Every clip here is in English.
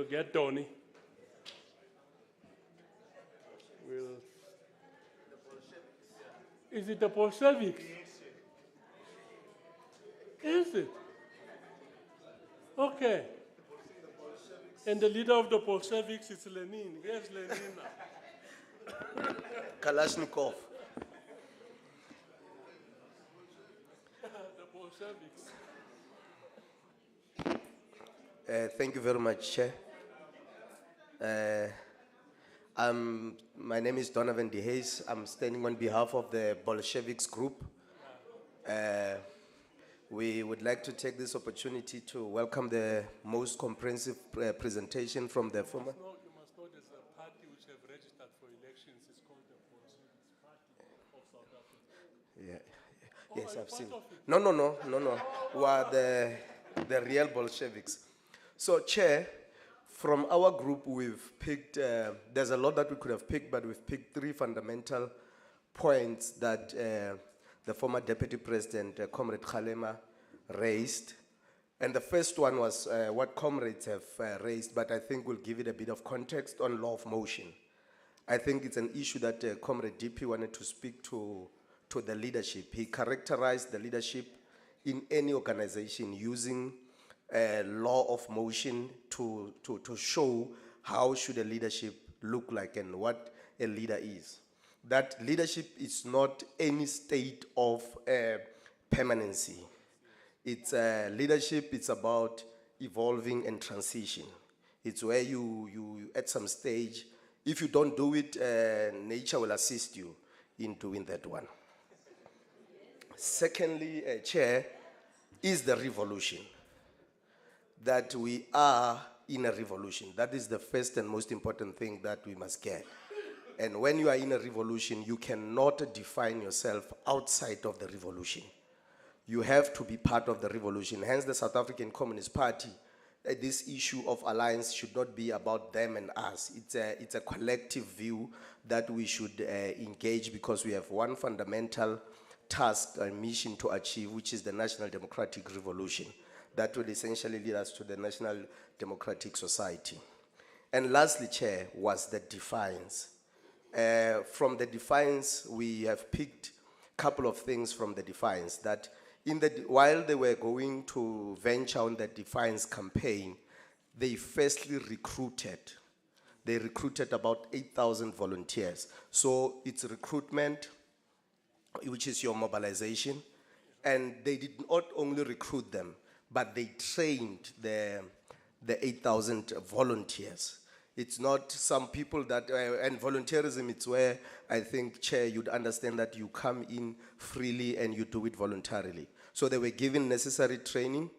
We'll get Donny. Is it the Bolsheviks? Is it? Okay. And the leader of the Bolsheviks is Lenin. Where's Lenin now? Kalashnikov. The Bolsheviks. Thank you very much, Chair. My name is Donovan DeHays. I'm standing on behalf of the Bolsheviks group. We would like to take this opportunity to welcome the most comprehensive presentation from the former. You must know there's a party which have registered for elections. It's called the Bolsheviks Party of South Africa. Yeah. Yes, are you I've seen. part of it? No. We are the real Bolsheviks. So, Chair, from our group, we've picked, there's a lot that we could have picked, but we've picked three fundamental points that the former Deputy President, Comrade Kgalema, raised. And the first one was what comrades have raised, but I think we'll give it a bit of context on law of motion. I think it's an issue that Comrade DP wanted to speak to the leadership. He characterized the leadership in any organization using law of motion to show how should a leadership look like and what a leader is. That leadership is not any state of permanency. It's leadership, it's about evolving and transition. It's where you at some stage, if you don't do it, nature will assist you in doing that one. Secondly, Chair, is the revolution. That we are in a revolution. That is the first and most important thing that we must get. And when you are in a revolution, you cannot define yourself outside of the revolution. You have to be part of the revolution. Hence, the South African Communist Party, this issue of alliance should not be about them and us. It's a collective view that we should engage, because we have one fundamental task and mission to achieve, which is the National Democratic Revolution. That will essentially lead us to the National Democratic Society. And lastly, Chair, was the defiance. From the defiance, we have picked a couple of things from the defiance. That while they were going to venture on the defiance campaign, they firstly recruited. They recruited about 8,000 volunteers. So it's recruitment, which is your mobilization. And they did not only recruit them, but they trained the 8,000 volunteers. It's not some people that, and volunteerism, it's where I think, Chair, you'd understand that you come in freely and you do it voluntarily. So they were given necessary training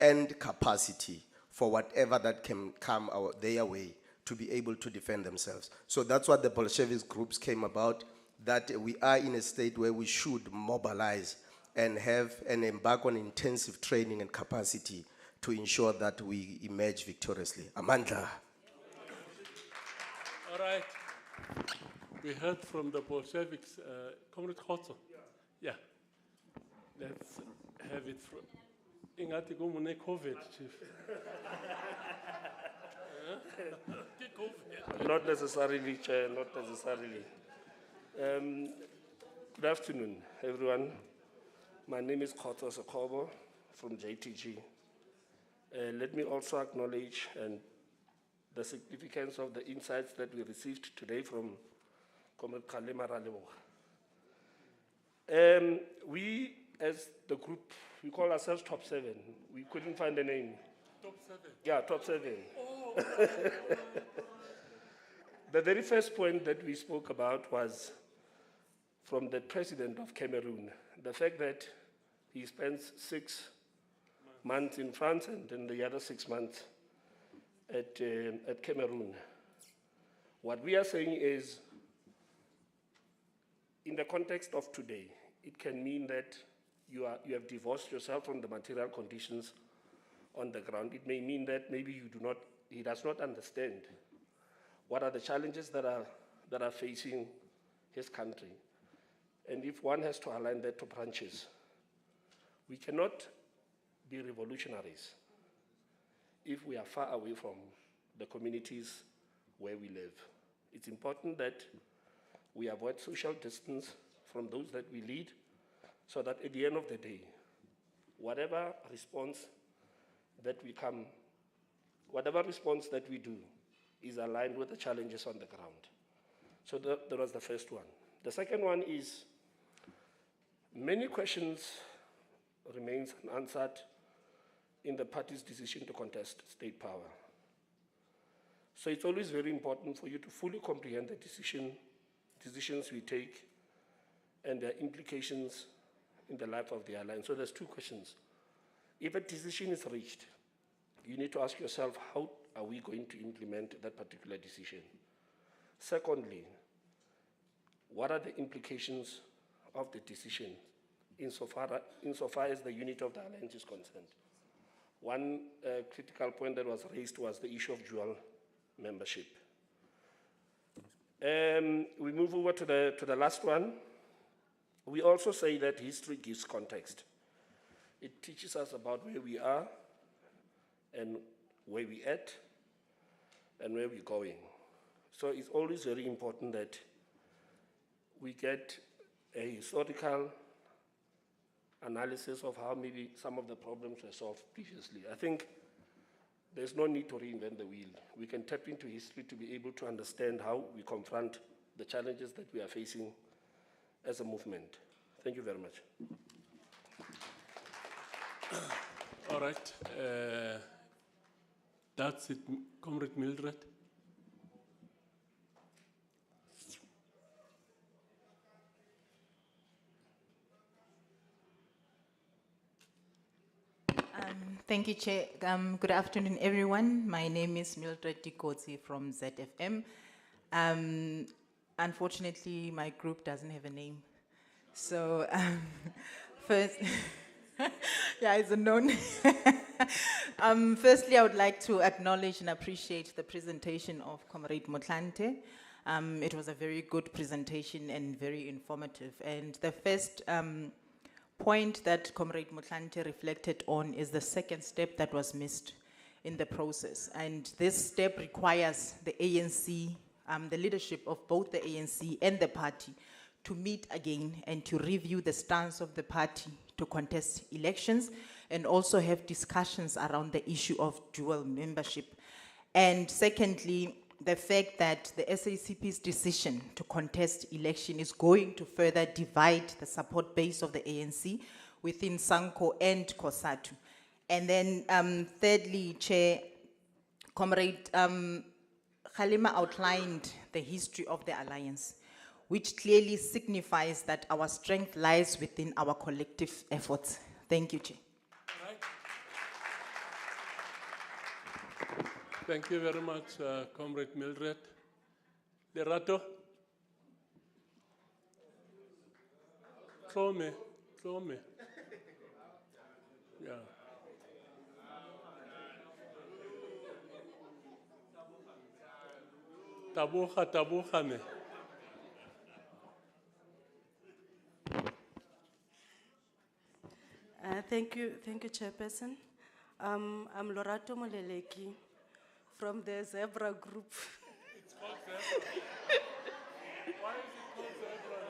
and capacity for whatever that can come their way to be able to defend themselves. So that's what the Bolshevik groups came about, that we are in a state where we should mobilize and have and embark on intensive training and capacity to ensure that we emerge victoriously. Amandla. All right. We heard from the Bolsheviks. Comrade Khotso. Yeah. Let's have it from Ingati Gumune COVID, Chief. Not necessarily, Chair, not necessarily. Good afternoon, everyone. My name is Khotso Sekobo from JTG. Let me also acknowledge the significance of the insights that we received today from Comrade Kgalema Raleboga. We, as the group, we call ourselves Top 7. We couldn't find a name. Top 7? Yeah, Top 7. Oh. The very first point that we spoke about was from the president of Cameroon, the fact that he spends 6 months in France and then the other 6 months at Cameroon. What we are saying is, in the context of today, it can mean that you have divorced yourself from the material conditions on the ground. It may mean that maybe he does not understand what are the challenges that are facing his country. And if one has to align that to branches, we cannot be revolutionaries if we are far away from the communities where we live. It's important that we avoid social distance from those that we lead, so that at the end of the day, whatever response that we do is aligned with the challenges on the ground. So that was the first one. The second one is, many questions remains unanswered in the party's decision to contest state power. So it's always very important for you to fully comprehend the decisions we take and their implications in the life of the alliance. So there's two questions. If a decision is reached, you need to ask yourself, how are we going to implement that particular decision? Secondly, what are the implications of the decision insofar as the unit of the alliance is concerned? One critical point that was raised was the issue of dual membership. We move over to the last one. We also say that history gives context. It teaches us about where we are and where we're at and where we're going. So it's always very important that we get a historical analysis of how maybe some of the problems were solved previously. I think there's no need to reinvent the wheel. We can tap into history to be able to understand how we confront the challenges that we are facing as a movement. Thank you very much. All right. That's it, Comrade Mildred. Thank you, Chair. Good afternoon, everyone. My name is Mildred Dikotsi from ZFM. Unfortunately, my group doesn't have a name. So, first, yeah, it's a known. Firstly, I would like to acknowledge and appreciate the presentation of Comrade Motlanthe. It was a very good presentation and very informative. And the first point that Comrade Motlanthe reflected on is the second step that was missed in the process. And this step requires the ANC, the leadership of both the ANC and the party, to meet again and to review the stance of the party to contest elections and also have discussions around the issue of dual membership. And secondly, the fact that the SACP's decision to contest election is going to further divide the support base of the ANC within SANCO and COSATU. And then thirdly, Chair, Comrade Kgalema outlined the history of the alliance, which clearly signifies that our strength lies within our collective efforts. Thank you, Chair. Thank you very much, Comrade Mildred. Lerato? Tlome. Yeah. Tabuja me. Thank you, Chairperson. I'm Lorato Moleleki from the Zebra Group. It's called Zebra. Why is it called Zebra?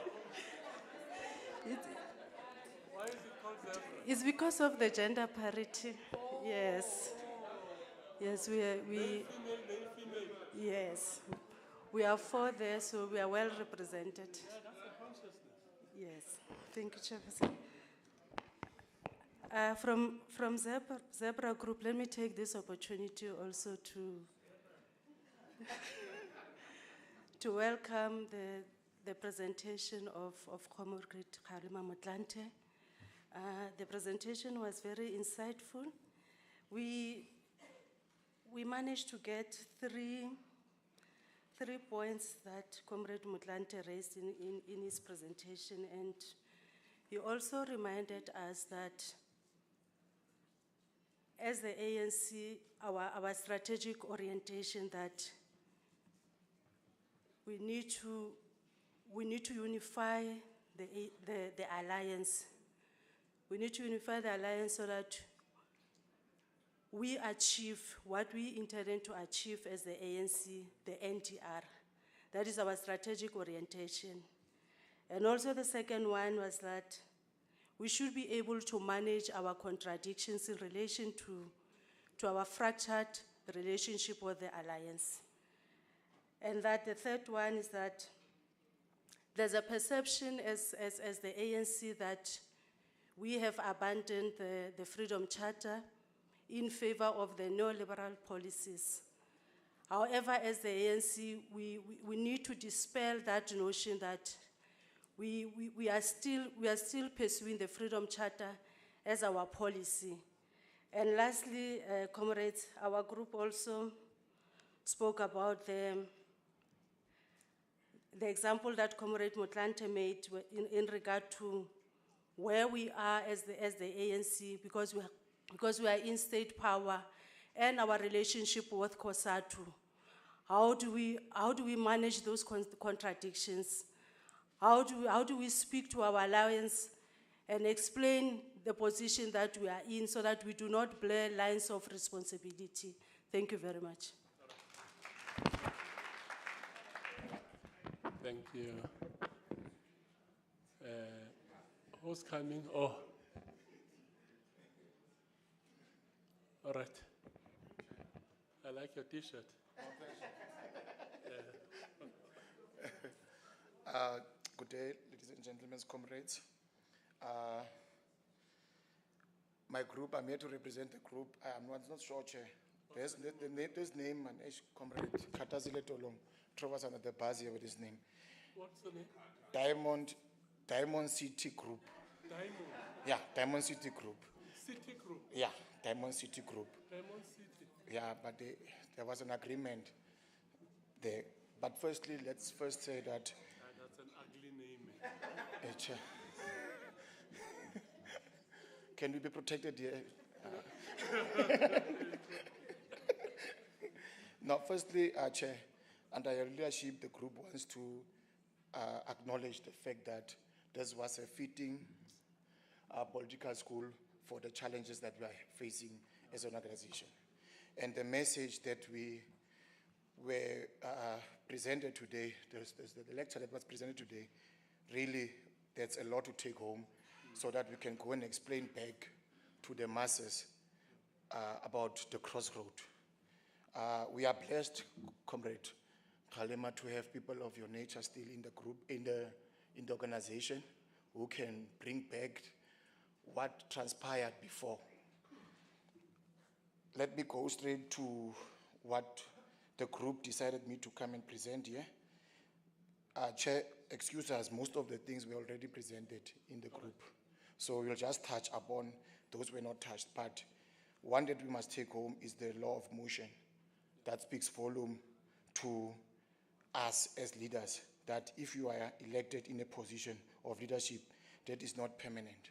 Why is it called Zebra? It's because of the gender parity. Yes. Yes, we yes. We are 4 there, so we are well represented. Yeah, that's the consciousness. Yes. Thank you, Chairperson. From Zebra Group, let me take this opportunity also to welcome the presentation of Comrade Kgalema Motlanthe. The presentation was very insightful. We managed to get three points that Comrade Motlanthe raised in his presentation, and he also reminded us that as the ANC, our strategic orientation that we need to unify the alliance. We need to unify the alliance so that we achieve what we intended to achieve as the ANC, the NDR. That is our strategic orientation. And also the second one was that we should be able to manage our contradictions in relation to our fractured relationship with the alliance. And that the third one is that there's a perception as the ANC that we have abandoned the Freedom Charter in favor of the neoliberal policies. However, as the ANC, we need to dispel that notion that we are still pursuing the Freedom Charter as our policy. And lastly, comrades, our group also spoke about the example that Comrade Motlanthe made in regard to where we are as the ANC, because we are in state power, and our relationship with COSATU. How do we manage those contradictions? How do we speak to our alliance and explain the position that we are in so that we do not blur lines of responsibility? Thank you very much. Thank you. Who's coming? Oh. All right. I like your T-shirt. Good day, ladies and gentlemen, comrades. My group, I'm here to represent the group. I'm not sure, Chair. There's the name, and comrade Katazile Tolong, Trovas under the buzz here with his name. What's the name? Diamond City Group. Diamond? Yeah, Diamond City Group. City Group? Yeah, Diamond City Group. Diamond City? Yeah, but there was an agreement there. But firstly, let's first say that... That's an ugly name. Chair. Can we be protected here? Now, firstly, Chair, under your leadership, the group wants to acknowledge the fact that this was a fitting political school for the challenges that we are facing as an organization. And the message that we were presented today, the lecture that was presented today, really, that's a lot to take home so that we can go and explain back to the masses about the crossroad. We are blessed, Comrade Kgalema, to have people of your nature still in the group, in the organization, who can bring back what transpired before. Let me go straight to what the group decided me to come and present here. Chair, excuse us, most of the things were already presented in the group. So we'll just touch upon those were not touched. But one that we must take home is the law of motion. That speaks volume to us as leaders, that if you are elected in a position of leadership, that is not permanent.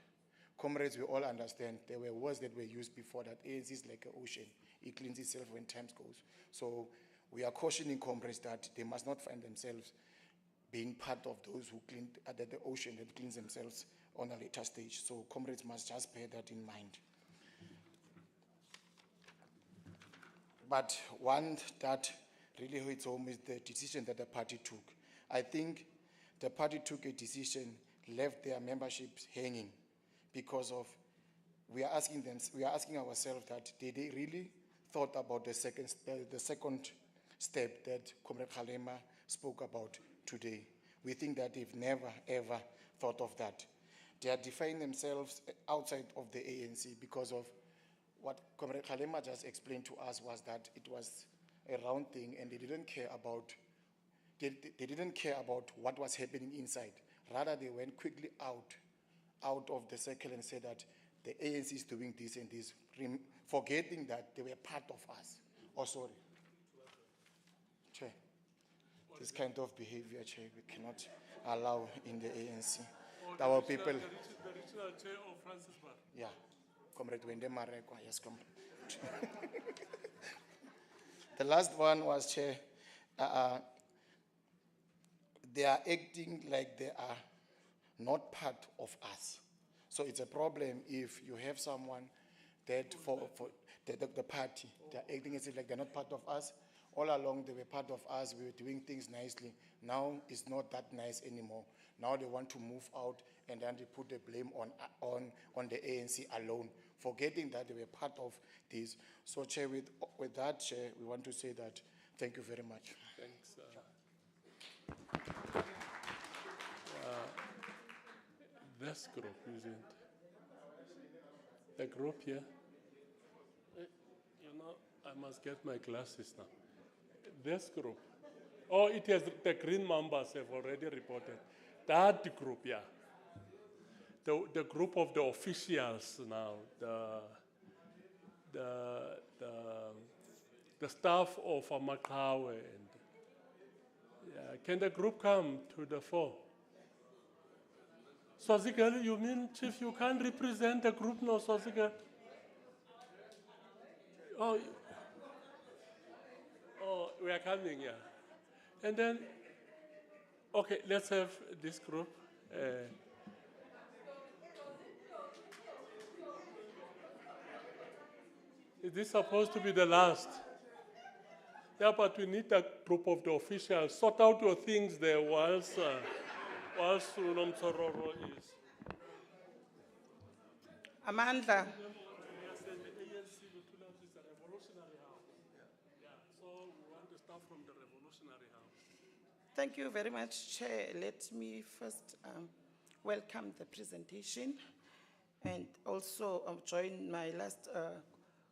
Comrades, we all understand there were words that were used before that ANC is like an ocean. It cleans itself when time goes. So we are cautioning comrades that they must not find themselves being part of those who clean the ocean that cleans themselves on a later stage. So comrades must just bear that in mind. But one that really hits home is the decision that the party took. I think the party took a decision, left their memberships hanging, because of we are asking ourselves that did they really thought about the second step that Comrade Kgalema spoke about today. We think that they've never ever thought of that. They are defining themselves outside of the ANC because of what Comrade Kgalema just explained to us was that it was a round thing and they didn't care about what was happening inside. Rather, they went quickly out of the circle and said that the ANC is doing this and this, forgetting that they were part of us. Oh, sorry. Chair, this kind of behavior, Chair, we cannot allow in the ANC. Our people... The regional chair of Francis Bar. Yeah. Comrade Wende Marekwa, yes, comrade. The last one was, Chair, they are acting like they are not part of us. So it's a problem if you have someone that the party. They're acting as if like they're not part of us. All along, they were part of us. We were doing things nicely. Now, it's not that nice anymore. Now they want to move out, and then they put the blame on the ANC alone, forgetting that they were part of this. So, Chair, with that, Chair, we want to say that thank you very much. Thanks. This group, isn't the group here? You know, I must get my glasses now. This group. Oh, it has the green members have already reported. That group, yeah. The group of the officials now, the staff of Makawe, and yeah, can the group come to the fore? Swazigal, you mean, Chief, you can't represent the group now, Swazigal? Oh, we are coming, yeah. And then, okay, let's have this group. Is this supposed to be the last? Yeah, but we need a group of the officials. Sort out your things there whilst Unomsororo is. Amandla. Yes, and the ANC Lutulas is a revolutionary house. Yeah, so we want to start from the revolutionary house. Thank you very much, Chair. Let me first welcome the presentation and also join my last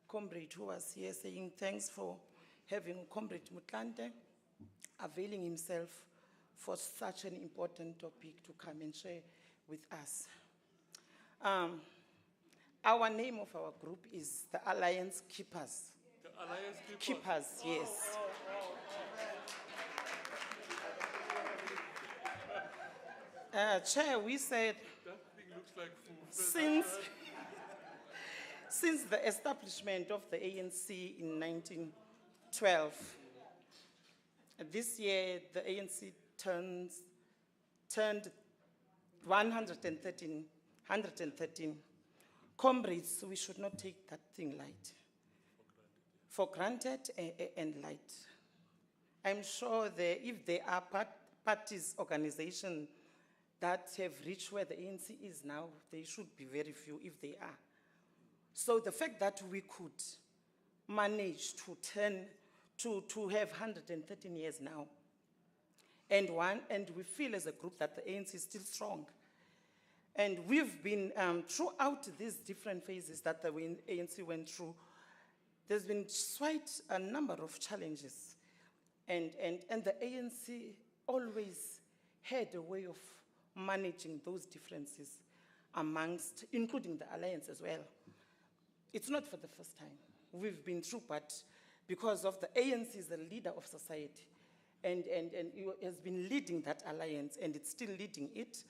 comrade who was here saying thanks for having Comrade Motlanthe availing himself for such an important topic to come and share with us. Our name of our group is the Alliance Keepers. The Alliance Keepers, yes. Chair, we said That thing looks like food. since the establishment of the ANC in 1912, this year the ANC turned 113. Comrades, we should not take that thing light. For granted and light. I'm sure that if there are parties, organizations that have reached where the ANC is now, they should be very few if they are. So the fact that we could manage to to have 113 years now, and we feel as a group that the ANC is still strong. And we've been, throughout these different phases that the ANC went through, there's been quite a number of challenges. And the ANC always had a way of managing those differences amongst, including the alliance as well. It's not for the first time. We've been through, but because of the ANC is the leader of society, and he has been leading that alliance, and it's still leading it,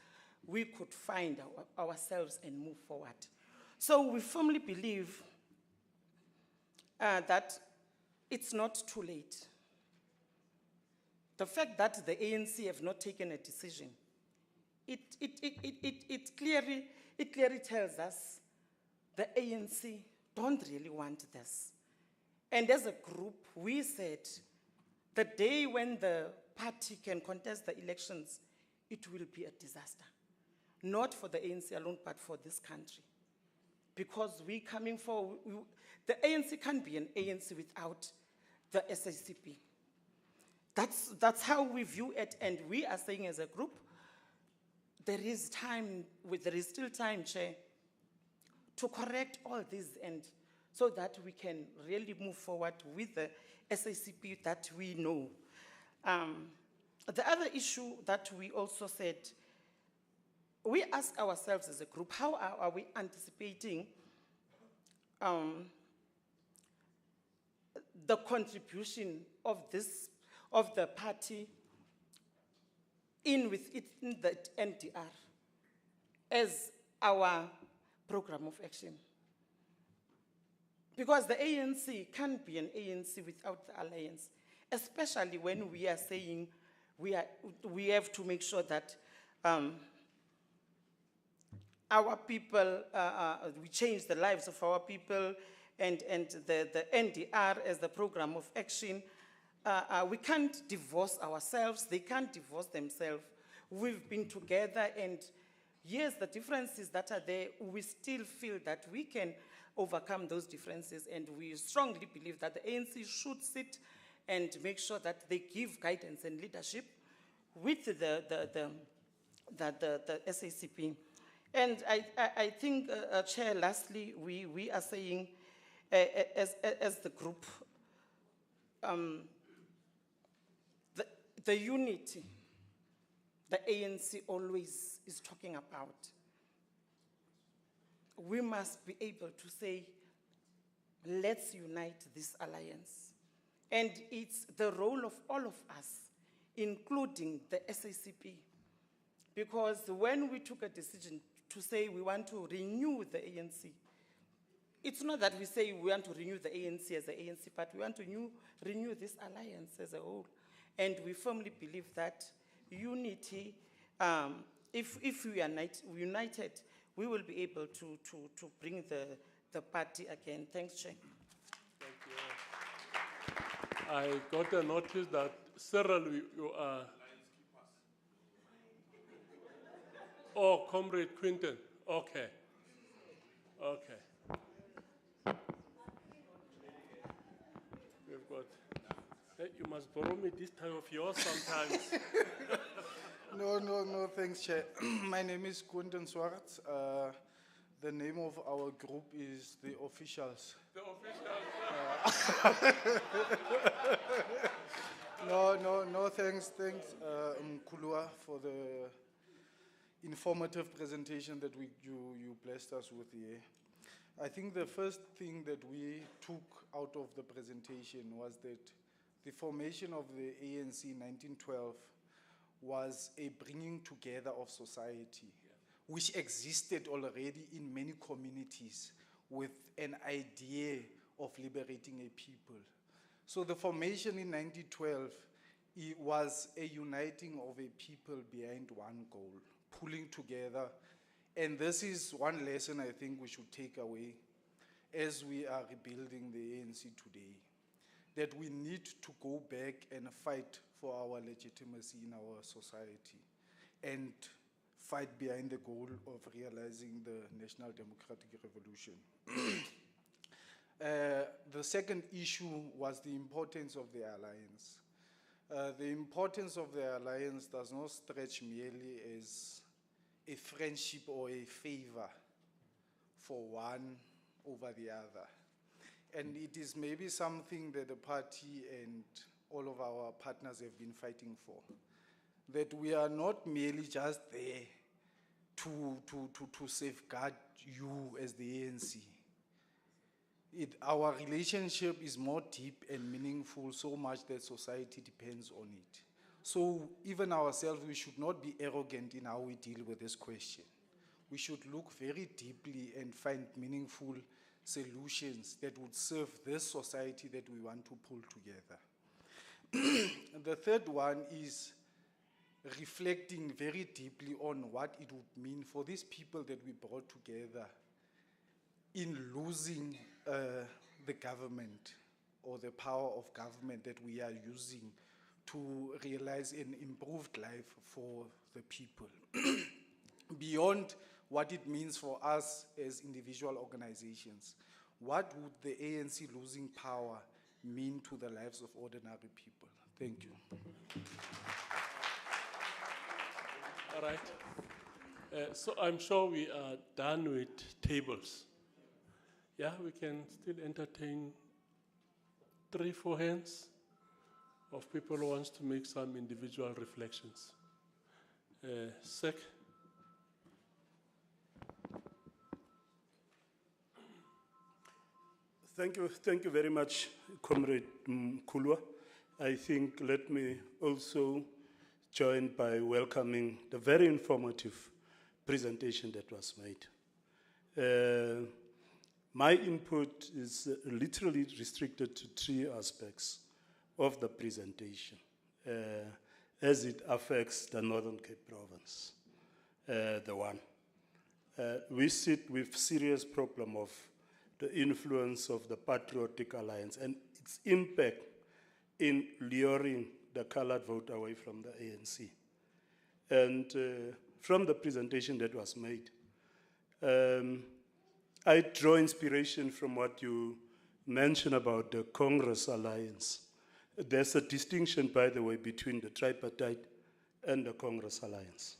we could find ourselves and move forward. So we firmly believe that it's not too late. The fact that the ANC have not taken a decision, it clearly tells us the ANC don't really want this. And as a group, we said the day when the party can contest the elections, it will be a disaster. Not for the ANC alone, but for this country. Because we coming for, the ANC can't be an ANC without the SICP. That's how we view it, and we are saying as a group, there is still time, Chair, to correct all this, and so that we can really move forward with the SICP that we know. The other issue that we also said, we ask ourselves as a group, how are we anticipating the contribution of the party in the NDR as our program of action? Because the ANC can't be an ANC without the alliance, especially when we are saying we have to make sure that our people, we change the lives of our people, and the NDR as the program of action, we can't divorce ourselves, they can't divorce themselves. We've been together, and yes, the differences that are there, we still feel that we can overcome those differences, and we strongly believe that the ANC should sit and make sure that they give guidance and leadership with the SACP. And I think, Chair, lastly, we are saying, as the group, the unity the ANC always is talking about, we must be able to say, let's unite this alliance. And it's the role of all of us, including the SACP, because when we took a decision to say we want to renew the ANC, it's not that we say we want to renew the ANC as the ANC, but we want to renew this alliance as a whole. And we firmly believe that unity, if we are united, we will be able to bring the party again. Thanks, Chair. Thank you. I got a notice that Cyril, you are. Oh, Comrade Quinton. Okay. Okay. We've got. Hey, you must borrow me this time of yours sometimes. No, thanks, Chair. My name is Quentin Swartz. The name of our group is The Officials. The officials. No, thanks, Mkulua, for the informative presentation that you blessed us with here. I think the first thing that we took out of the presentation was that the formation of the ANC in 1912 was a bringing together of society, which existed already in many communities with an idea of liberating a people. So the formation in 1912, it was a uniting of a people behind one goal, pulling together. And this is one lesson I think we should take away as we are rebuilding the ANC today, that we need to go back and fight for our legitimacy in our society and fight behind the goal of realizing the National Democratic Revolution. The second issue was the importance of the alliance. The importance of the alliance does not stretch merely as a friendship or a favor for one over the other. And it is maybe something that the party and all of our partners have been fighting for. That we are not merely just there to safeguard you as the ANC. Our relationship is more deep and meaningful, so much that society depends on it. So even ourselves, we should not be arrogant in how we deal with this question. We should look very deeply and find meaningful solutions that would serve this society that we want to pull together. The third one is reflecting very deeply on what it would mean for these people that we brought together in losing the government or the power of government that we are using to realize an improved life for the people. Beyond what it means for us as individual organizations, what would the ANC losing power mean to the lives of ordinary people? Thank you. All right. So I'm sure we are done with tables. Yeah, we can still entertain 3-4 hands of people who wants to make some individual reflections. Sek. Thank you very much, Comrade Mkulua. I think let me also join by welcoming the very informative presentation that was made. My input is literally restricted to 3 aspects of the presentation as it affects the Northern Cape Province. The one, we sit with serious problem of the influence of the Patriotic Alliance and its impact in luring the colored vote away from the ANC. And from the presentation that was made, I draw inspiration from what you mentioned about the Congress Alliance. There's a distinction, by the way, between the tripartite and the Congress Alliance.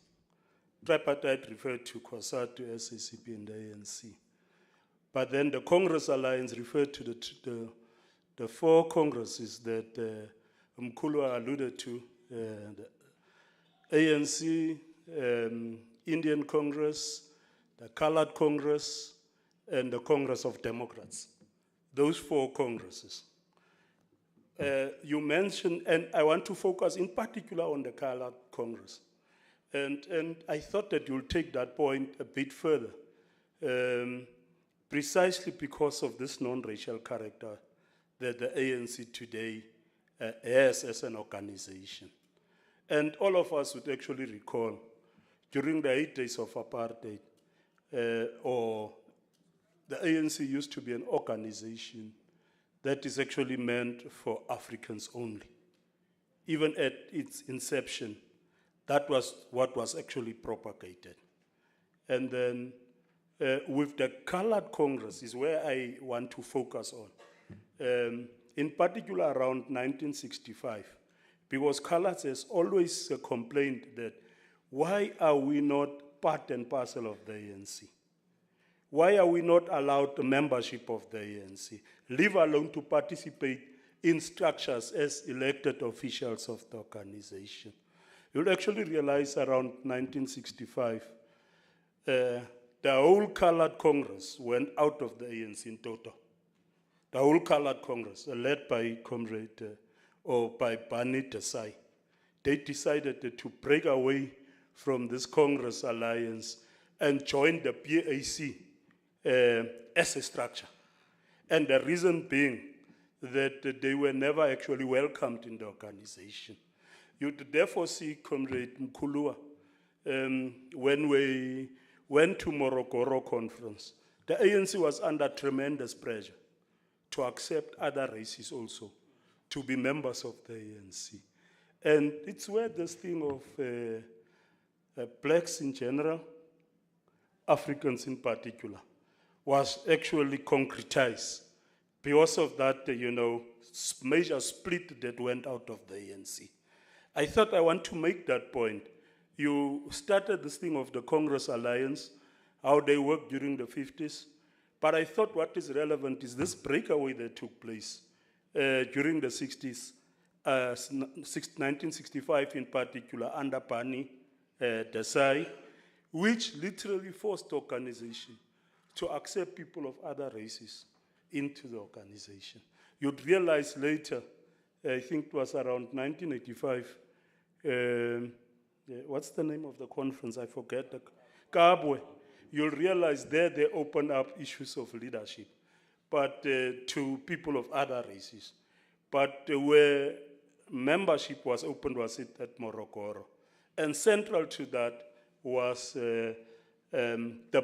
Tripartite referred to COSATU, SACP, and the ANC. But then the Congress Alliance referred to the four congresses that Mkhulwa alluded to, the ANC, Indian Congress, the Colored Congress, and the Congress of Democrats. Those four congresses. You mentioned, and I want to focus in particular on the Colored Congress. And I thought that you'll take that point a bit further, precisely because of this non-racial character that the ANC today has as an organization. And all of us would actually recall, during the 8 days of apartheid, or the ANC used to be an organization that is actually meant for Africans only. Even at its inception, that was what was actually propagated. And then with the Colored Congress is where I want to focus on. In particular around 1965, because Coloureds has always complained that why are we not part and parcel of the ANC? Why are we not allowed the membership of the ANC, leave alone to participate in structures as elected officials of the organization? You'll actually realize around 1965, the whole Colored Congress went out of the ANC in total. The whole Colored Congress, led by by Barney Desai, they decided to break away from this Congress alliance and join the PAC as a structure. And the reason being that they were never actually welcomed in the organization. You'd therefore see Comrade Mkhulwa, when we went to Morogoro conference, the ANC was under tremendous pressure to accept other races also, to be members of the ANC. And it's where this thing of blacks in general, Africans in particular, was actually concretized because of that, major split that went out of the ANC. I thought I want to make that point. You started this thing of the Congress Alliance, how they worked during the 50s, but I thought what is relevant is this breakaway that took place during the 60s, 1965 in particular, under Barney Desai, which literally forced the organization to accept people of other races into the organization. You'd realize later, I think it was around 1985, what's the name of the conference? I forget. Kabwe. You'll realize there they opened up issues of leadership, but to people of other races. But where membership was opened was it at Morogoro. And central to that was the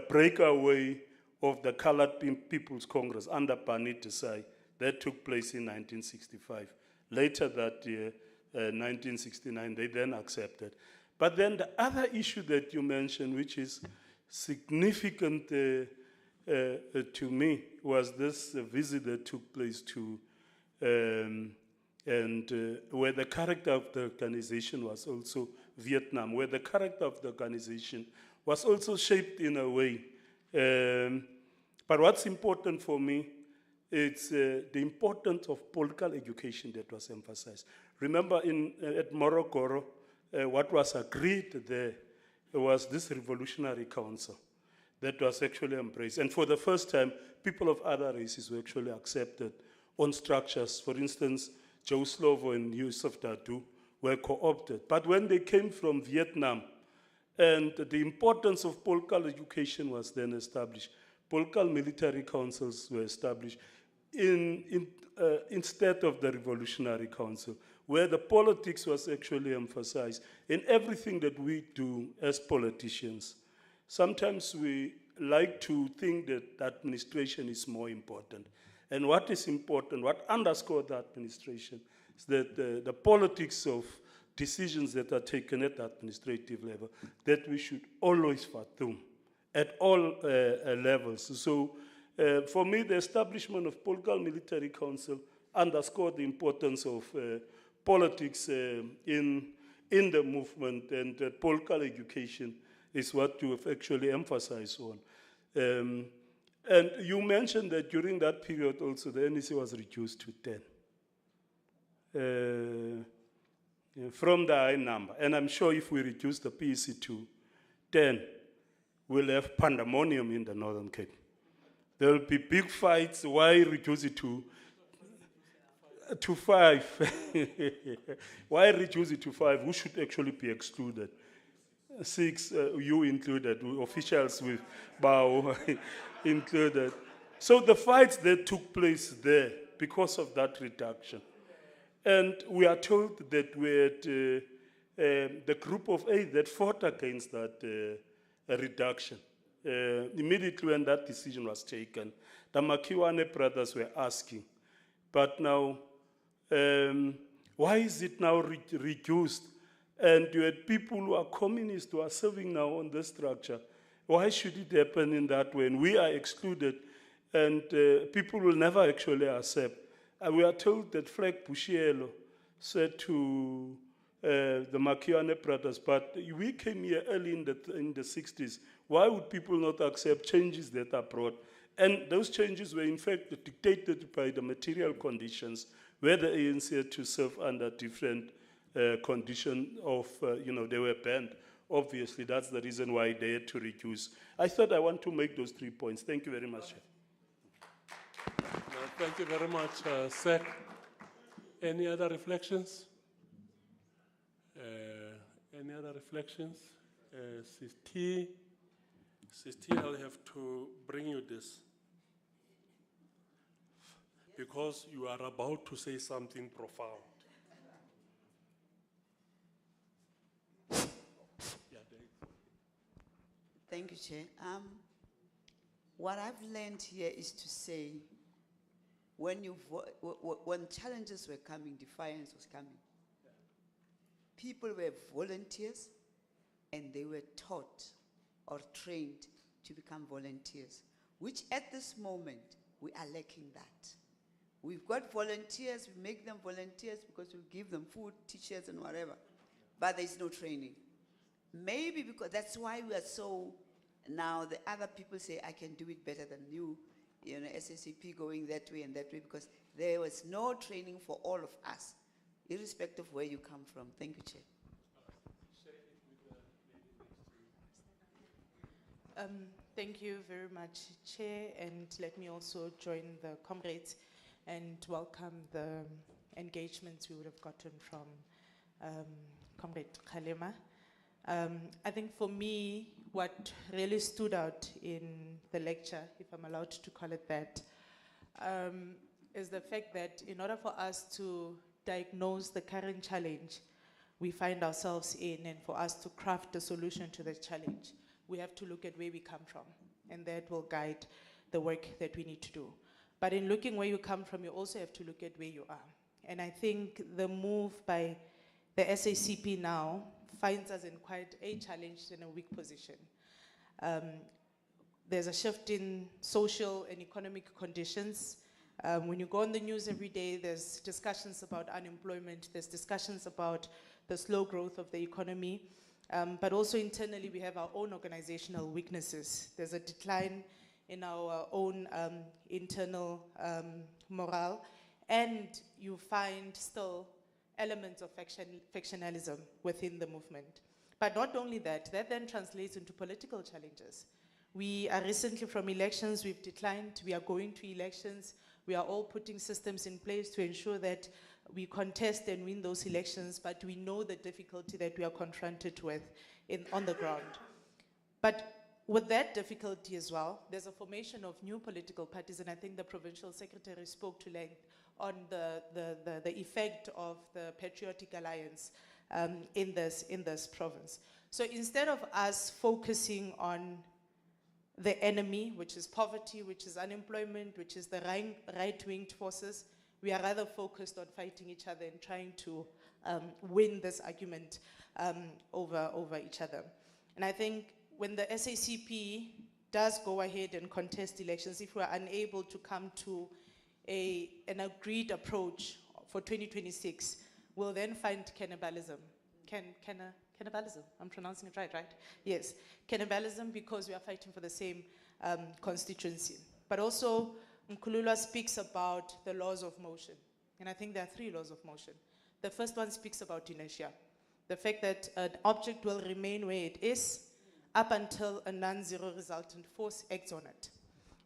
breakaway of the Colored People's Congress under Barney Desai that took place in 1965. Later that year, 1969, they then accepted. But then the other issue that you mentioned, which is significant to me, was this visit that took place to, where the character of the organization was also Vietnam, where the character of the organization was also shaped in a way. But what's important for me, it's the importance of political education that was emphasized. Remember at Morogoro, what was agreed there was this revolutionary council that was actually embraced. And for the first time, people of other races were actually accepted on structures. For instance, Joe Slovo and Yusuf Dadoo were co-opted. But when they came from Vietnam, and the importance of political education was then established, political military councils were established instead of the Revolutionary Council, where the politics was actually emphasized in everything that we do as politicians. Sometimes we like to think that the administration is more important. And what is important, what underscores the administration, is that the politics of decisions that are taken at the administrative level, that we should always fathom at all levels. So for me, the establishment of Polkal Military Council underscored the importance of politics in the movement, and Polkal education is what you have actually emphasized on. And you mentioned that during that period also the NEC was reduced to 10 from the high number. And I'm sure if we reduce the PEC to 10, we'll have pandemonium in the Northern Cape. There will be big fights. Why reduce it to 5? Why reduce it to 5? Who should actually be excluded? 6, you included, officials with Bao included. So the fights that took place there because of that reduction. And we are told that we had the group of 8 that fought against that reduction. Immediately when that decision was taken, the Makiwane brothers were asking, but now, why is it now reduced? And you had people who are communists who are serving now on this structure. Why should it happen in that way? And we are excluded, and people will never actually accept. And we are told that Flag Bushielo said to the Makiwane brothers, but we came here early in the 60s. Why would people not accept changes that are brought? And those changes were in fact dictated by the material conditions where the ANC had to serve under different condition of, they were banned. Obviously, that's the reason why they had to reduce. I thought I want to make those 3 points. Thank you very much. Thank you very much, Sek. Any other reflections? Any other reflections? Sisti, I'll have to bring you this, because you are about to say something profound. Thank you, Chair. What I've learned here is to say, when challenges were coming, defiance was coming. People were volunteers, and they were taught or trained to become volunteers, which at this moment, we are lacking that. We've got volunteers, we make them volunteers because we give them food, t-shirts, and whatever, but there's no training. Maybe because that's why we are so, now the other people say, I can do it better than you, SACP going that way and that way, because there was no training for all of us, irrespective of where you come from. Thank you, Chair. Thank you very much, Chair, and let me also join the comrades and welcome the engagements we would have gotten from Comrade Kgalema. I think for me, what really stood out in the lecture, if I'm allowed to call it that, is the fact that in order for us to diagnose the current challenge we find ourselves in, and for us to craft a solution to the challenge, we have to look at where we come from, and that will guide the work that we need to do. But in looking where you come from, you also have to look at where you are. And I think the move by the SACP now finds us in quite a challenged and a weak position. There's a shift in social and economic conditions. When you go on the news every day, there's discussions about unemployment, there's discussions about the slow growth of the economy, but also internally we have our own organizational weaknesses. There's a decline in our own internal morale, and you find still elements of factionalism within the movement. But not only that, that then translates into political challenges. We are recently from elections, we've declined, we are going to elections, we are all putting systems in place to ensure that we contest and win those elections, but we know the difficulty that we are confronted with on the ground. But with that difficulty as well, there's a formation of new political parties, and I think the provincial secretary spoke to length on the effect of the Patriotic Alliance in this province. So instead of us focusing on the enemy, which is poverty, which is unemployment, which is the right-winged forces. We are rather focused on fighting each other and trying to win this argument over each other. And I think when the SACP does go ahead and contest elections, if we are unable to come to an agreed approach for 2026, we'll then find cannibalism. Cannibalism, I'm pronouncing it right? Yes, cannibalism, because we are fighting for the same constituency. But also, Mkhululwa speaks about the laws of motion. And I think there are 3 laws of motion. The first one speaks about inertia. The fact that an object will remain where it is up until a non-zero resultant force acts on it.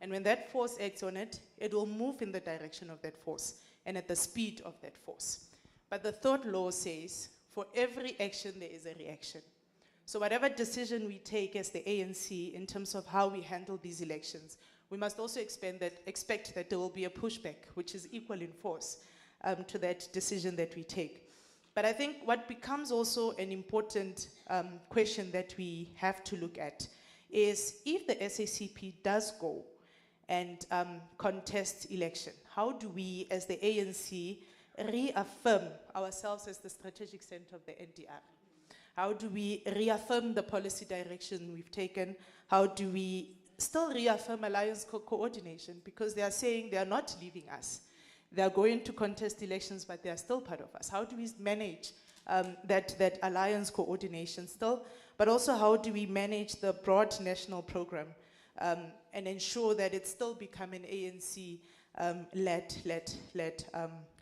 And when that force acts on it, it will move in the direction of that force and at the speed of that force. But the third law says, for every action, there is a reaction. So whatever decision we take as the ANC in terms of how we handle these elections, we must also expect that there will be a pushback, which is equal in force to that decision that we take. But I think what becomes also an important question that we have to look at is, if the SACP does go and contest election, how do we as the ANC reaffirm ourselves as the strategic center of the NDR? How do we reaffirm the policy direction we've taken? How do we still reaffirm alliance coordination? Because they are saying they are not leaving us. They are going to contest elections, but they are still part of us. How do we manage that alliance coordination still? But also, how do we manage the broad national program and ensure that it's still become an ANC-led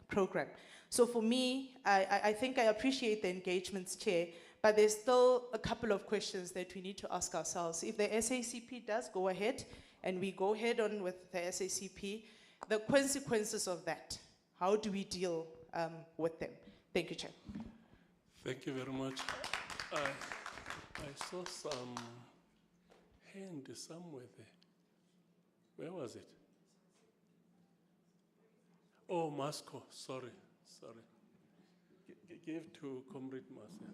program? So for me, I think I appreciate the engagements, Chair, but there's still a couple of questions that we need to ask ourselves. If the SACP does go ahead, and we go head on with the SACP, the consequences of that, how do we deal with them? Thank you, Chair. Thank you very much. I saw some hand somewhere there. Where was it? Oh, Masco, sorry. Give to Comrade Marcia.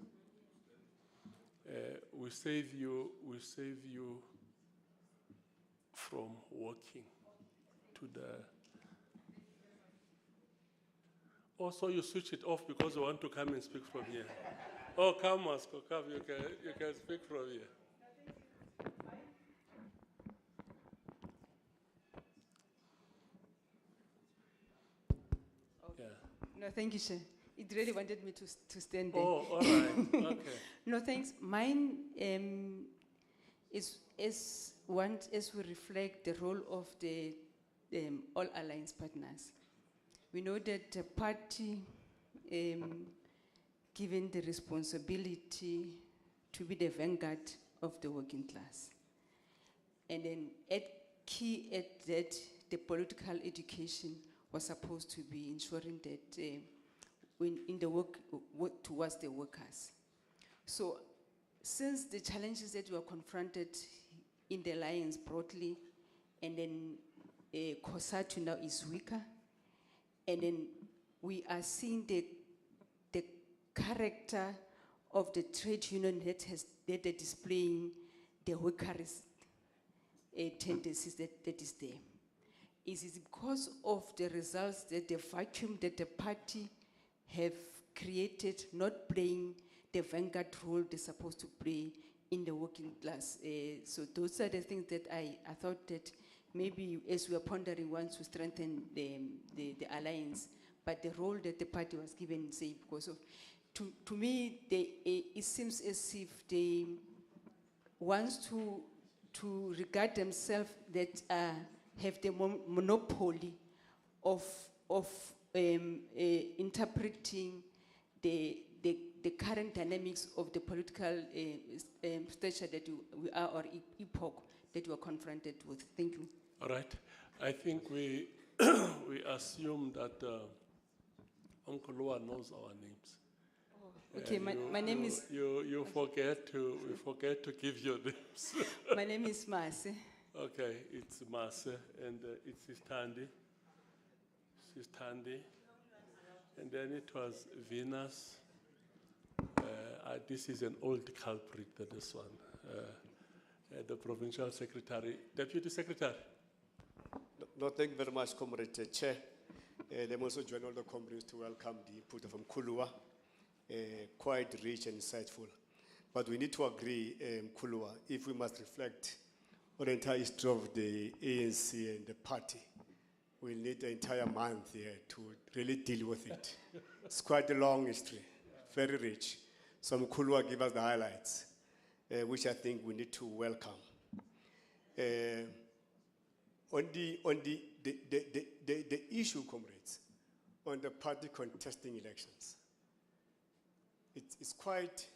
We save you from walking to the... Also, you switch it off because you want to come and speak from here. Oh, come, Masco, come, you can speak from here. Yeah. No, thank you, Chair. It really wanted me to stand there. Oh, all right, okay. No, thanks. Mine is as we reflect the role of the all alliance partners. We know that the party, given the responsibility to be the vanguard of the working class. And then key at that, the political education was supposed to be ensuring that in the work towards the workers. So since the challenges that were confronted in the alliance broadly, and then COSATU now is weaker, and then we are seeing the character of the trade union that are displaying the workers' tendencies that is there. Is it because of the results, that the vacuum that the party have created, not playing the vanguard role they're supposed to play in the working class? So those are the things that I thought that maybe as we are pondering, once to strengthen the alliance, but the role that the party was given, say, because of, to me, it seems as if they want to regard themselves that have the monopoly of interpreting the current dynamics of the political stature that we are, or epoch that we are confronted with. Thank you. All right. I think we we assume that Uncle Lua knows our names. Okay, my name is... We forget to give your names. My name is Mase. Okay, it's Mase, and it's Sistandi. And then it was Venus. This is an old culprit, this one. the provincial secretary. Deputy Secretary. No, thank you very much, Comrade Chair. Let me also join all the comrades to welcome the input of Kulua, quite rich and insightful. But we need to agree, Kulua, if we must reflect on the entire history of the ANC and the party, we'll need the entire month here to really deal with it. It's quite a long history, very rich. So Kulua give us the highlights, which I think we need to welcome. On the issue, comrades, on the party contesting elections, it's quite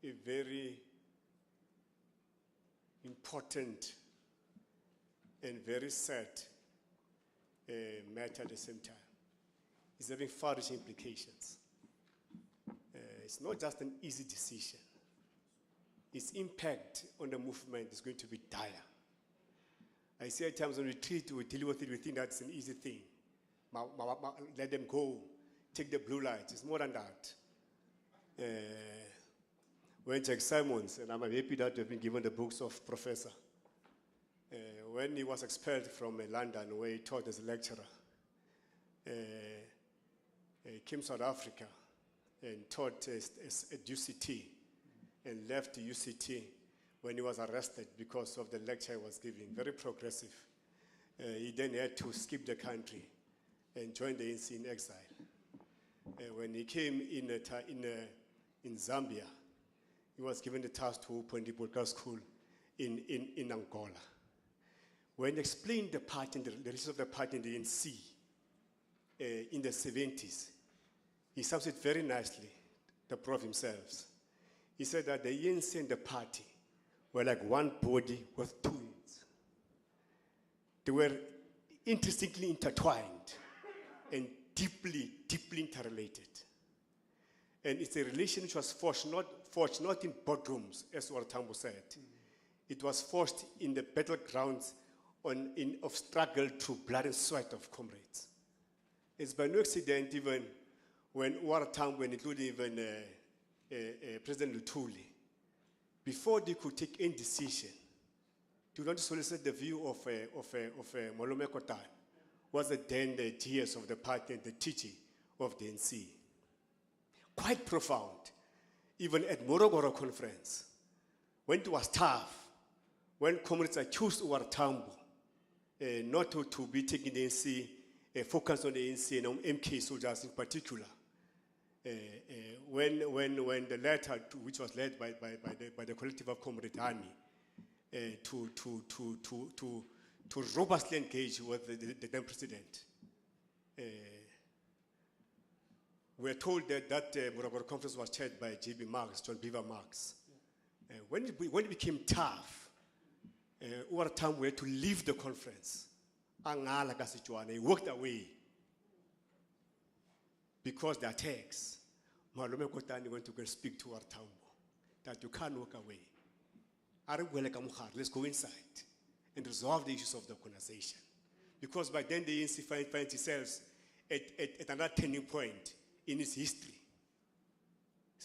a very important and very sad matter at the same time. It's having far-reaching implications. It's not just an easy decision. Its impact on the movement is going to be dire. I say at times when we deal with it, we think that's an easy thing. Let them go, take the blue light. It's more than that. When Jack Simons, and I'm happy that you've been given the books of Professor, when he was expelled from London, where he taught as a lecturer, he came to South Africa and taught at UCT and left UCT when he was arrested because of the lecture he was giving, very progressive. He then had to skip the country and join the ANC in exile. When he came in Zambia, he was given the task to open the Bolka School in Angola. When he explained the party, the relations of the party in the ANC in the 70s, he sums it very nicely, the Prof himself. He said that the ANC and the party were like one body with twins. They were interestingly intertwined and deeply, deeply interrelated. And it's a relation which was forged not in boardrooms, as Tambo said. It was forged in the battlegrounds of struggle through blood and sweat of comrades. It's by no accident even when Tambo, including even President Luthuli, before they could take any decision to not solicit the view of Malome Kotane, was then the GS of the party and the teaching of the NC. Quite profound. Even at Morogoro conference, when it was tough, when comrades accused Tambo not to be taking the NC, focus on the NC and on MK soldiers in particular, when the letter which was led by the collective of Comrade Hani to robustly engage with the then president. We are told that Morogoro conference was chaired by J.B. Marks, John Beaver Marks. When it became tough, Tambo had to leave the conference. He walked away because the attacks. Malome Kotane went to go and speak to Tambo that you can't walk away. Let's go inside and resolve the issues of the organization. Because by then the ANC finds itself at another turning point in its history,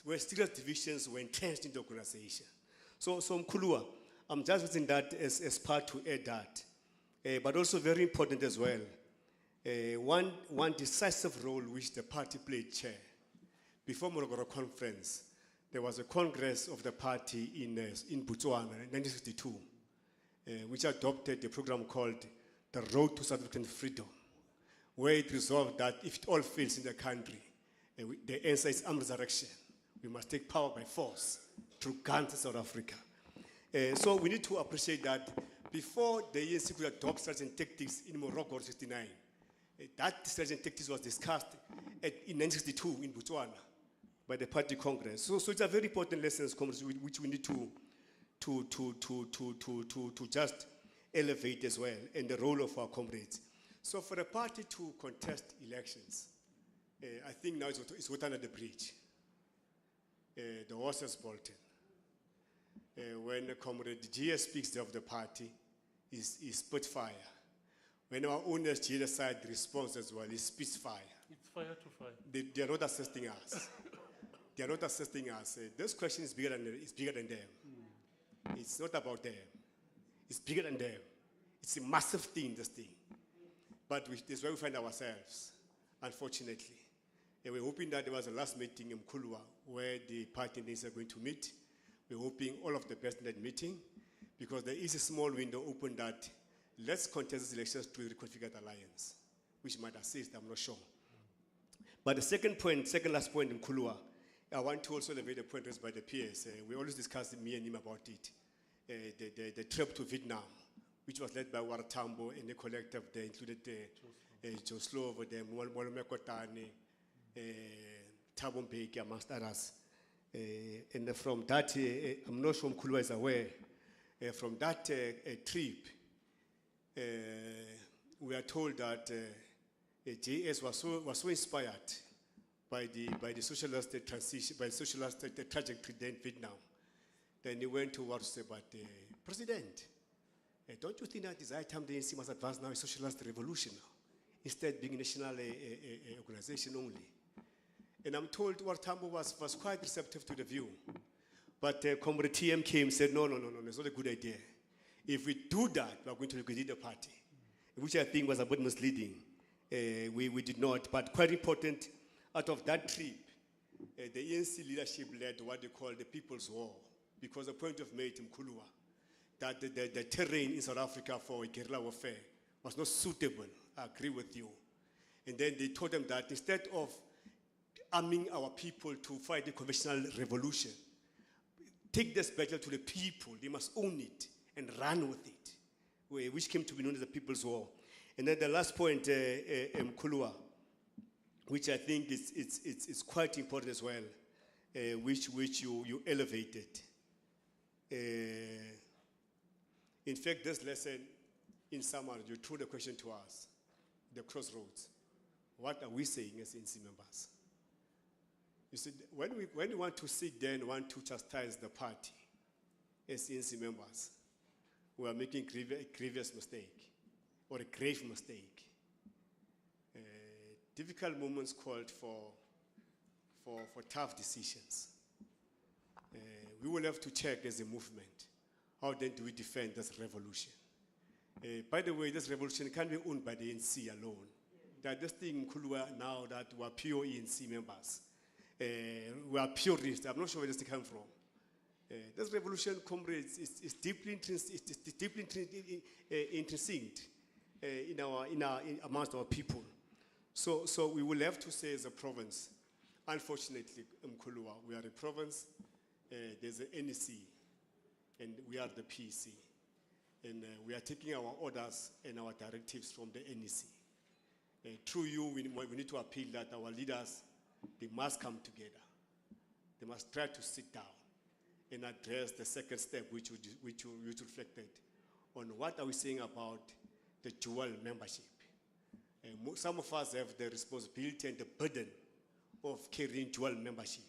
where serious divisions were entrenched in the organization. So Mkulua, I'm just using that as part to add that. But also very important as well, one decisive role which the party played, Chair. Before Morogoro Conference, there was a congress of the party in Botswana in 1962, which adopted a program called the Road to South African Freedom, where it resolved that if it all fails in the country, the answer is armed resurrection. We must take power by force through guns in South Africa. So we need to appreciate that before the ANC could adopt certain tactics in Morocco 69, that certain tactics was discussed in 1962 in Botswana by the party congress. So it's a very important lesson, which we need to just elevate as well, and the role of our comrades. So for the party to contest elections, I think now it's water under the bridge. The horse has bolted. When Comrade GS speaks of the party, is Spitfire. When our owners the other side responds as well, is Spitfire. It's fire to fire. They are not assisting us. They are not assisting us. This question is bigger than them. It's not about them. It's bigger than them. It's a massive thing, this thing. But that's where we find ourselves, unfortunately. And we're hoping that there was a last meeting in Mkulwa where the party leaders are going to meet. We're hoping all of the best in that meeting, because there is a small window open that let's contest these elections to reconfigure the alliance, which might assist, I'm not sure. But the second last point in Mkulwa, I want to also elevate a point raised by the peers. We always discuss, me and him, about it. The trip to Vietnam, which was led by Waratambo and the collective, they included Joe Slovo, Molome Kotane, Thabo Mbeki, amongst others. And from that, I'm not sure Mkulwa is aware, from that trip, we are told that JS was so inspired by the socialist transition, by the socialist trajectory then in Vietnam. Then he went towards say, but President, don't you think that this time the ANC must advance now a socialist revolution now, instead being a national organization only? And I'm told Waratambo was quite receptive to the view. But Comrade TM came and said, no, it's not a good idea. If we do that, we're going to liquidate the party, which I think was a bit misleading. We did not, but quite important, out of that trip, the ANC leadership led what they call the People's War, because the point of made in Mkulwa, that the terrain in South Africa for guerrilla warfare was not suitable. I agree with you. And then they told them that instead of arming our people to fight the conventional revolution, take this battle to the people. They must own it and run with it, which came to be known as the People's War. And then the last point, Mkulwa, which I think is quite important as well, which you elevated. In fact, this lesson, in summary, you threw the question to us, the crossroads. What are we saying as ANC members? You see, when we want to sit there and want to chastise the party as ANC members, we are making a grievous mistake, or a grave mistake. Difficult moments called for tough decisions. We will have to check as a movement, how then do we defend this revolution? By the way, this revolution can't be owned by the ANC alone. That this thing in Mkulwa now that we are pure ANC members, we are purists. I'm not sure where this came from. This revolution, comrades, is deeply intrinsic amongst our people. So we will have to say as a province, unfortunately, Mkulwa, we are a province, there's an NEC, and we are the PEC. And we are taking our orders and our directives from the NEC. Through you, we need to appeal that our leaders, they must come together. They must try to sit down and address the second step, which you reflected on what are we saying about the dual membership. Some of us have the responsibility and the burden of carrying dual membership.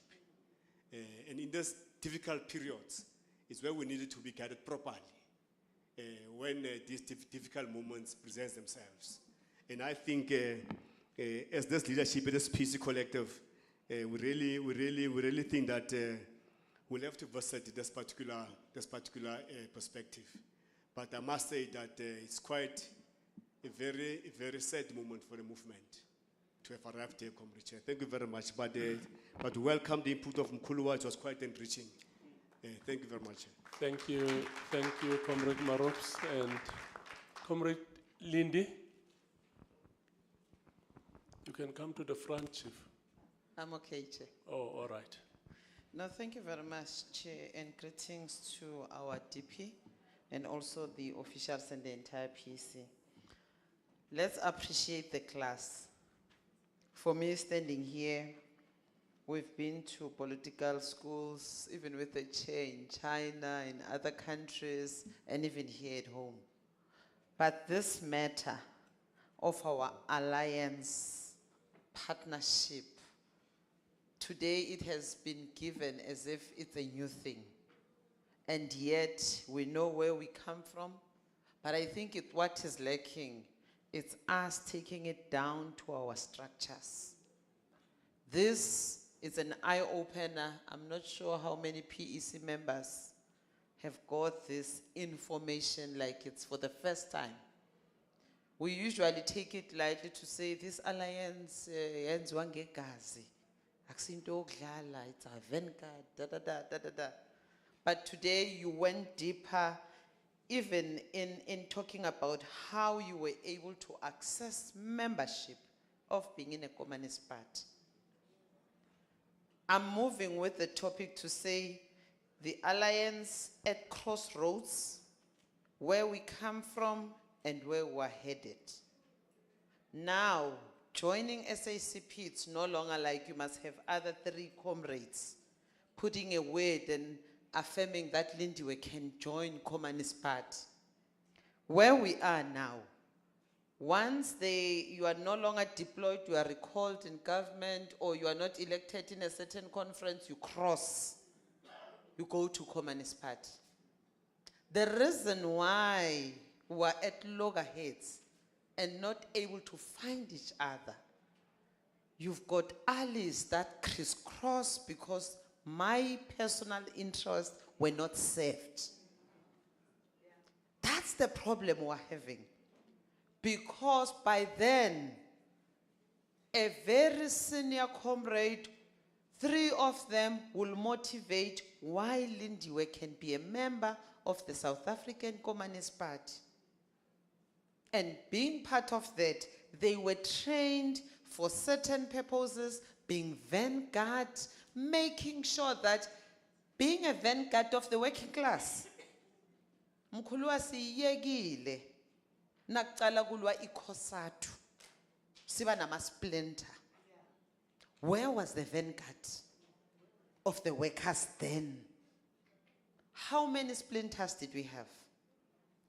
And in these difficult periods, it's where we needed to be guided properly when these difficult moments present themselves. And I think as this leadership, this PC collective, we really think that we'll have to visit this particular perspective. But I must say that it's quite a very sad moment for the movement to have arrived here, Comrade Chair. Thank you very much. But welcome the input of Mkulwa. It was quite enriching. Thank you very much. Thank you, Comrade Marops and Comrade Lindy. You can come to the front, Chief. I'm okay, Chair. Oh, all right. No, thank you very much, Chair, and greetings to our DP and also the officials and the entire PC. Let's appreciate the class. For me, standing here, we've been to political schools, even with the chair in China, in other countries, and even here at home. But this matter of our alliance partnership, today it has been given as if it's a new thing. And yet we know where we come from. But I think what is lacking, it's us taking it down to our structures. This is an eye-opener. I'm not sure how many PEC members have got this information like it's for the first time. We usually take it lightly to say this alliance yenziwa ngegazi. Akusinto yokudlala, it's a vanguard, da da da da da da. But today you went deeper, even in talking about how you were able to access membership of being in a Communist Party. I'm moving with the topic to say the alliance at crossroads, where we come from and where we're headed. Now, joining SACP, it's no longer like you must have other 3 comrades putting a word and affirming that Lindiwe can join Communist Party. Where we are now, once you are no longer deployed, you are recalled in government, or you are not elected in a certain conference, you cross, you go to Communist Party. The reason why we are at loggerheads and not able to find each other, you've got allies that crisscross because my personal interests were not served. That's the problem we're having. Because by then, a very senior comrade, 3 of them will motivate why Lindiwe can be a member of the South African Communist Party. And being part of that, they were trained for certain purposes, being vanguard, making sure that being a vanguard of the working class, mkhulwa siyekile nakucala kulwa ikhosatu siba nama splinter. Where was the vanguard of the workers then? How many splinters did we have?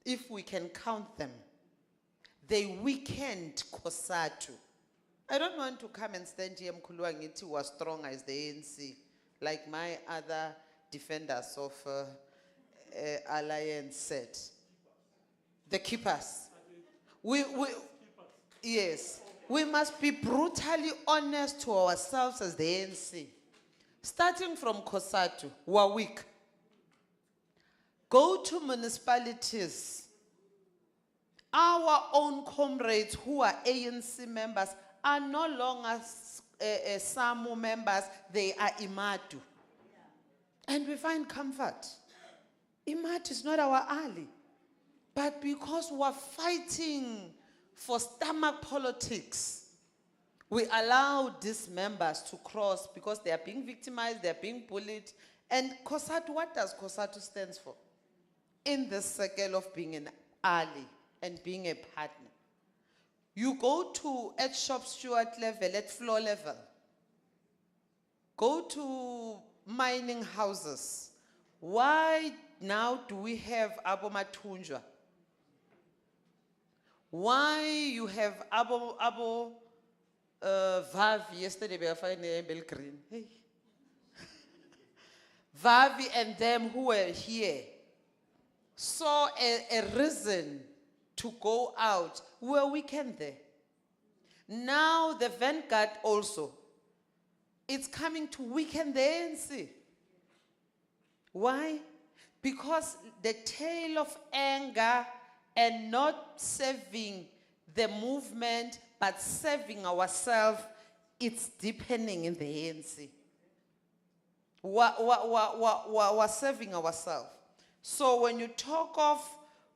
If we can count them, they weakened COSATU. I don't want to come and stand here mkhulwa ngithi was strong as the ANC, like my other defenders of alliance said. The keepers. Yes, we must be brutally honest to ourselves as the ANC. Starting from COSATU, we are weak. Go to municipalities. Our own comrades who are ANC members are no longer SAMU members, they are IMATU. And we find comfort. IMATU is not our ally. But because we're fighting for stomach politics, we allow these members to cross because they are being victimized, they are being bullied. And COSATU, what does COSATU stand for? In the circle of being an ally and being a partner. You go to at shop steward level, at floor level. Go to mining houses. Why now do we have Abo Matunjwa? Why you have Abo Vavi, yesterday we were finding Bell Green. Hey. Vavi and them who were here saw a reason to go out. We were weekend there. Now the vanguard also, it's coming to weaken the ANC. Why? Because the tale of anger and not serving the movement, but serving ourselves, it's deepening in the ANC. We're serving ourselves. So when you talk of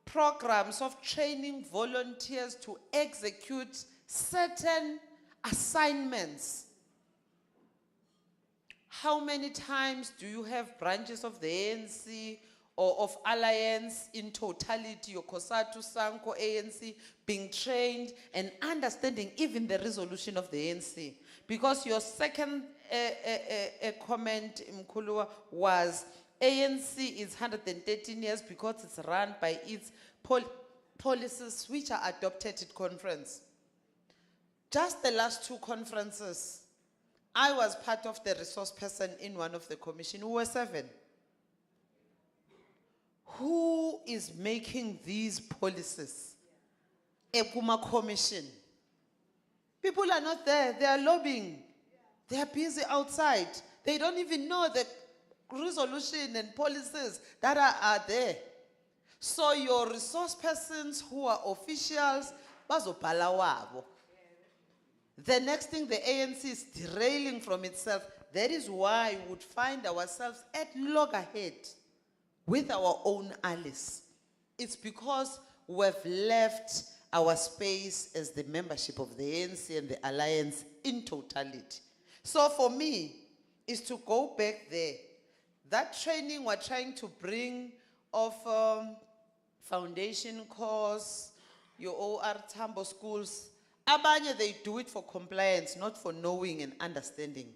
programs of training volunteers to execute certain assignments, how many times do you have branches of the ANC or of alliance in totality, your COSATU, SANCO, ANC, being trained and understanding even the resolution of the ANC? Because your second comment, Mkhulwa, was ANC is 113 years because it's run by its policies which are adopted at conference. Just the last 2 conferences, I was part of the resource person in one of the commission. We were 7. Who is making these policies? Ekuma Commission. People are not there. They are lobbying. They are busy outside. They don't even know that resolution and policies that are there. So your resource persons who are officials, bazobhala wabo. The next thing, the ANC is derailing from itself. That is why we would find ourselves at loggerhead with our own allies. It's because we've left our space as the membership of the ANC and the alliance in totality. So for me, is to go back there. That training we're trying to bring of foundation course, your OR Tambo schools, abanye they do it for compliance, not for knowing and understanding.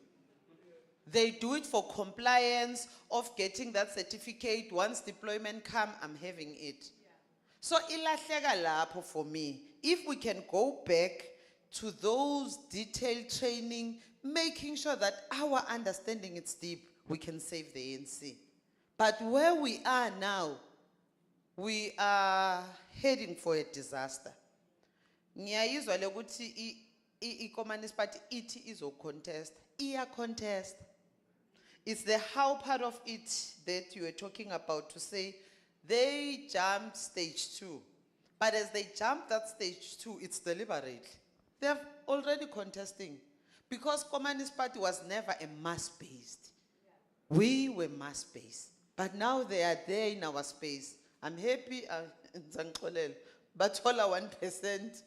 They do it for compliance of getting that certificate. Once deployment come, I'm having it. So ilahleka lapho for me. If we can go back to those detailed training, making sure that our understanding is deep, we can save the ANC. But where we are now, we are heading for a disaster. Ngiyayizwa lokuthi i-Communist Party ithi izo-contest. Iya-contest. It's the how part of it that you were talking about, to say they jumped stage 2. But as they jump that stage 2, it's deliberate. They're already contesting. Because Communist Party was never a mass-based. We were mass-based. But now they are there in our space. I'm happy, but all our 1%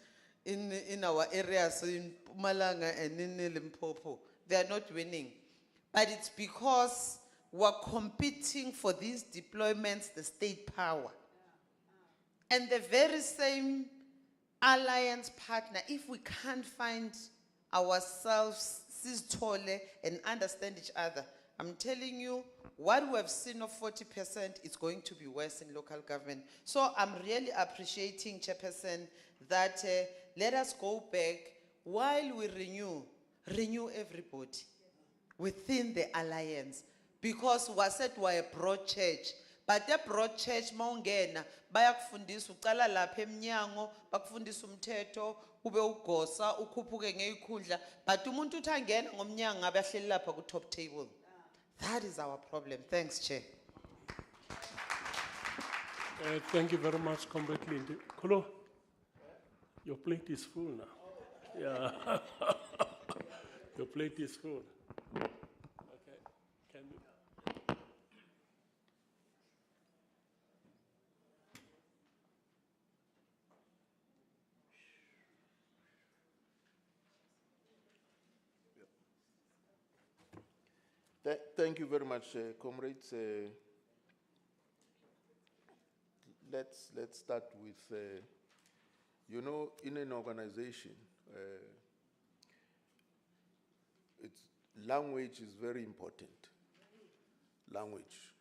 in our areas, in Pumalanga and in Limpopo, they are not winning. But it's because we're competing for these deployments, the state power. And the very same alliance partner, if we can't find ourselves, sistole, and understand each other, I'm telling you, what we have seen of 40% is going to be worse in local government. So I'm really appreciating, Chairperson, that let us go back while we renew everybody within the alliance. Because we said we're a broad church. But the broad church, maungena, bayakufundisa uqala lapha emnyango, bakufundisa umthetho, ube ugosa, ukhuphuke ngeikhundla, but umuntu uthi angena ngomnyango ngabe ahleli lapha ku top table. That is our problem. Thanks, Chair. Thank you very much, Comrade Lindy. Kolo, your plate is full now. Yeah. Your plate is full. Okay. Can you? Thank you very much, comrades. Let's start with, you know, in an organization, language is very important. Language.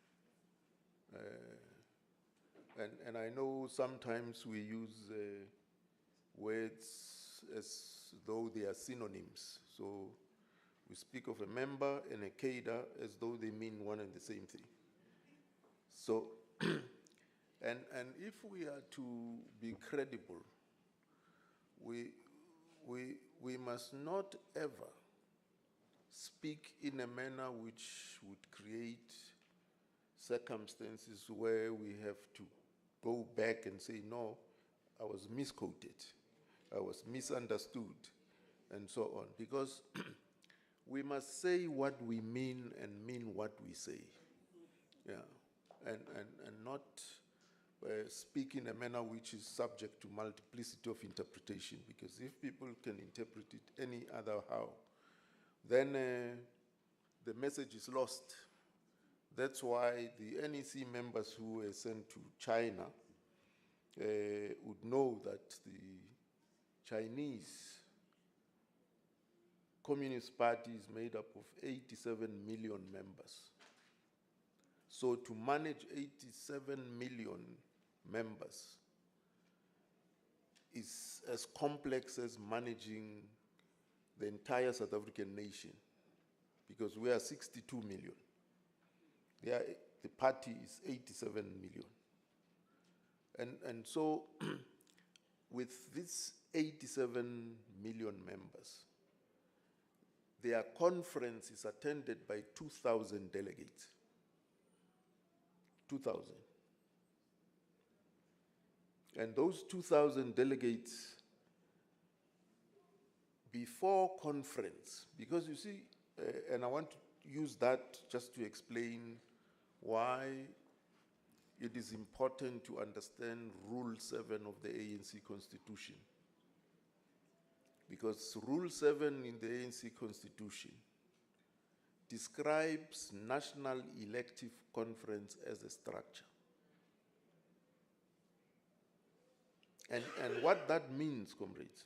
And I know sometimes we use words as though they are synonyms. So we speak of a member and a cadre as though they mean one and the same thing. So, and if we are to be credible, we must not ever speak in a manner which would create circumstances where we have to go back and say, no, I was misquoted, I was misunderstood, and so on. Because we must say what we mean and mean what we say. Yeah, and not speak in a manner which is subject to multiplicity of interpretation, because if people can interpret it any other how, then the message is lost. That's why the NEC members who were sent to China would know that the Chinese Communist Party is made up of 87 million members. So to manage 87 million members is as complex as managing the entire South African nation, because we are 62 million. The party is 87 million. And so with these 87 million members, their conference is attended by 2,000 delegates. 2,000. And those 2,000 delegates, before conference, because you see, and I want to use that just to explain why it is important to understand Rule 7 of the ANC Constitution. Because Rule 7 in the ANC Constitution describes National Elective Conference as a structure. And what that means, comrades,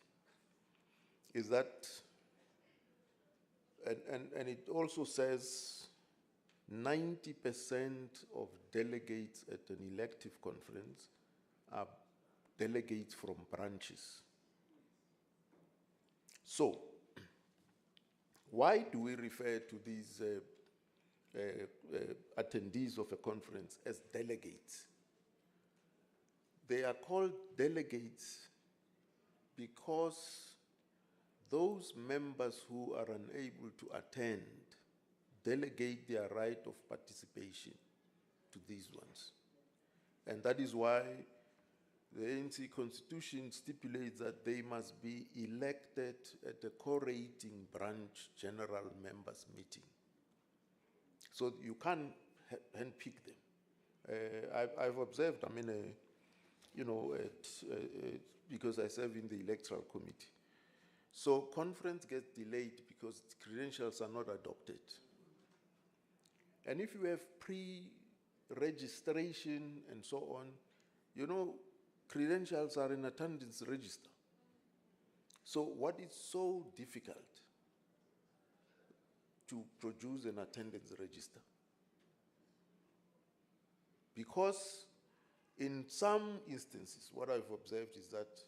is that, and it also says 90% of delegates at an elective conference are delegates from branches. So, why do we refer to these attendees of a conference as delegates? They are called delegates because those members who are unable to attend delegate their right of participation to these ones. And that is why the ANC Constitution stipulates that they must be elected at a co-rating branch general members meeting. So you can't handpick them. I've observed, I mean, because I serve in the electoral committee. So conference gets delayed because credentials are not adopted. And if you have pre-registration and so on, credentials are in attendance register. So what is so difficult to produce an attendance register? Because in some instances, what I've observed is that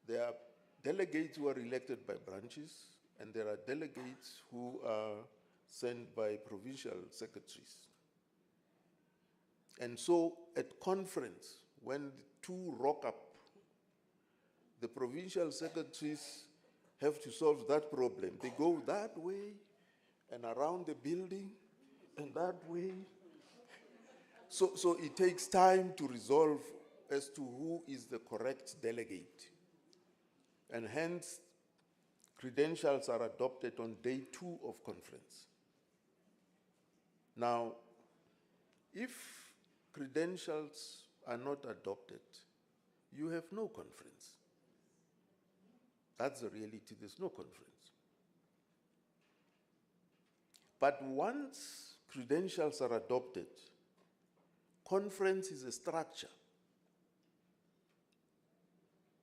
there are delegates who are elected by branches, and there are delegates who are sent by provincial secretaries. And so at conference, when the two rock up, the provincial secretaries have to solve that problem. They go that way and around the building and that way. So it takes time to resolve as to who is the correct delegate. And hence, credentials are adopted on day 2 of conference. Now, if credentials are not adopted, you have no conference. That's the reality, there's no conference. But once credentials are adopted, conference is a structure.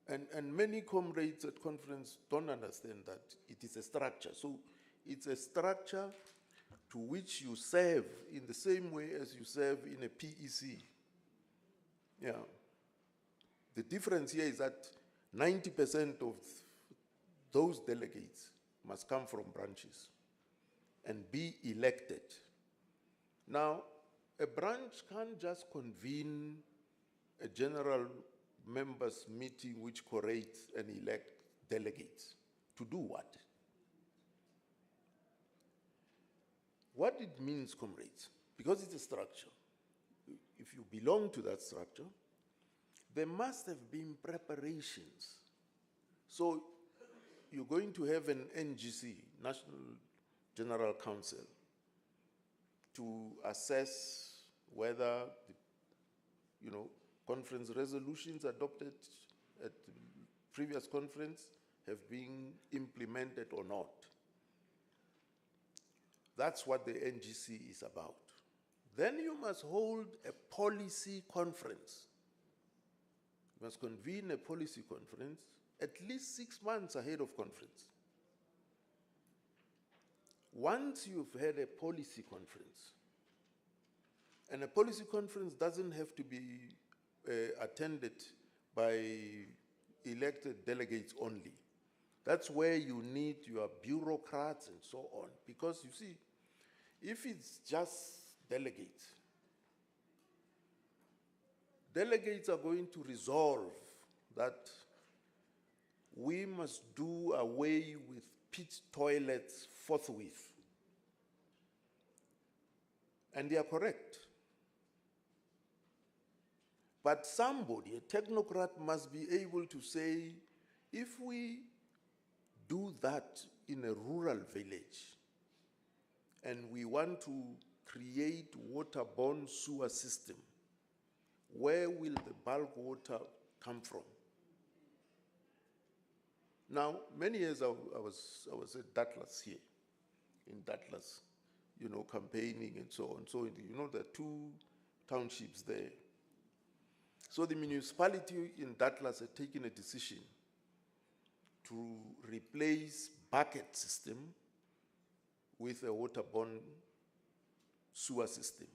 And many comrades at conference don't understand that it is a structure. So it's a structure to which you serve in the same way as you serve in a PEC. Yeah. The difference here is that 90% of those delegates must come from branches and be elected. Now, a branch can't just convene a general members meeting which collates and elect delegates. To do what? What it means, comrades, because it's a structure, if you belong to that structure, there must have been preparations. So you're going to have an NGC, National General Council, to assess whether the, conference resolutions adopted at the previous conference have been implemented or not. That's what the NGC is about. Then you must hold a policy conference. You must convene a policy conference at least 6 months ahead of conference. Once you've had a policy conference, and a policy conference doesn't have to be attended by elected delegates only. That's where you need your bureaucrats and so on. Because you see, if it's just delegates, delegates are going to resolve that we must do away with pit toilets forthwith. And they are correct. But somebody, a technocrat, must be able to say, if we do that in a rural village, and we want to create waterborne sewer system, where will the bulk water come from? Now, many years I was at Datlas here, in Datlas, campaigning and so on. So, there are 2 townships there. So the municipality in Datlas had taken a decision to replace bucket system with a waterborne sewer system.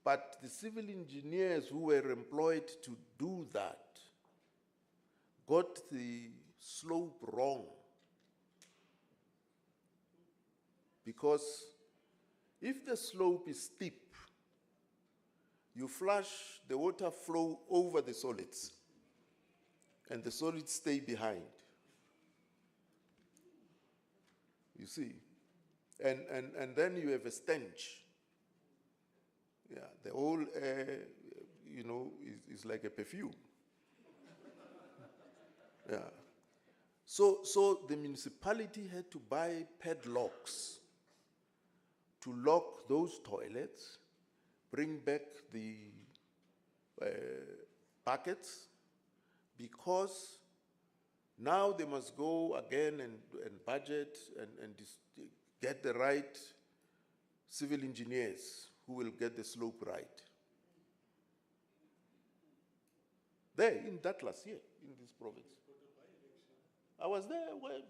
But the civil engineers who were employed to do that got the slope wrong. Because if the slope is steep, you flush the water flow over the solids, and the solids stay behind. You see? And then you have a stench. Yeah, the whole air, is like a perfume. Yeah. So the municipality had to buy padlocks to lock those toilets, bring back the buckets, because now they must go again and budget and get the right civil engineers who will get the slope right. There, in Datlas, here, in this province. I was there, well,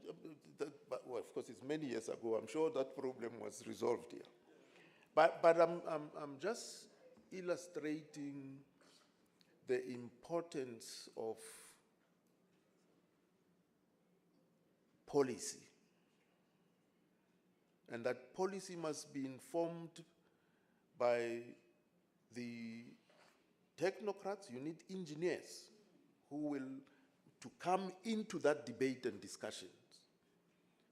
of course, it's many years ago. I'm sure that problem was resolved here. But I'm just illustrating the importance of policy. And that policy must be informed by the technocrats. You need engineers who will to come into that debate and discussions.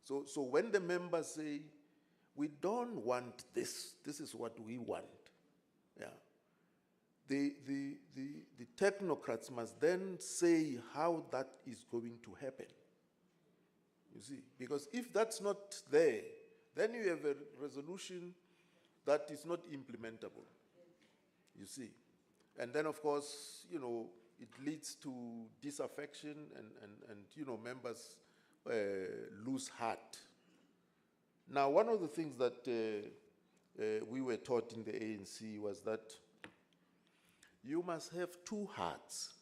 So when the members say, we don't want this, this is what we want, yeah, the technocrats must then say how that is going to happen. You see, because if that's not there, then you have a resolution that is not implementable. You see. And then, of course, it leads to disaffection and members lose heart. Now, one of the things that we were taught in the ANC was that you must have 2 hearts.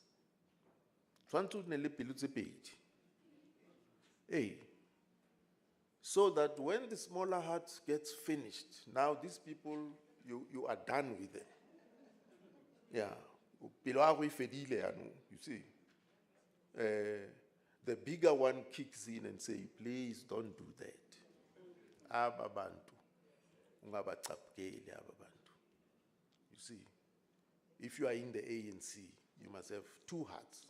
So that when the smaller heart gets finished, now these people, you are done with them. Yeah. You see. The bigger one kicks in and says, please don't do that. Ababantu. You see. If you are in the ANC, you must have 2 hearts.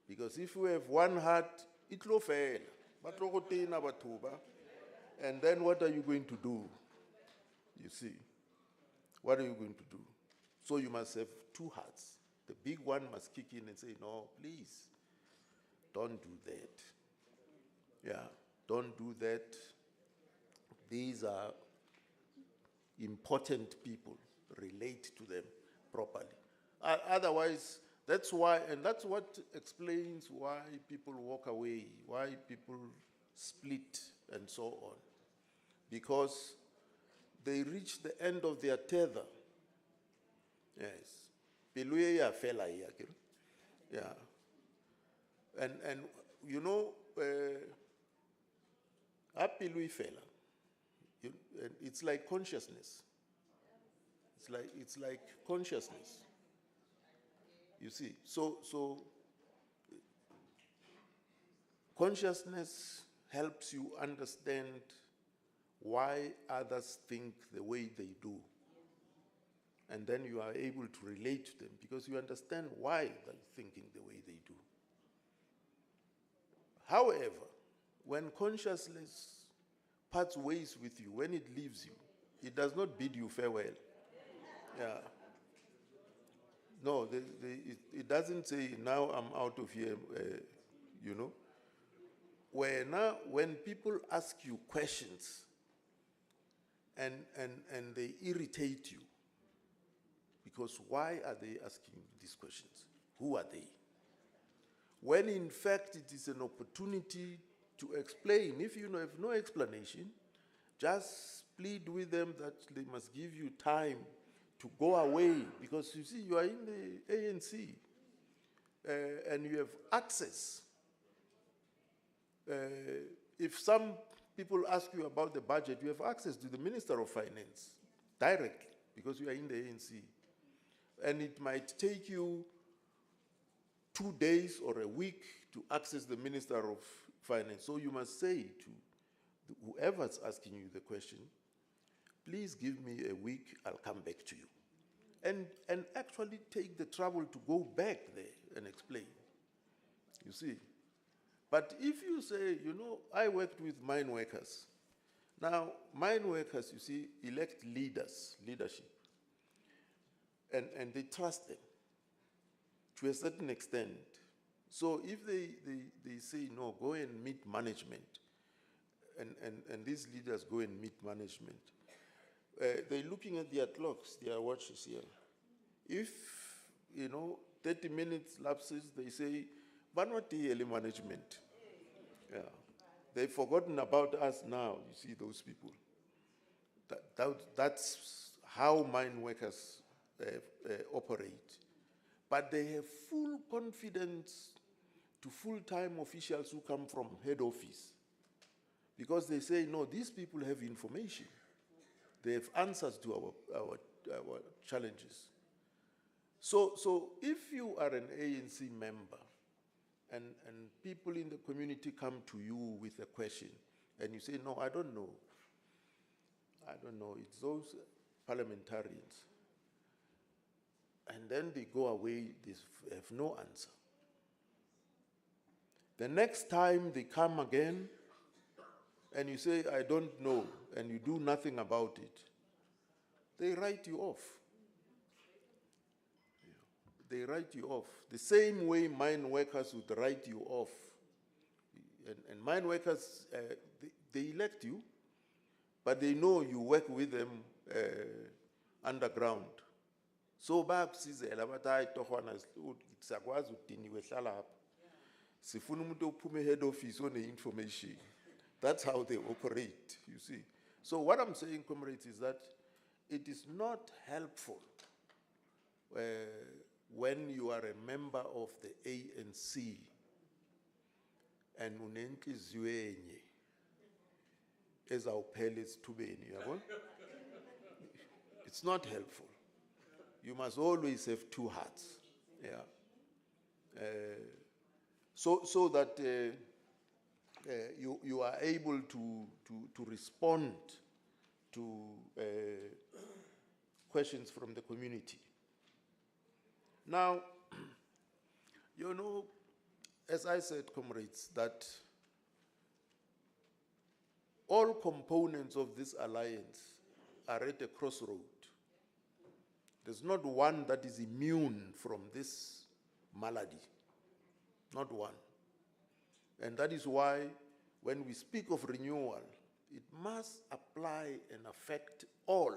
Because if you have 1 heart, it will fail. And then what are you going to do? You see. What are you going to do? So you must have 2 hearts. The big one must kick in and say, no, please, don't do that. Yeah, don't do that. These are important people. Relate to them properly. Otherwise, that's why, and that's what explains why people walk away, why people split and so on. Because they reach the end of their tether. Yes. Yeah. And it's like consciousness. It's like consciousness. You see. So consciousness helps you understand why others think the way they do. And then you are able to relate to them because you understand why they're thinking the way they do. However, when consciousness parts ways with you, when it leaves you, it does not bid you farewell. Yeah. No, it doesn't say now I'm out of here, you know. When people ask you questions and they irritate you, because why are they asking these questions? Who are they? When in fact it is an opportunity to explain. If you have no explanation, just plead with them that they must give you time to go away, because you see, you are in the ANC and you have access. If some people ask you about the budget, you have access to the Minister of Finance directly, because you are in the ANC. And it might take you 2 days or a week to access the Minister of Finance. So you must say to whoever's asking you the question, please give me a week, I'll come back to you. And actually take the trouble to go back there and explain. You see? But if you say, you know, I worked with mine workers. Now, mine workers, you see, elect leadership. And they trust them to a certain extent. So if they say, no, go and meet management, and these leaders go and meet management, they're looking at their clocks, their watches here. If, 30 minutes lapses, they say, Banwati early management. Yeah. They've forgotten about us now, you see those people. That's how mine workers operate. But they have full confidence to full-time officials who come from head office. Because they say, no, these people have information. They have answers to our challenges. So if you are an ANC member and people in the community come to you with a question and you say, no, I don't know. It's those parliamentarians. And then they go away, they have no answer. The next time they come again and you say, I don't know, and you do nothing about it, they write you off. They write you off. The same way mine workers would write you off. And mine workers, they elect you, but they know you work with them underground. So bayakusizela bathi hayi torhwana siyakwazi udiniwe hlala apha. Sifuna umuntu ophume head office one-information. That's how they operate, you see. So what I'm saying, comrades, is that it is not helpful when you are a member of the ANC and unenhliziyo enye ezawuphela esithubeni, yabona? It's not helpful. You must always have two hearts, yeah. So that you are able to respond to questions from the community. Now, as I said, comrades, that all components of this alliance are at a crossroad. There's not one that is immune from this malady. Not one. And that is why when we speak of renewal, it must apply and affect all.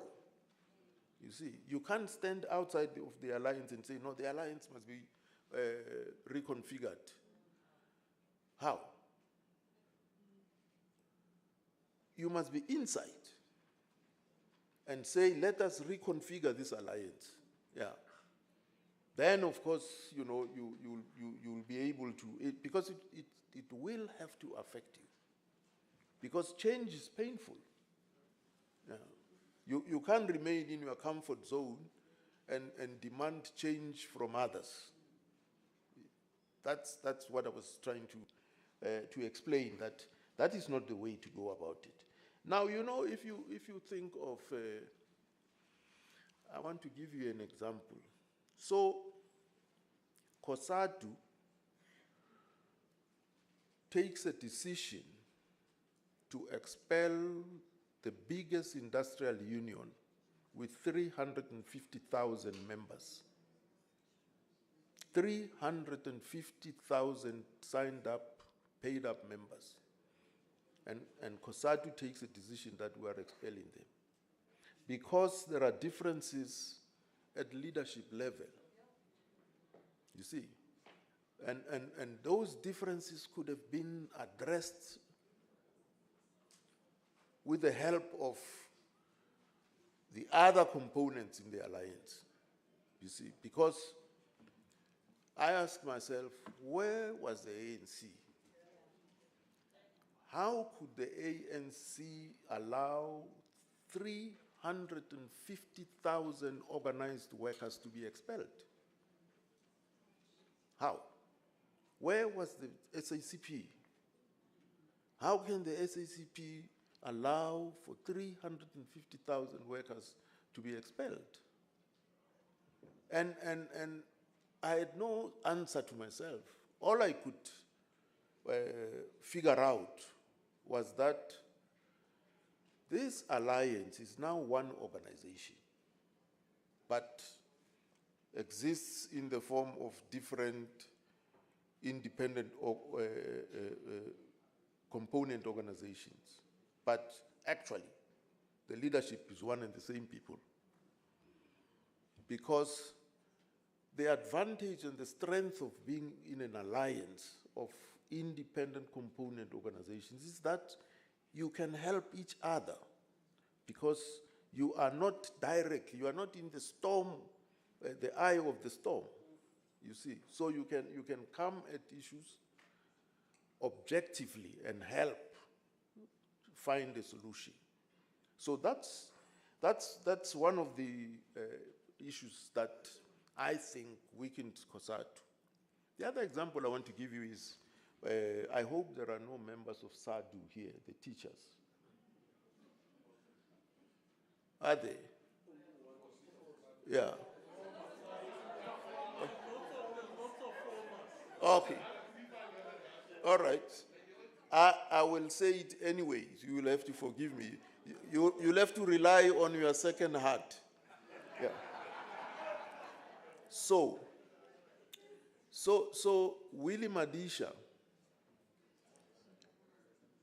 You see, you can't stand outside of the alliance and say, no, the alliance must be reconfigured. How? You must be inside and say, let us reconfigure this alliance. Yeah. Then, of course, you'll be able to, because it will have to affect you. Because change is painful. Yeah. You can't remain in your comfort zone and demand change from others. That's what I was trying to explain, that is not the way to go about it. Now, if you think of, I want to give you an example. So, COSATU takes a decision to expel the biggest industrial union with 350,000 members. 350,000 signed up, paid up members. And COSATU takes a decision that we are expelling them. Because there are differences at leadership level. You see? And those differences could have been addressed with the help of the other components in the alliance. You see, because I ask myself, where was the ANC? How could the ANC allow 350,000 organized workers to be expelled? How? Where was the SACP? How can the SACP allow for 350,000 workers to be expelled? And I had no answer to myself. All I could figure out was that this alliance is now one organization, but exists in the form of different independent component organizations. But actually, the leadership is one and the same people. Because the advantage and the strength of being in an alliance of independent component organizations is that you can help each other, because you are not direct, you are not in the storm, the eye of the storm, you see. So you can come at issues objectively and help find a solution. So that's one of the issues that I think weakened COSATU. The other example I want to give you is, I hope there are no members of SADU here, the teachers. Are they? Yeah. Okay. All right. I will say it anyway. You will have to forgive me. You'll have to rely on your second heart. Yeah. So Willie Madisha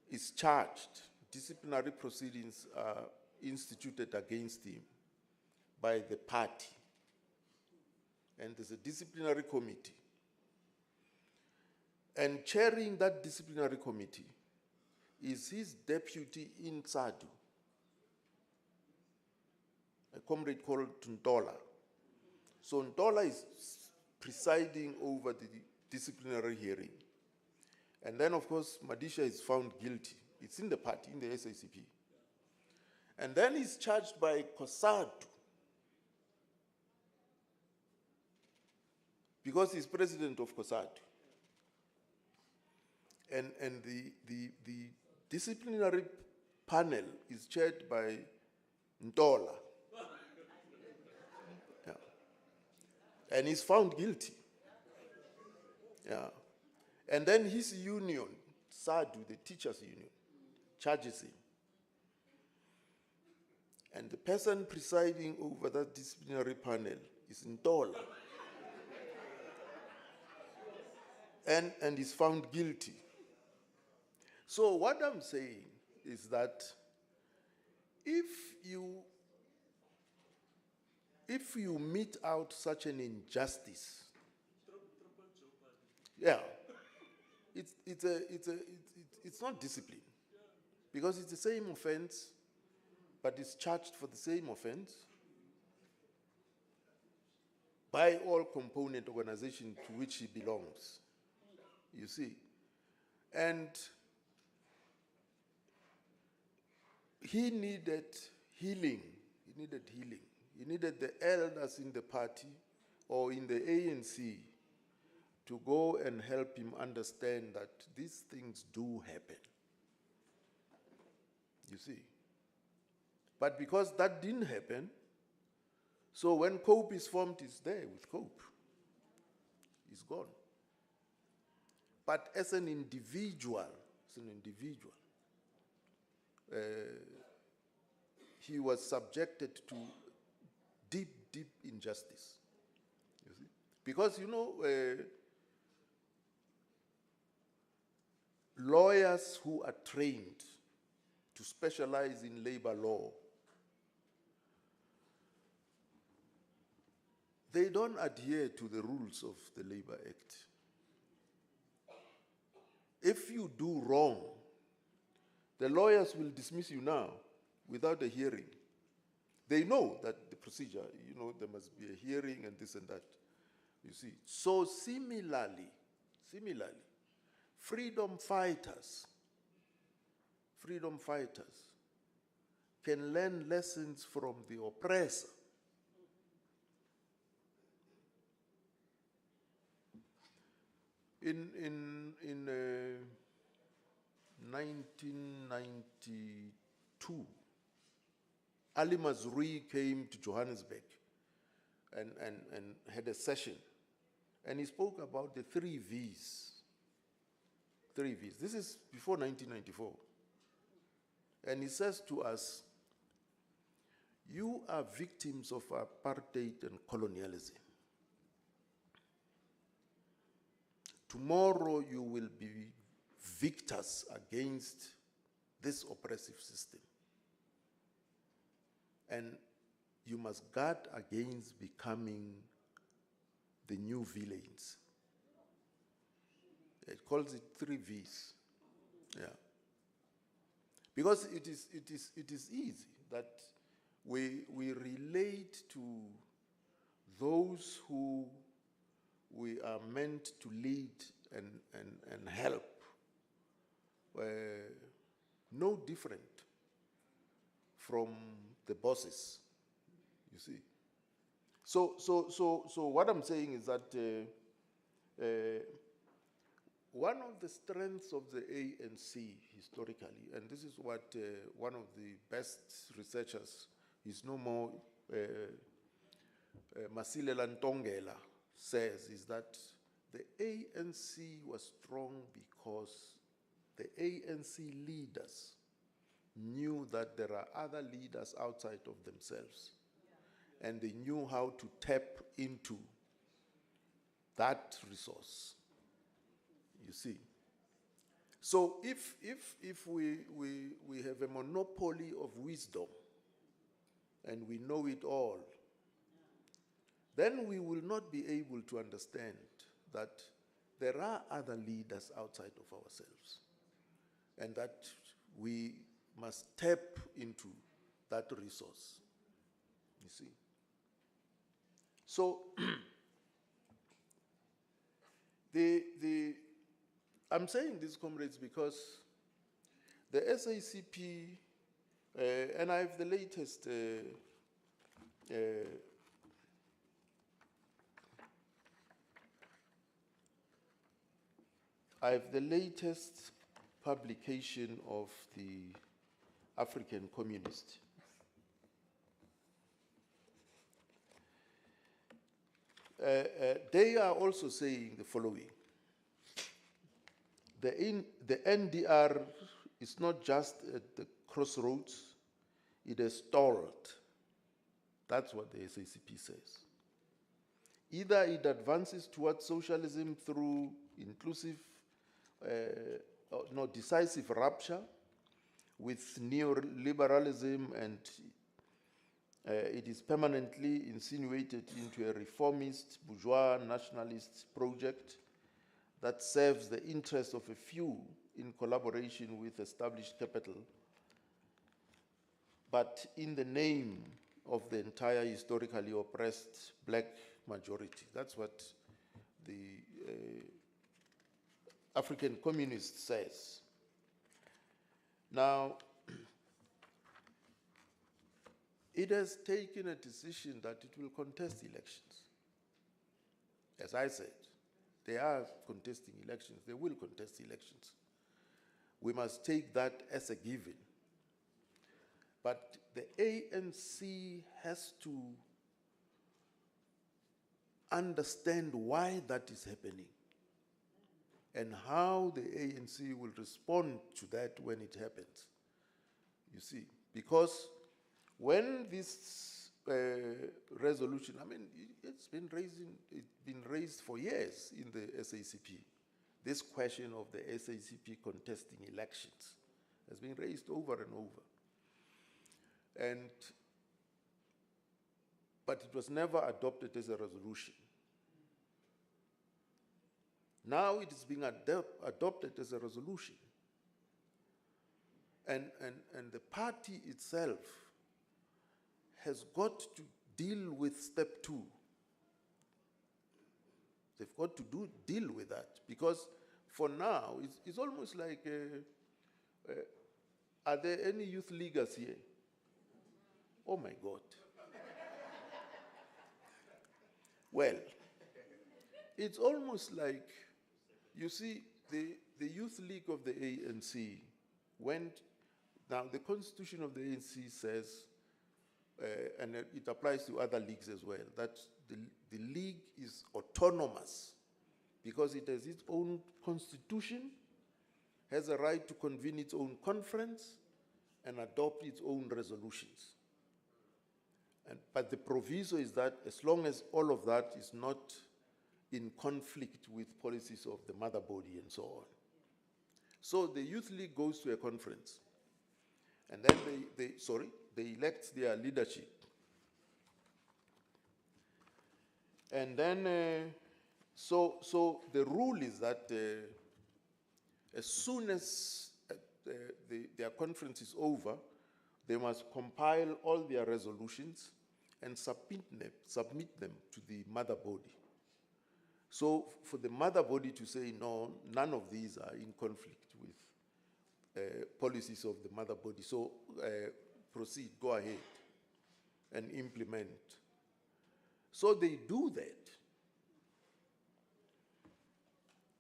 is charged. Disciplinary proceedings are instituted against him by the party. And there's a disciplinary committee. And chairing that disciplinary committee is his deputy in SADU, a comrade called Ntola. So Ntola is presiding over the disciplinary hearing. And then, of course, Madisha is found guilty. It's in the party, in the SACP. And then he's charged by COSATU, because he's president of COSATU. And the disciplinary panel is chaired by Ntola. Yeah. And he's found guilty. Yeah. And then his union, SADU, the teachers' union, charges him. And the person presiding over that disciplinary panel is Ntola. And is found guilty. So what I'm saying is that if you mete out such an injustice, yeah, it's not discipline, because it's the same offense, but it's charged for the same offense by all component organizations to which he belongs. You see, and he needed healing. He needed healing. He needed the elders in the party or in the ANC to go and help him understand that these things do happen. You see. But because that didn't happen, so when COPE is formed, it's there with COPE. It's gone. But as an individual, he was subjected to deep, deep injustice. You see? Because, lawyers who are trained to specialize in labor law, they don't adhere to the rules of the Labor Act. If you do wrong, the lawyers will dismiss you now without a hearing. They know that the procedure, there must be a hearing and this and that. You see. So similarly, freedom fighters can learn lessons from the oppressor. In 1992, Ali Mazrui came to Johannesburg and had a session. And he spoke about the 3 V's. 3 V's. This is before 1994. And he says to us, you are victims of apartheid and colonialism. Tomorrow you will be victors against this oppressive system. And you must guard against becoming the new villains. It calls it 3 V's. Yeah. Because it is easy that we relate to those who we are meant to lead and help, no different from the bosses, you see. So what I'm saying is that one of the strengths of the ANC historically, and this is what one of the best researchers, he's no more, Masilela Ntongela, says, is that the ANC was strong because the ANC leaders knew that there are other leaders outside of themselves. And they knew how to tap into that resource. You see. So if we have a monopoly of wisdom and we know it all, then we will not be able to understand that there are other leaders outside of ourselves and that we must tap into that resource. You see. So I'm saying this, comrades, because the SACP, and I have the latest publication of the African Communist. They are also saying the following. The NDR is not just at the crossroads, it has stalled. That's what the SACP says. Either it advances towards socialism through inclusive, decisive rupture with neoliberalism, and it is permanently insinuated into a reformist, bourgeois, nationalist project that serves the interests of a few in collaboration with established capital, but in the name of the entire historically oppressed black majority. That's what the African Communist says. Now, it has taken a decision that it will contest elections. As I said, they are contesting elections. They will contest elections. We must take that as a given. But the ANC has to understand why that is happening and how the ANC will respond to that when it happens. You see, because when this resolution, I mean, it's been raised for years in the SACP. This question of the SACP contesting elections has been raised over and over. But it was never adopted as a resolution. Now it is being adopted as a resolution. And the party itself has got to deal with step 2. They've got to deal with that, because for now, it's almost like, are there any youth leaguers here? Oh my God. Well, it's almost like, you see, the Youth League of the ANC now the constitution of the ANC says, and it applies to other leagues as well, that the league is autonomous because it has its own constitution, has a right to convene its own conference, and adopt its own resolutions. But the proviso is that as long as all of that is not in conflict with policies of the mother body and so on. So the Youth League goes to a conference, and then they elect their leadership. And then, so the rule is that as soon as their conference is over, they must compile all their resolutions and submit them to the mother body. So for the mother body to say, no, none of these are in conflict with policies of the mother body, so proceed, go ahead and implement. So they do that.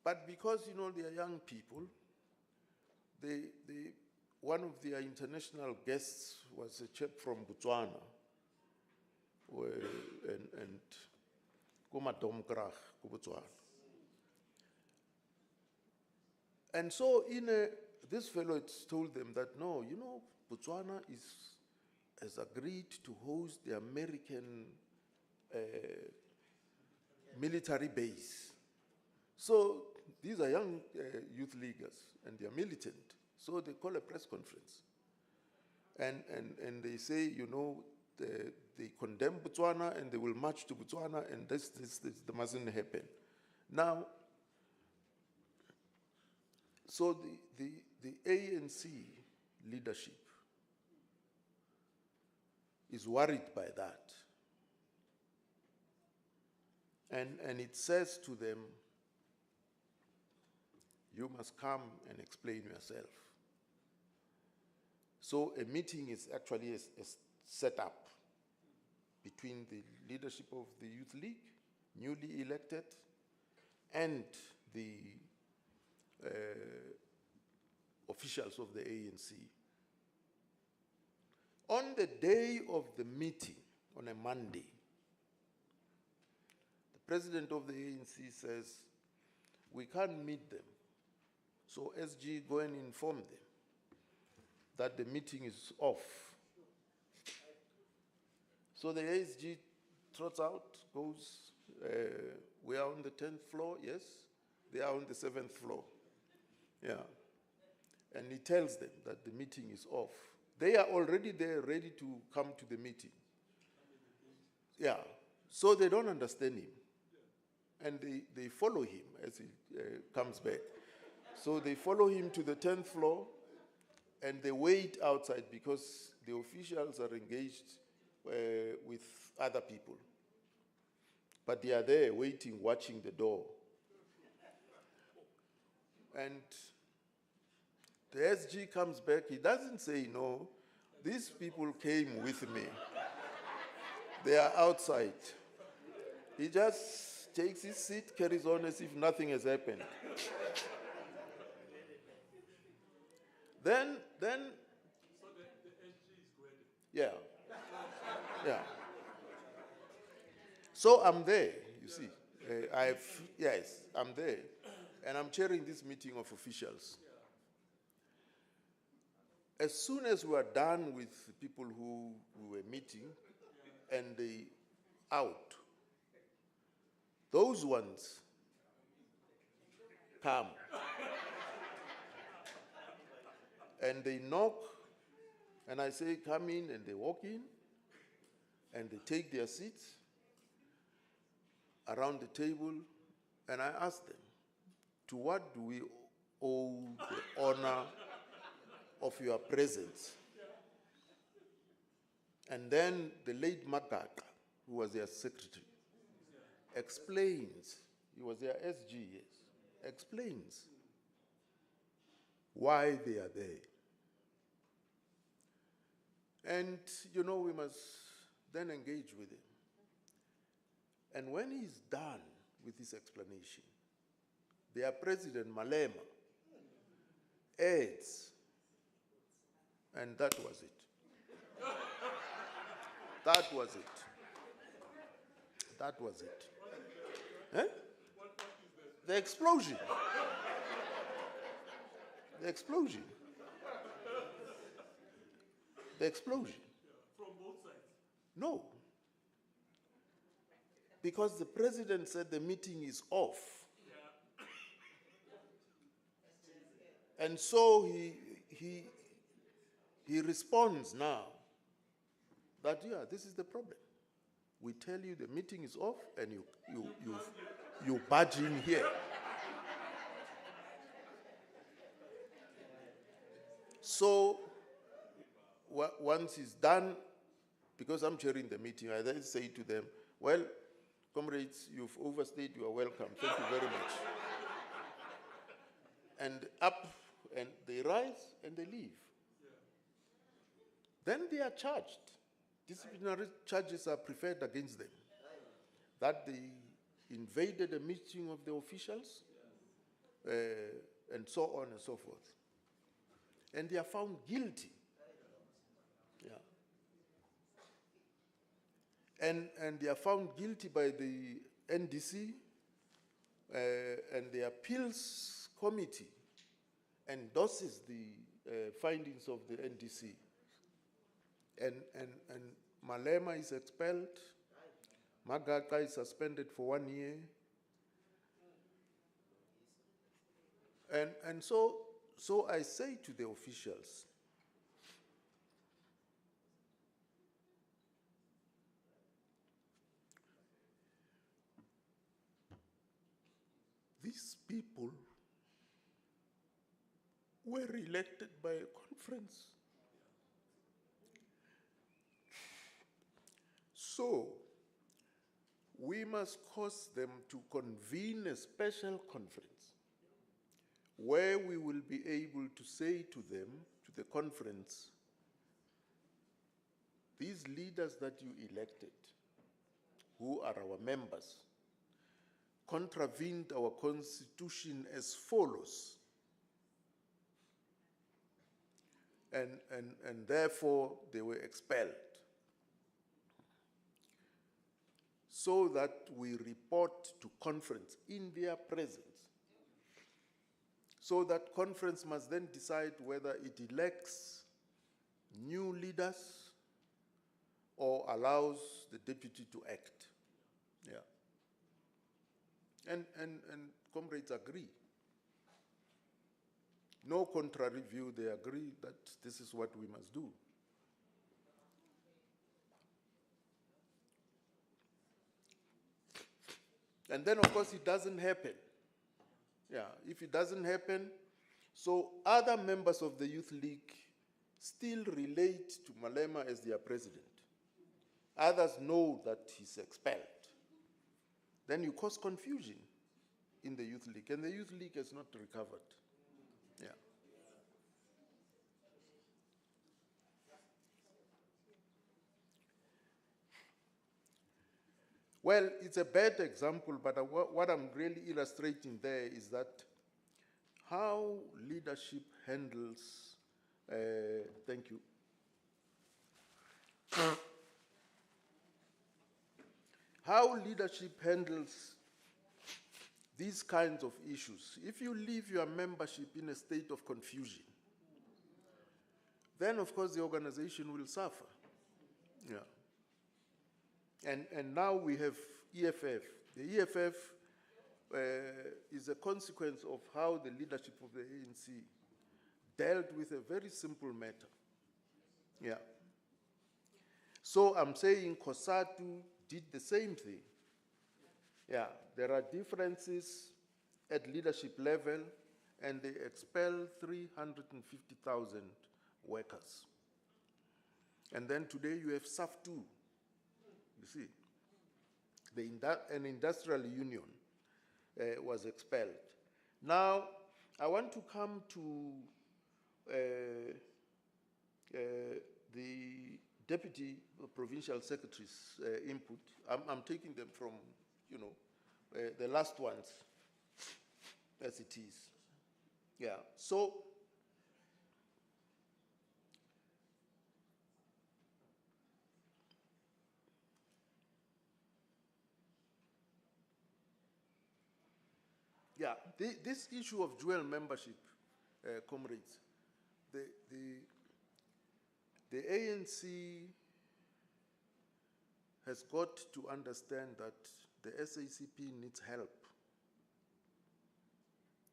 But because, they are young people, one of their international guests was a chap from Botswana, and Komadom Krach, Botswana. And so this fellow told them that, no, Botswana has agreed to host the American military base. So these are young youth leaguers, and they are militant. So they call a press conference. And they say, they condemn Botswana and they will march to Botswana, and this mustn't happen. Now, so the ANC leadership is worried by that. And it says to them, you must come and explain yourself. So a meeting is actually set up between the leadership of the Youth League, newly elected, and the officials of the ANC. On the day of the meeting, on a Monday, the president of the ANC says, we can't meet them. So SG, go and inform them that the meeting is off. So the SG trots out, goes, we are on the 10th floor, yes. They are on the 7th floor. Yeah. And he tells them that the meeting is off. They are already there, ready to come to the meeting. Yeah. So they don't understand him. And they follow him as he comes back. So they follow him to the 10th floor, and they wait outside because the officials are engaged with other people. But they are there waiting, watching the door. And the SG comes back. He doesn't say, no, these people came with me. They are outside. He just takes his seat, carries on as if nothing has happened. Then. So the SG is ready. Yeah. Yeah. So I'm there, you see. Yes, I'm there. And I'm chairing this meeting of officials. As soon as we are done with the people who we were meeting, and they out. Those ones come and they knock, and I say, come in, and they walk in, and they take their seats around the table, and I ask them, to what do we owe the honor of your presence? And then the late Magaqa, who was their secretary, explains, he was their SG, yes, explains why they are there. And, you know, we must then engage with him. And when he's done with his explanation, their president, Malema, adds, and that was it. That was it. That was it. Eh? The explosion. The explosion. The explosion. From both sides. No. Because the president said the meeting is off. And so he responds now that, yeah, this is the problem. We tell you the meeting is off and you barge in here. So once it's done, because I'm chairing the meeting, I then say to them, well, comrades, you've overstayed your welcome. Thank you very much. And up, and they rise and they leave. Then they are charged. Disciplinary charges are preferred against them. That they invaded a meeting of the officials, and so on and so forth. And they are found guilty. Yeah. And they are found guilty by the NDC, and the appeals committee endorses the findings of the NDC. And Malema is expelled. Magaqa is suspended for 1 year. And so I say to the officials, these people were elected by a conference. So, we must cause them to convene a special conference where we will be able to say to them, to the conference, these leaders that you elected, who are our members, contravened our constitution as follows. And therefore, they were expelled. So that we report to conference in their presence. So that conference must then decide whether it elects new leaders or allows the deputy to act. Yeah. And comrades agree. No contrary view, they agree that this is what we must do. And then, of course, it doesn't happen. Yeah, if it doesn't happen, so other members of the Youth League still relate to Malema as their president. Others know that he's expelled. Then you cause confusion in the Youth League, and the Youth League has not recovered. Yeah. Well, it's a bad example, but what I'm really illustrating there is that how leadership handles, thank you. How leadership handles these kinds of issues. If you leave your membership in a state of confusion, then of course the organization will suffer. Yeah. And now we have EFF. The EFF is a consequence of how the leadership of the ANC dealt with a very simple matter. Yeah. So I'm saying COSATU did the same thing. Yeah, there are differences at leadership level, and they expel 350,000 workers. And then today you have SAF2, you see. An industrial union was expelled. Now, I want to come to the Deputy Provincial Secretary's input. I'm taking them from, the last ones, as it is. Yeah, so, yeah, this issue of dual membership, comrades, the ANC has got to understand that the SACP needs help.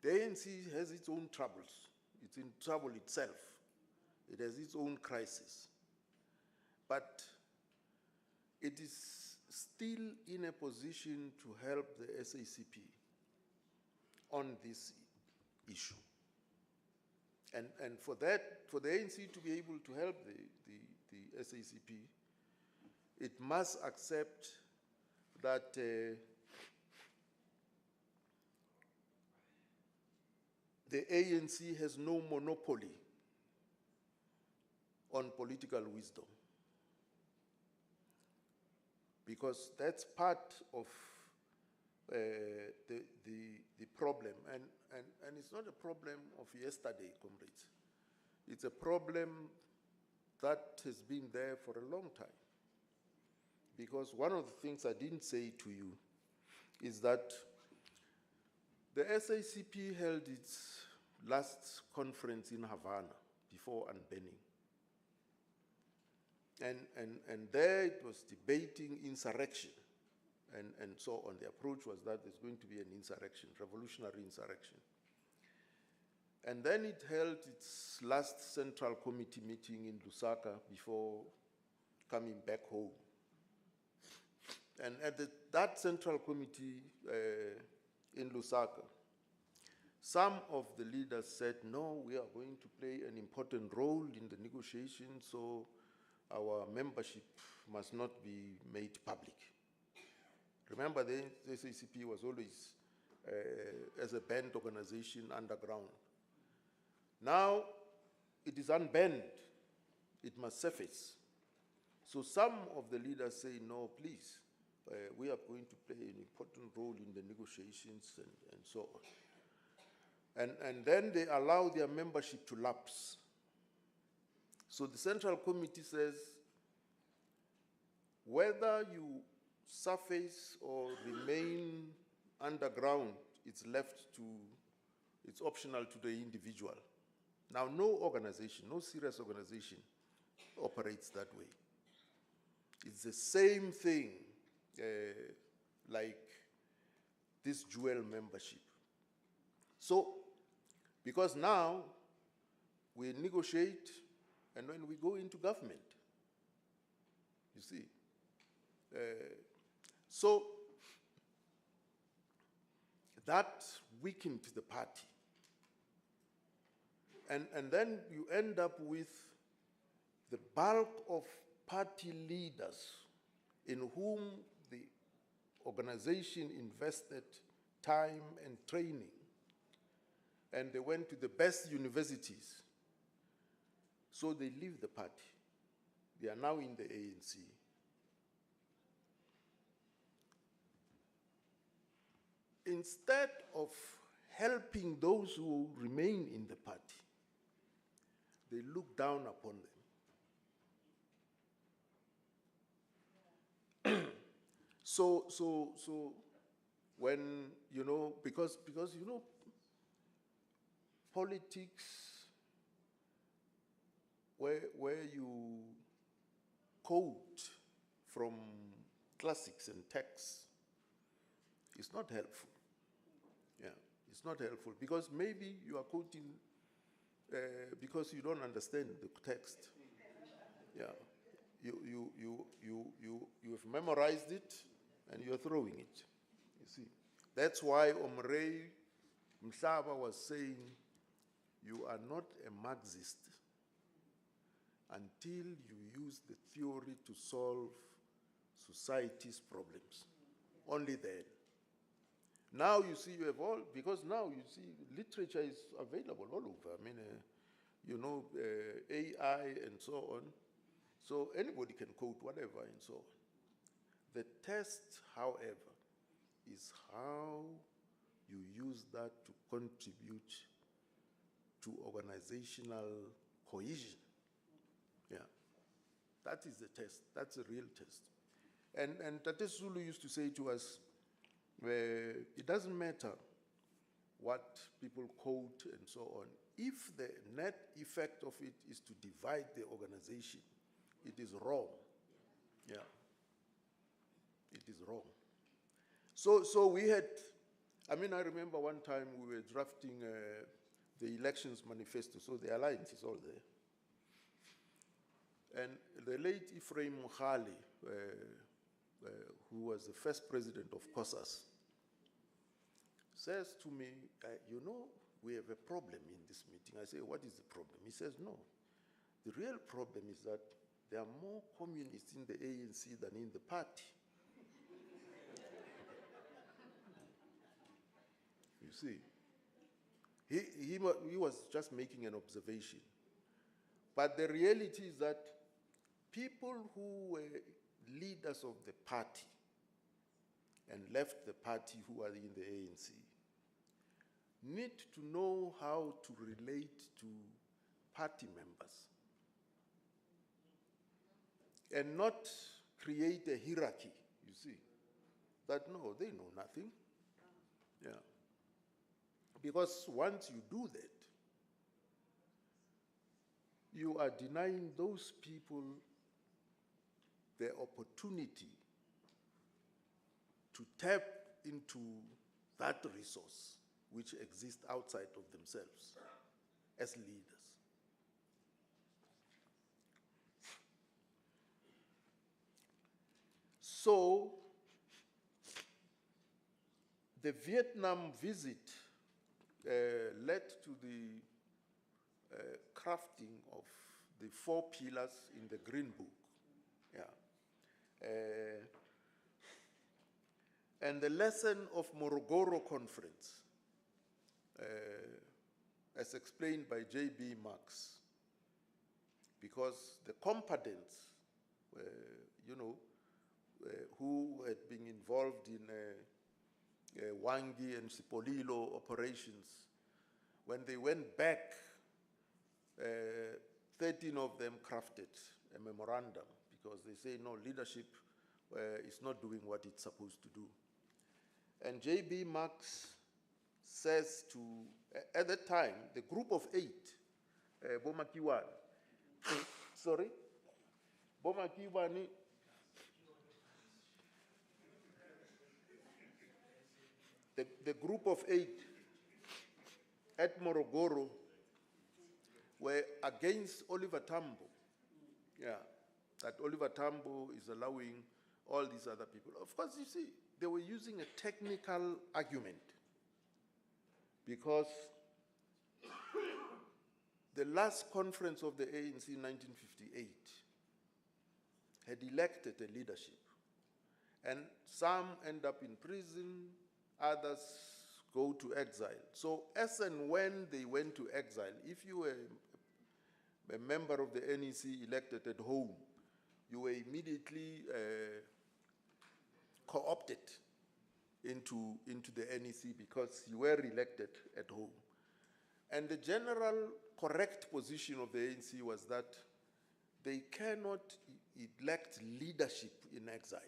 The ANC has its own troubles. It's in trouble itself. It has its own crisis. But it is still in a position to help the SACP on this issue. And for that, for the ANC to be able to help the SACP, it must accept that the ANC has no monopoly on political wisdom, because that's part of the problem. And it's not a problem of yesterday, comrades. It's a problem that has been there for a long time. Because one of the things I didn't say to you is that the SACP held its last conference in Havana before unbanning. And there it was debating insurrection and so on. The approach was that there's going to be an insurrection, revolutionary insurrection. And then it held its last Central Committee meeting in Lusaka before coming back home. And at that Central Committee in Lusaka, some of the leaders said, no, we are going to play an important role in the negotiations, so our membership must not be made public. Remember, the SACP was always, as a banned organization, underground. Now, it is unbanned. It must surface. So some of the leaders say, no, please, we are going to play an important role in the negotiations and so on. And then they allow their membership to lapse. So the Central Committee says, whether you surface or remain underground, it's optional to the individual. Now, no organization, no serious organization operates that way. It's the same thing like this dual membership. So, because now we negotiate, and when we go into government, you see. So that weakened the party. And then you end up with the bulk of party leaders in whom the organization invested time and training, and they went to the best universities. So they leave the party. They are now in the ANC. Instead of helping those who remain in the party, they look down upon them. So when, because politics, where you quote from classics and texts is not helpful. Yeah, it's not helpful because maybe you are quoting because you don't understand the text. Yeah, you have memorized it and you're throwing it. You see, that's why Omrei Mhlaba was saying, you are not a Marxist until you use the theory to solve society's problems. Only then. Now you see, you have all, because now you see literature is available all over. I mean, AI and so on. So anybody can quote whatever and so on. The test, however, is how you use that to contribute to organizational cohesion. Yeah, that is the test. That's a real test. And Tate Zulu used to say to us, it doesn't matter what people quote and so on. If the net effect of it is to divide the organization, it is wrong. Yeah, it is wrong. So we had, I remember one time we were drafting the elections manifesto, so the alliance is all there. And the late Ephraim Mohali, who was the first president of COSAS, says to me, we have a problem in this meeting. I say, what is the problem? He says, no. The real problem is that there are more communists in the ANC than in the party. You see, he was just making an observation. But the reality is that people who were leaders of the party and left the party who are in the ANC need to know how to relate to party members and not create a hierarchy, you see, that no, they know nothing. Yeah. Because once you do that, you are denying those people the opportunity to tap into that resource which exists outside of themselves as leaders. So, the Vietnam visit led to the crafting of the 4 pillars in the Green Book. Yeah. And the lesson of Morogoro Conference, as explained by J.B. Marx, because the combatants, who had been involved in Wangi and Sipolilo operations, when they went back, 13 of them crafted a memorandum because they say, no, leadership is not doing what it's supposed to do. And J.B. Marx says to, at that time, the group of 8, Bomakiwani, sorry, Bomakiwani, the group of 8 at Morogoro were against Oliver Tambo. Yeah, that Oliver Tambo is allowing all these other people. Of course, you see, they were using a technical argument because the last conference of the ANC in 1958 had elected a leadership. And some end up in prison, others go to exile. So as and when they went to exile, if you were a member of the NEC elected at home, you were immediately co-opted into the NEC because you were elected at home. And the general correct position of the ANC was that they cannot elect leadership in exile.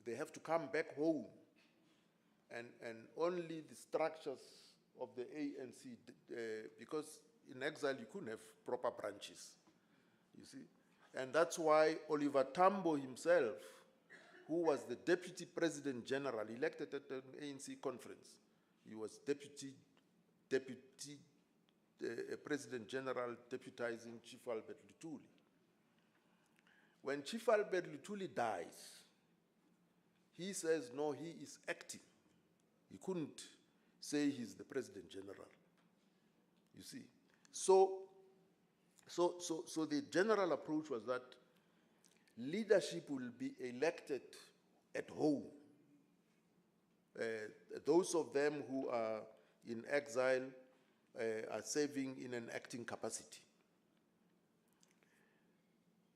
They have to come back home. And only the structures of the ANC, because in exile you couldn't have proper branches, you see. And that's why Oliver Tambo himself who was the Deputy President General, elected at an ANC conference. He was Deputy President General deputizing Chief Albert Lutuli. When Chief Albert Lutuli dies, he says, no, he is acting. He couldn't say he's the President General. You see. So the general approach was that leadership will be elected at home. Those of them who are in exile are serving in an acting capacity.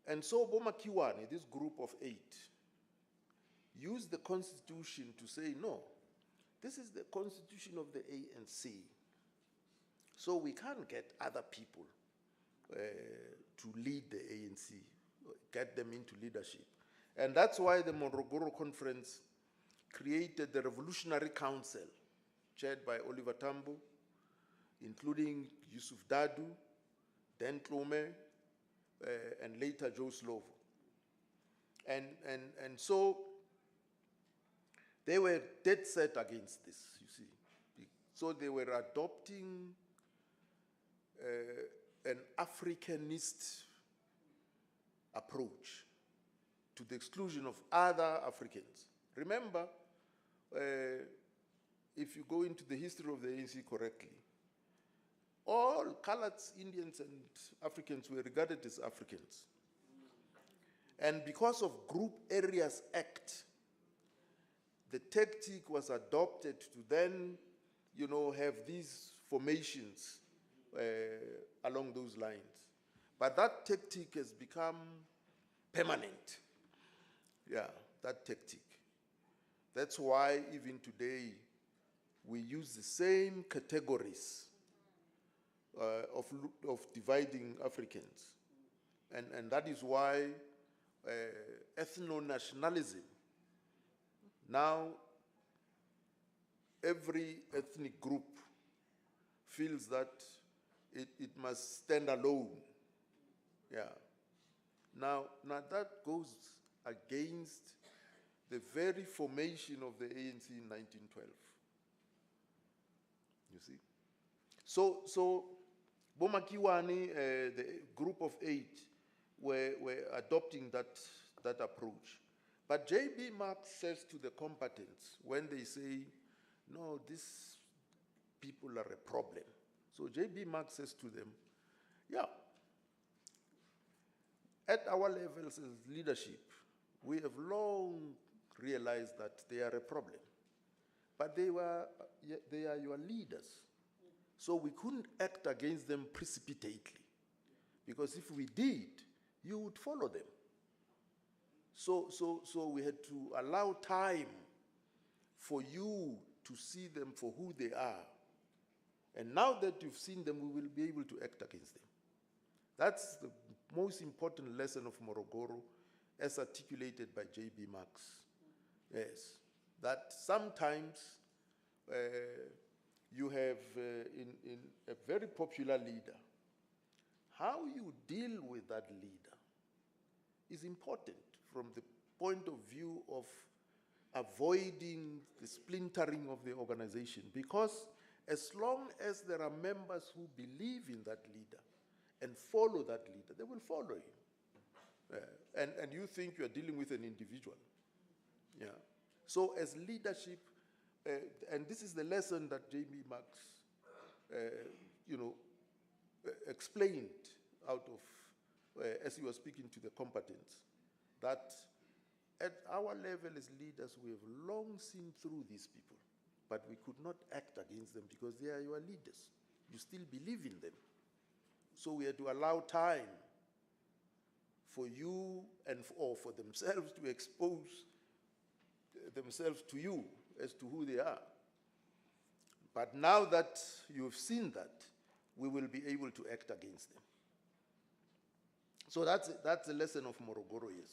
And so Bomakiwane, this group of 8, used the constitution to say, no, this is the constitution of the ANC. So we can't get other people to lead the ANC, get them into leadership. And that's why the Morogoro Conference created the Revolutionary Council, chaired by Oliver Tambo, including Yusuf Dadu, Dan Klome, and later Joe Slovo. And so they were dead set against this, you see. So they were adopting an Africanist approach to the exclusion of other Africans. Remember, if you go into the history of the ANC correctly, all coloureds, Indians, and Africans were regarded as Africans. And because of Group Areas Act, the tactic was adopted to then, have these formations along those lines. But that tactic has become permanent. Yeah, that tactic. That's why even today we use the same categories of dividing Africans. And that is why ethno-nationalism, now every ethnic group feels that it must stand alone. Yeah. Now that goes against the very formation of the ANC in 1912. You see? So Bomakiwane, the group of 8, were adopting that approach. But J.B. Marx says to the combatants, when they say, no, these people are a problem. So J.B. Marx says to them, yeah, at our levels as leadership, we have long realized that they are a problem. But they are your leaders. So we couldn't act against them precipitately. Because if we did, you would follow them. So we had to allow time for you to see them for who they are. And now that you've seen them, we will be able to act against them. That's the most important lesson of Morogoro, as articulated by J.B. Marx. Yes, that sometimes you have in a very popular leader, how you deal with that leader is important from the point of view of avoiding the splintering of the organization. Because as long as there are members who believe in that leader and follow that leader, they will follow you. And you think you are dealing with an individual. Yeah. So as leadership, and this is the lesson that J.B. Marx, explained out of, as he was speaking to the combatants, that at our level as leaders, we have long seen through these people, but we could not act against them because they are your leaders. You still believe in them. So we had to allow time for you or for themselves to expose themselves to you as to who they are. But now that you've seen that, we will be able to act against them. So that's the lesson of Morogoro, yes.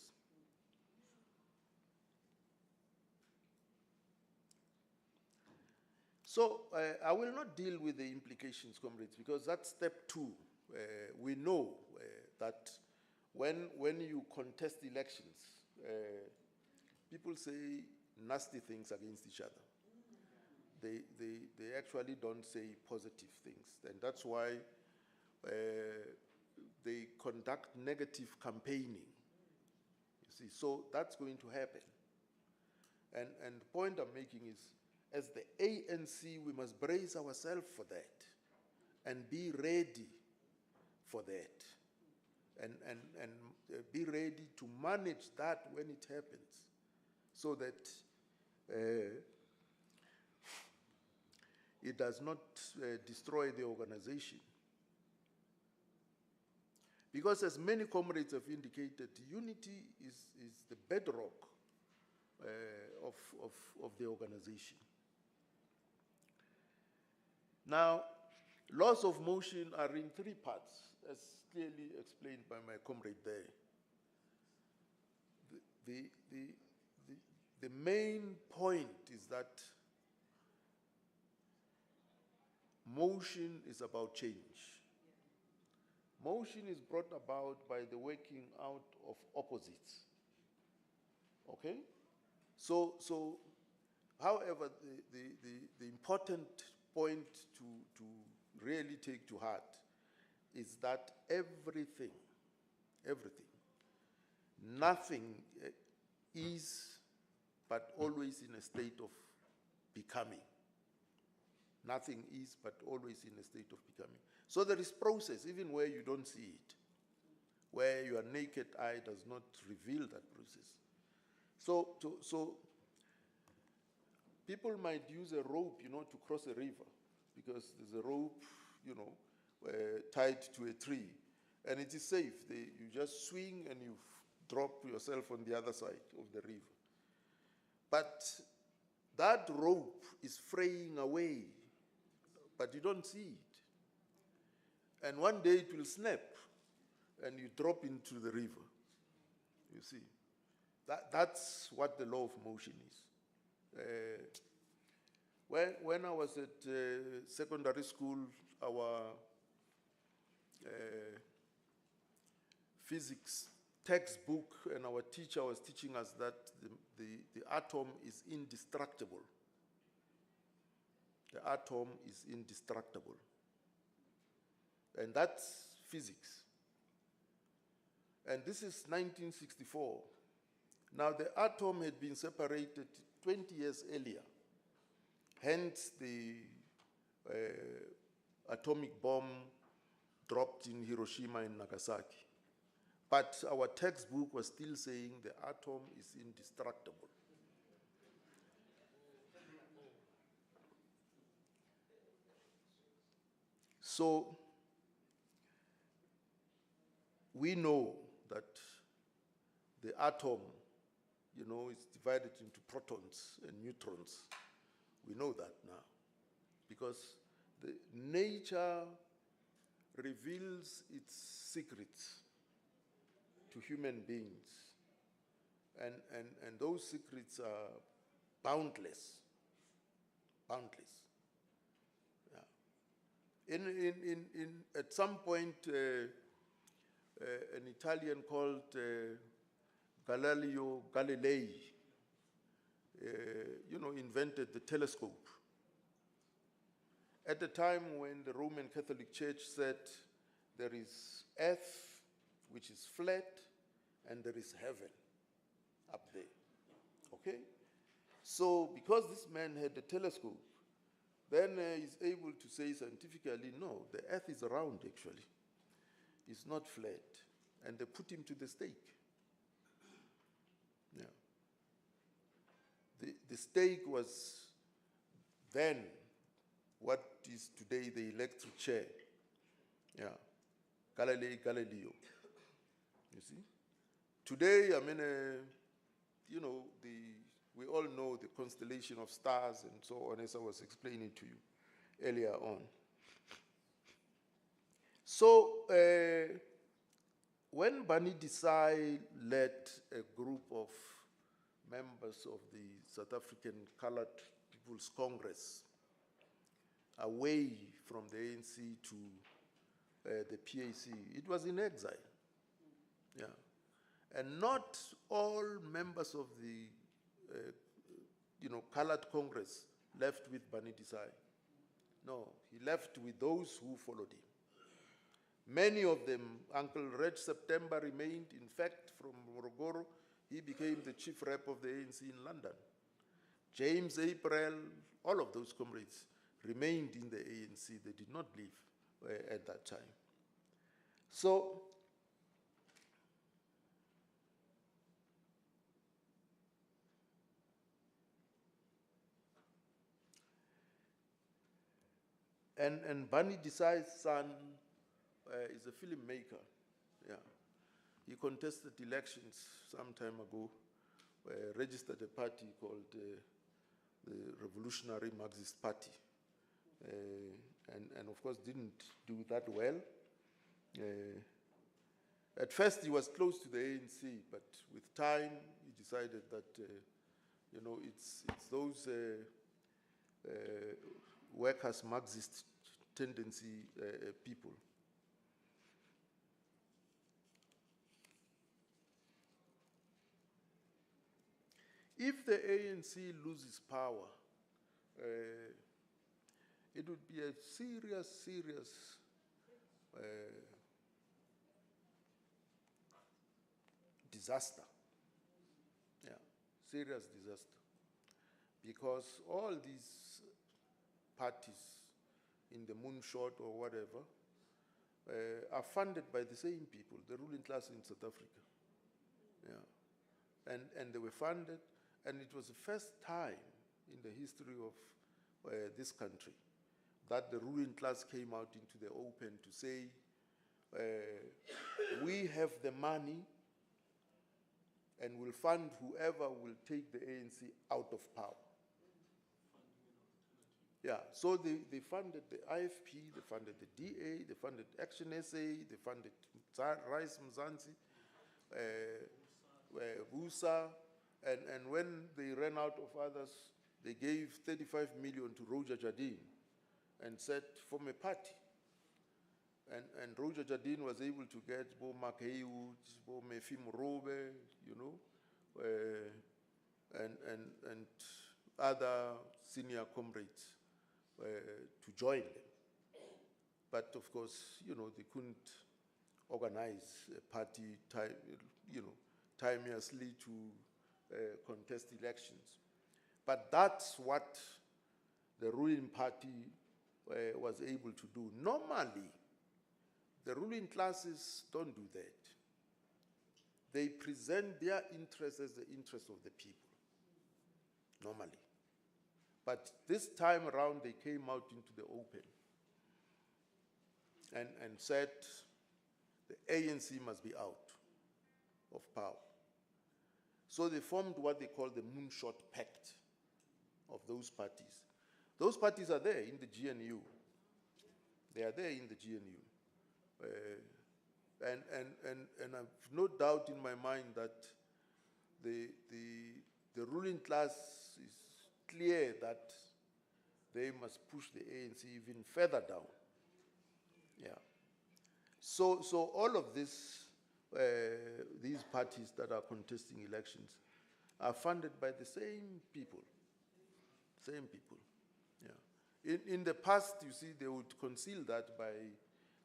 So I will not deal with the implications, comrades, because that's step 2. We know that when you contest elections, people people say nasty things against each other. They actually don't say positive things. And that's why they conduct negative campaigning. You see, so that's going to happen. And the point I'm making is, as the ANC, we must brace ourselves for that and be ready for that. And be ready to manage that when it happens, so that it does not destroy the organization. Because as many comrades have indicated, unity is the bedrock of the organization. Now, laws of motion are in three parts, as clearly explained by my comrade there. The main point is that motion is about change. Motion is brought about by the working out of opposites. Okay? So however, the important point to really take to heart is that everything, nothing is but always in a state of becoming. Nothing is but always in a state of becoming. So there is process, even where you don't see it, where your naked eye does not reveal that process. So people might use a rope, to cross a river, because there's a rope, tied to a tree, and it is safe. You just swing and you drop yourself on the other side of the river. But that rope is fraying away, but you don't see it. And one day it will snap, and you drop into the river. You see, that's what the law of motion is. When I was at secondary school, our physics textbook and our teacher was teaching us that the atom is indestructible. The atom is indestructible. And that's physics. And this is 1964. Now, the atom had been separated 20 years earlier. Hence, the atomic bomb dropped in Hiroshima and Nagasaki. But our textbook was still saying the atom is indestructible. So, we know that the atom, is divided into protons and neutrons. We know that now, because the nature reveals its secrets to human beings, and those secrets are boundless. Yeah. At some point, an Italian called Galileo Galilei, invented the telescope. At the time when the Roman Catholic Church said there is earth, which is flat, and there is heaven up there. Okay? So, because this man had a telescope, then he's able to say scientifically, no, the earth is round actually. It's not flat. And they put him to the stake. Yeah. The stake was then what is today the electric chair. Yeah. Galileo. You see? Today, we all know the constellation of stars and so on, as I was explaining to you earlier on. So, when Bani Desai led a group of members of the South African Colored People's Congress away from the ANC to the PAC, it was in exile. Yeah. And not all members of the colored Congress left with Bani Desai. No, he left with those who followed him. Many of them, Uncle Red September remained. In fact, from Morogoro, he became the chief rep of the ANC in London. James April, all of those comrades remained in the ANC. They did not leave at that time. So, and Bani Desai's son is a filmmaker. Yeah, he contested elections some time ago, registered a party called the Revolutionary Marxist Party, and of course didn't do that well. At first he was close to the ANC, but with time he decided that it's those workers' Marxist tendency people. If the ANC loses power, it would be a serious disaster. Yeah, serious disaster. Because all these parties in the moonshot or whatever are funded by the same people, the ruling class in South Africa. Yeah. And they were funded, and it was the first time in the history of this country that the ruling class came out into the open to say, we have the money and will fund whoever will take the ANC out of power. Yeah, so they funded the IFP, they funded the DA, they funded Action SA, they funded Rice Mzansi, Busa, and when they ran out of others, they gave 35 million to Roger Jardine and said, form a party. And Roger Jardine was able to get Bo Mark Haywood, Bo Mefi Morobe, and other senior comrades to join them. But of course, they couldn't organize a party timeously to contest elections. But that's what the ruling party was able to do. Normally, the ruling classes don't do that. They present their interests as the interests of the people, normally. But this time around, they came out into the open and said the ANC must be out of power. So they formed what they call the Moonshot Pact of those parties. Those parties are there in the GNU. They are there in the GNU. And I've no doubt in my mind that the ruling class is clear that they must push the ANC even further down. Yeah. So all of this, these parties that are contesting elections are funded by the same people. Same people. Yeah. In the past, you see, they would conceal that by,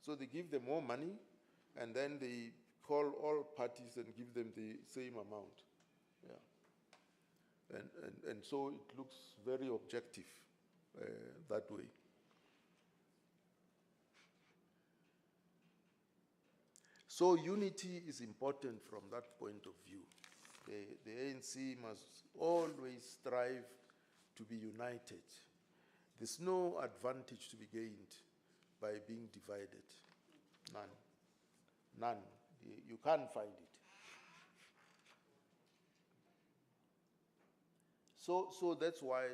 so they give them more money, and then they call all parties and give them the same amount. Yeah. And so it looks very objective that way. So unity is important from that point of view. The ANC must always strive to be united. There's no advantage to be gained by being divided. None. None. You can't find it. So that's why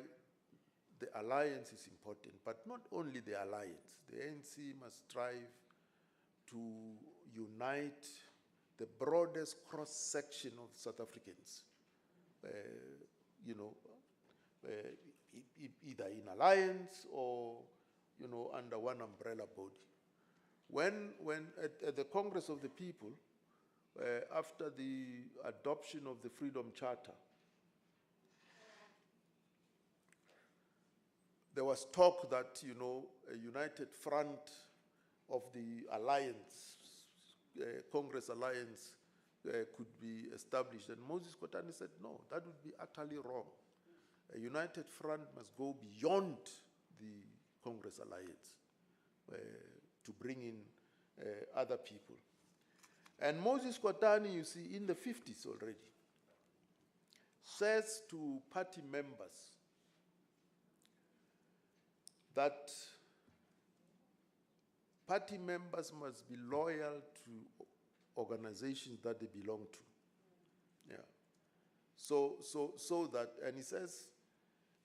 the alliance is important, but not only the alliance. The ANC must strive to unite the broadest cross-section of South Africans, either in alliance or, under one umbrella body. When at the Congress of the People, after the adoption of the Freedom Charter, there was talk that, you know, a united front of the alliance, Congress alliance, could be established. And Moses Kotane said, no, that would be utterly wrong. A united front must go beyond the Congress alliance to bring in other people. And Moses Kotane, you see, in the 50s already, says to party members that party members must be loyal to organizations that they belong to. Yeah. So that, and he says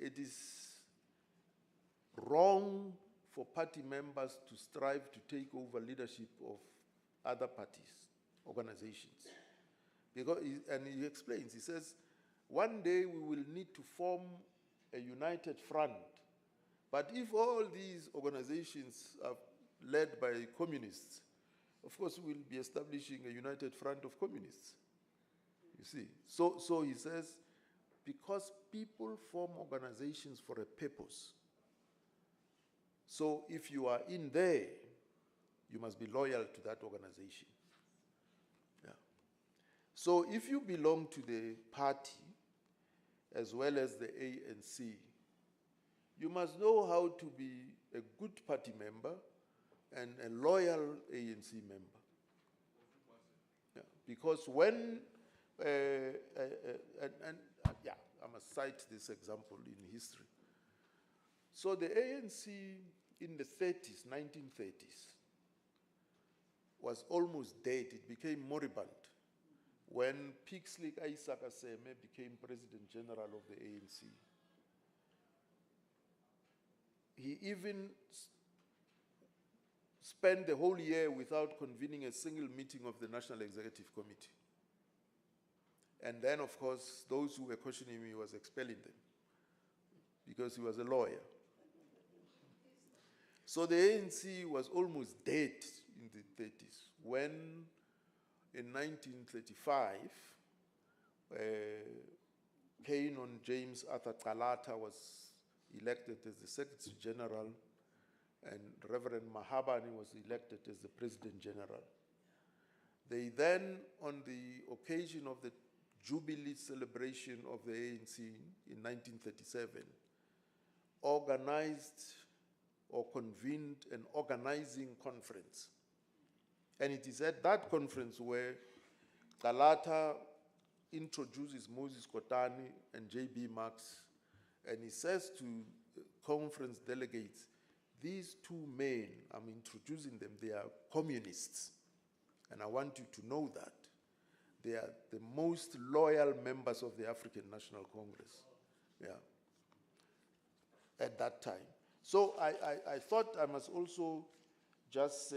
it is wrong for party members to strive to take over leadership of other parties, organizations. Because, and he explains, he says, one day we will need to form a united front. But if all these organizations are led by communists, of course we'll be establishing a united front of communists. You see, so he says, because people form organizations for a purpose. So if you are in there, you must be loyal to that organization. Yeah. So if you belong to the party, as well as the ANC, you must know how to be a good party member and a loyal ANC member. Yeah. Because when, yeah, I must cite this example in history. So the ANC in the 30s, 1930s, was almost dead. It became moribund when Pixley Isaac Aseme became President General of the ANC. He even spent the whole year without convening a single meeting of the National Executive Committee. And then, of course, those who were questioning him, he was expelling them because he was a lawyer. So the ANC was almost dead in the 30s when, in 1935, Canon James Arthur Kalata was elected as the Secretary General, and Reverend Mahabani was elected as the President General. They then, on the occasion of the Jubilee celebration of the ANC in 1937, organized or convened an organizing conference. And it is at that conference where Kalata introduces Moses Kotane and J.B. Marx, and he says to conference delegates, these two men, I'm introducing them, they are communists. And I want you to know that. They are the most loyal members of the African National Congress. Yeah. At that time. So I thought I must also just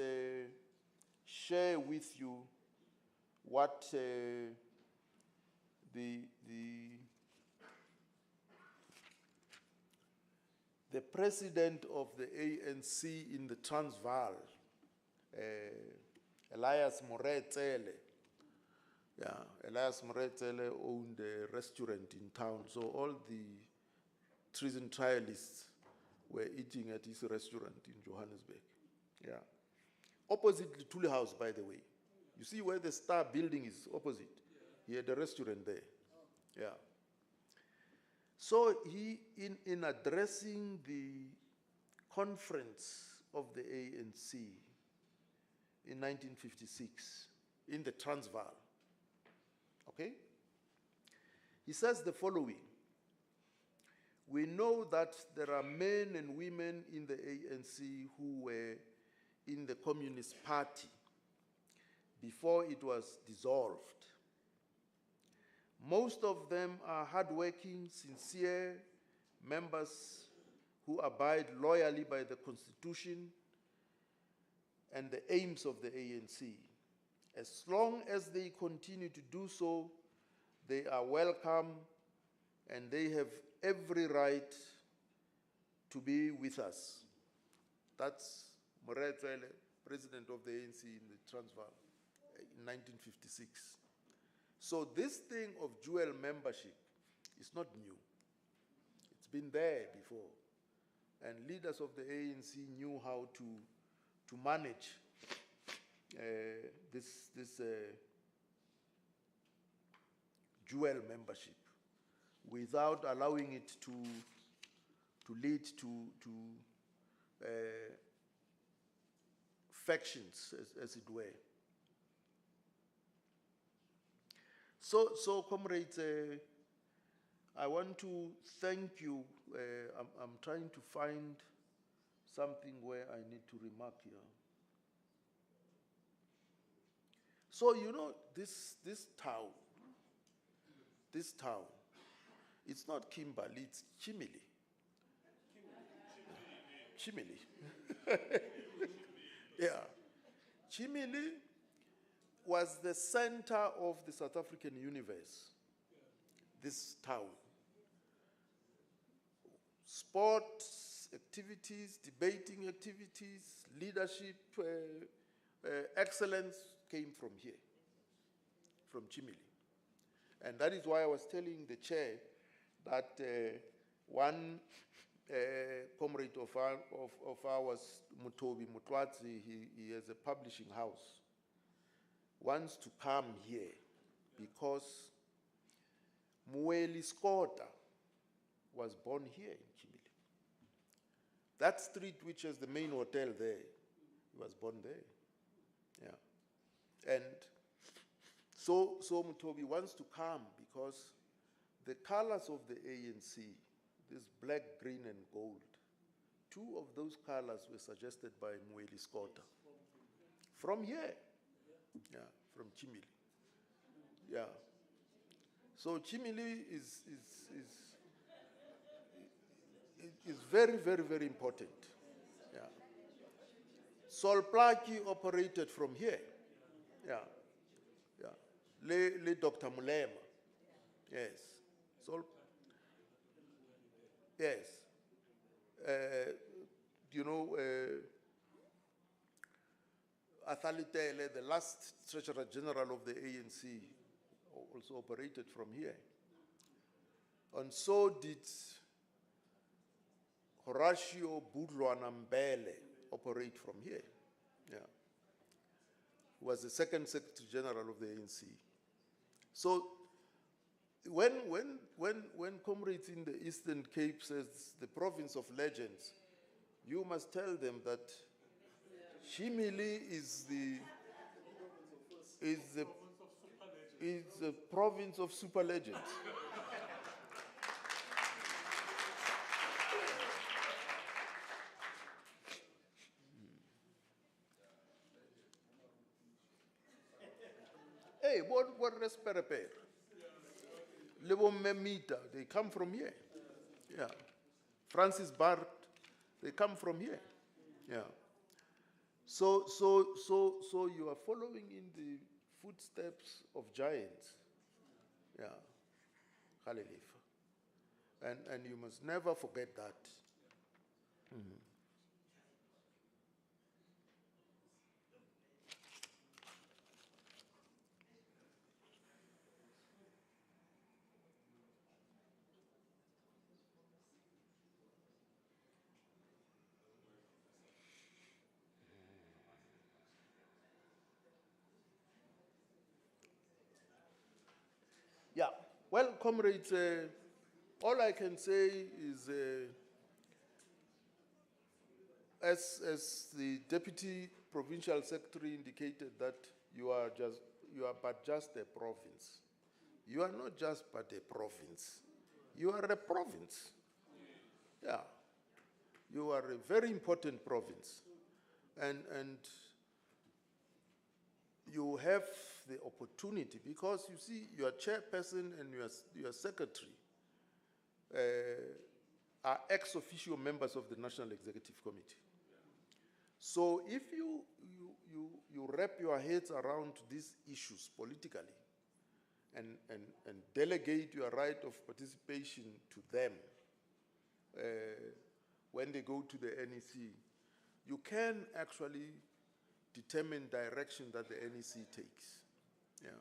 share with you what the president of the ANC in the Transvaal, Elias Moretele. Yeah, Elias Moretele owned a restaurant in town, so all the treason trialists were eating at his restaurant in Johannesburg. Yeah. Opposite the Thule House, by the way. You see where the Star building is opposite? He had a restaurant there. Yeah. So he, in addressing the conference of the ANC in 1956 in the Transvaal, okay, he says the following: we know that there are men and women in the ANC who were in the Communist Party before it was dissolved. Most of them are hardworking, sincere members who abide loyally by the Constitution and the aims of the ANC. As long as they continue to do so, they are welcome and they have every right to be with us. That's Moretele, president of the ANC in the Transvaal in 1956. So this thing of dual membership is not new. It's been there before. and leaders of the ANC knew how to manage this dual membership without allowing it to lead to factions, as it were. So comrades, I want to thank you. I'm trying to find something where I need to remark here. So you know, this town, it's not Kimberley, it's Chimili. Chimili. Yeah. Chimili was the center of the South African universe, this town. Sports activities, debating activities, leadership, excellence came from here, from Chimili. And that is why I was telling the chair that one comrade of ours, Mutobi Mutwatsi, he has a publishing house, wants to come here because Mueli Skota was born here in Chimili. That street, which is the main hotel there, he was born there. Yeah. And so Mutobi wants to come because the colors of the ANC, this black, green, and gold, two of those colors were suggested by Mueli Skota. From here. Yeah, from Chimili. Yeah. So Chimili is very, very, very important. Yeah. Solplaki operated from here. Yeah. Yeah. Le Dr. Mulema. Yes. Yes. You know, Athalitele, the last Treasurer General of the ANC, also operated from here. And so did Horatio Budlwanambele operate from here. Yeah. He was the second Secretary General of the ANC. So when comrades in the Eastern Cape says the province of legends, you must tell them that Chimili is the province of super legends. Hey, what Respereper? Lebo Memita, they come from here. Yeah. Francis Bart, they come from here. Yeah. So you are following in the footsteps of giants. Yeah. Hallelujah. And you must never forget that. Mm-hmm. Yeah, well, comrades, all I can say is, as the Deputy Provincial Secretary indicated, that you are but just a province. You are not just but a province. You are a province. Yeah, you are a very important province, and you have the opportunity, because you see, your chairperson and your secretary are ex officio members of the National Executive Committee. So if you wrap your heads around these issues politically and delegate your right of participation to them when they go to the NEC, you can actually determine direction that the NEC takes. Yeah.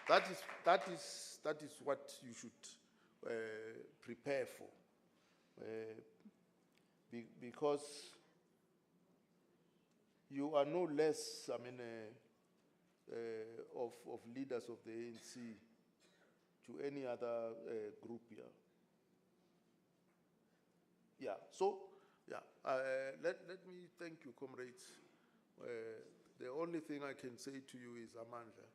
That is what you should prepare for. Because you are no less, of leaders of the ANC to any other group here. Yeah, so, let me thank you, comrades. The only thing I can say to you is Amandla.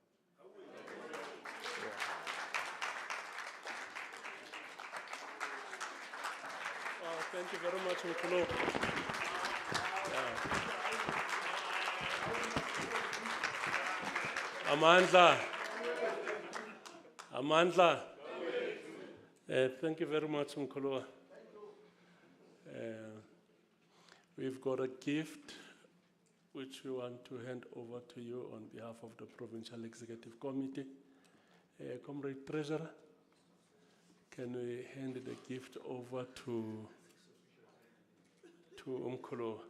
Thank you very much, Mkhulu. Amandla. Thank you very much, Mkhulu. We've got a gift which we want to hand over to you on behalf of the Provincial Executive Committee. Comrade Treasurer, can we hand the gift over to Mkhulu?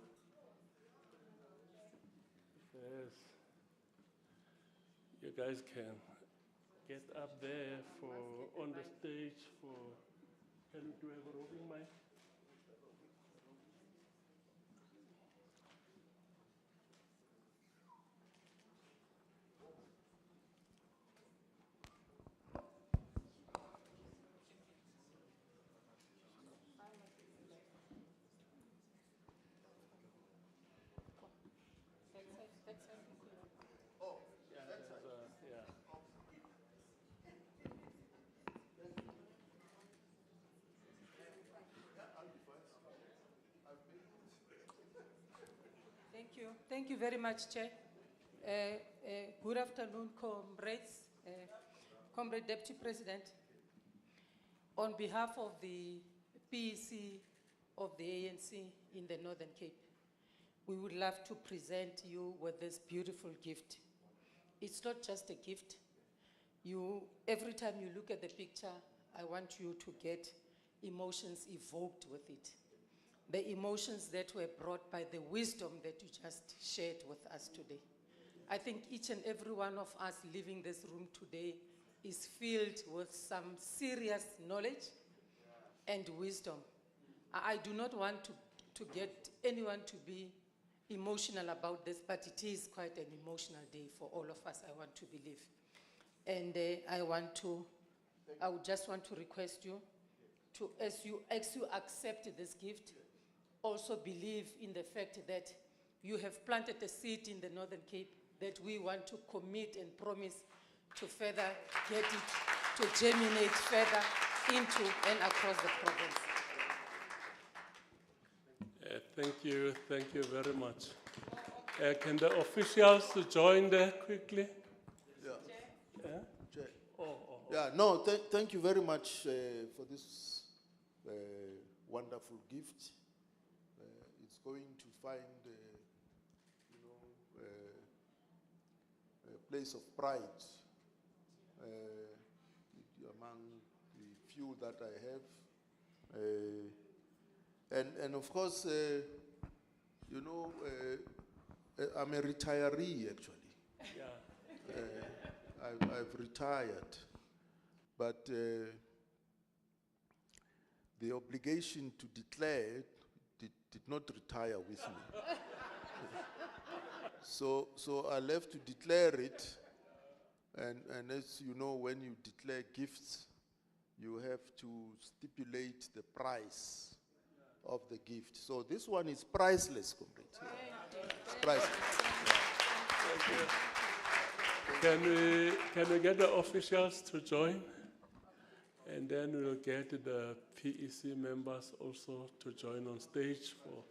Yes. You guys can get up there on the stage can we do a roving mic? Thank you very much, Chair. Good afternoon, comrades. Comrade Deputy President, on behalf of the PEC of the ANC in the Northern Cape, we would love to present you with this beautiful gift. It's not just a gift. Every time you look at the picture, I want you to get emotions evoked with it. The emotions that were brought by the wisdom that you just shared with us today. I think each and every one of us leaving this room today is filled with some serious knowledge and wisdom. I do not want to get anyone to be emotional about this, but it is quite an emotional day for all of us, I want to believe. And I would just want to request you to, as you accept this gift, also believe in the fact that you have planted a seed in the Northern Cape that we want to commit and promise to further get it to germinate further into and across the province. Thank you very much. Can the officials join there quickly? Thank you very much for this wonderful gift. It's going to find a place of pride among the few that I have. And of course, I'm a retiree actually. I've retired, but the obligation to declare did not retire with me. So I'll have to declare it, and as you know, when you declare gifts, you have to stipulate the price of the gift. So this one is priceless, comrades. It's priceless. Can we get the officials to join? And then we'll get the PEC members also to join on stage for.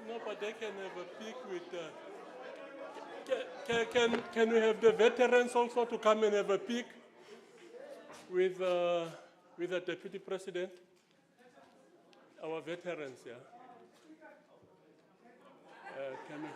No, but they can have a peek with. Can we have the veterans also to come and have a peek with the deputy president? Our veterans, yeah. Can we?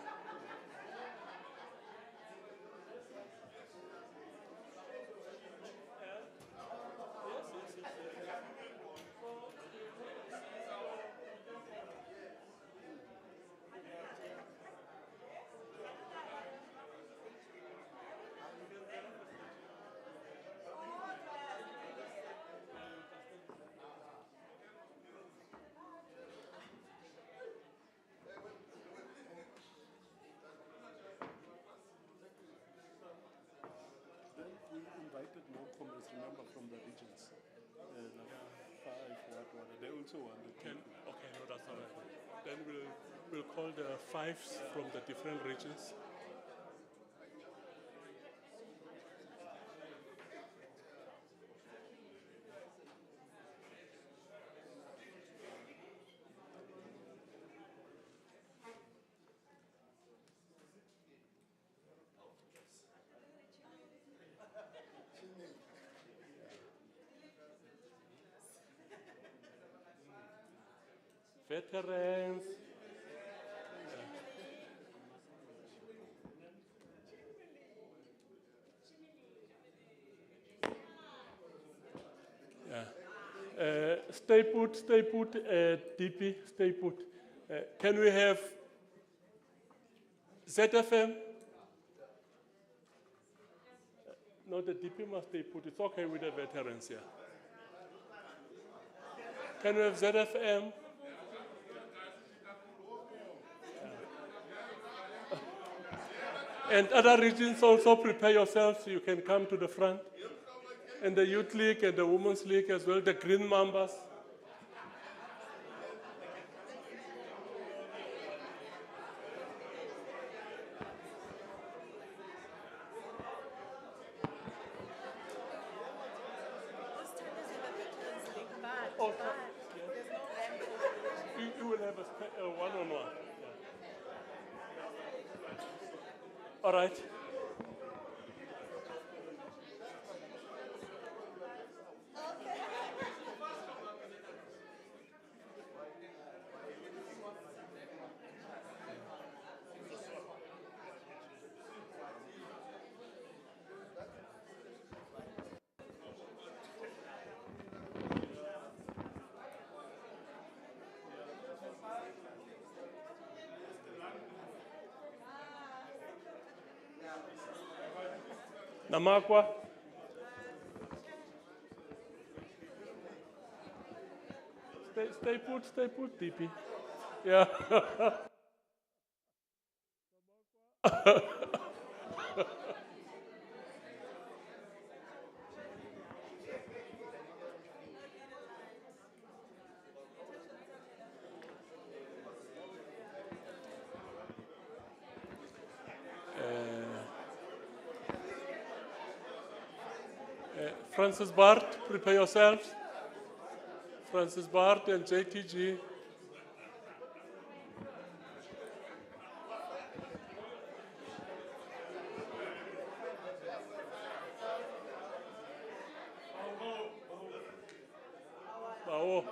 Then we invited more comrades, remember, from the regions. Like 5, what. They also wanted to. Okay, no, that's all right. Then we'll call the fives from the different regions. Veterans. Yeah. Stay put, DP, stay put. Can we have ZFM? No, the DP must stay put. It's okay with the veterans, yeah. Can we have ZFM? And other regions also prepare yourselves. You can come to the front. And the Youth League and the Women's League as well, the Green Mambas. Oh, you will have a one-on-one. Yeah. All right. Namakwa. Stay put, DP. Yeah. Francis Bart, prepare yourselves. Francis Bart and JTG. Bawo.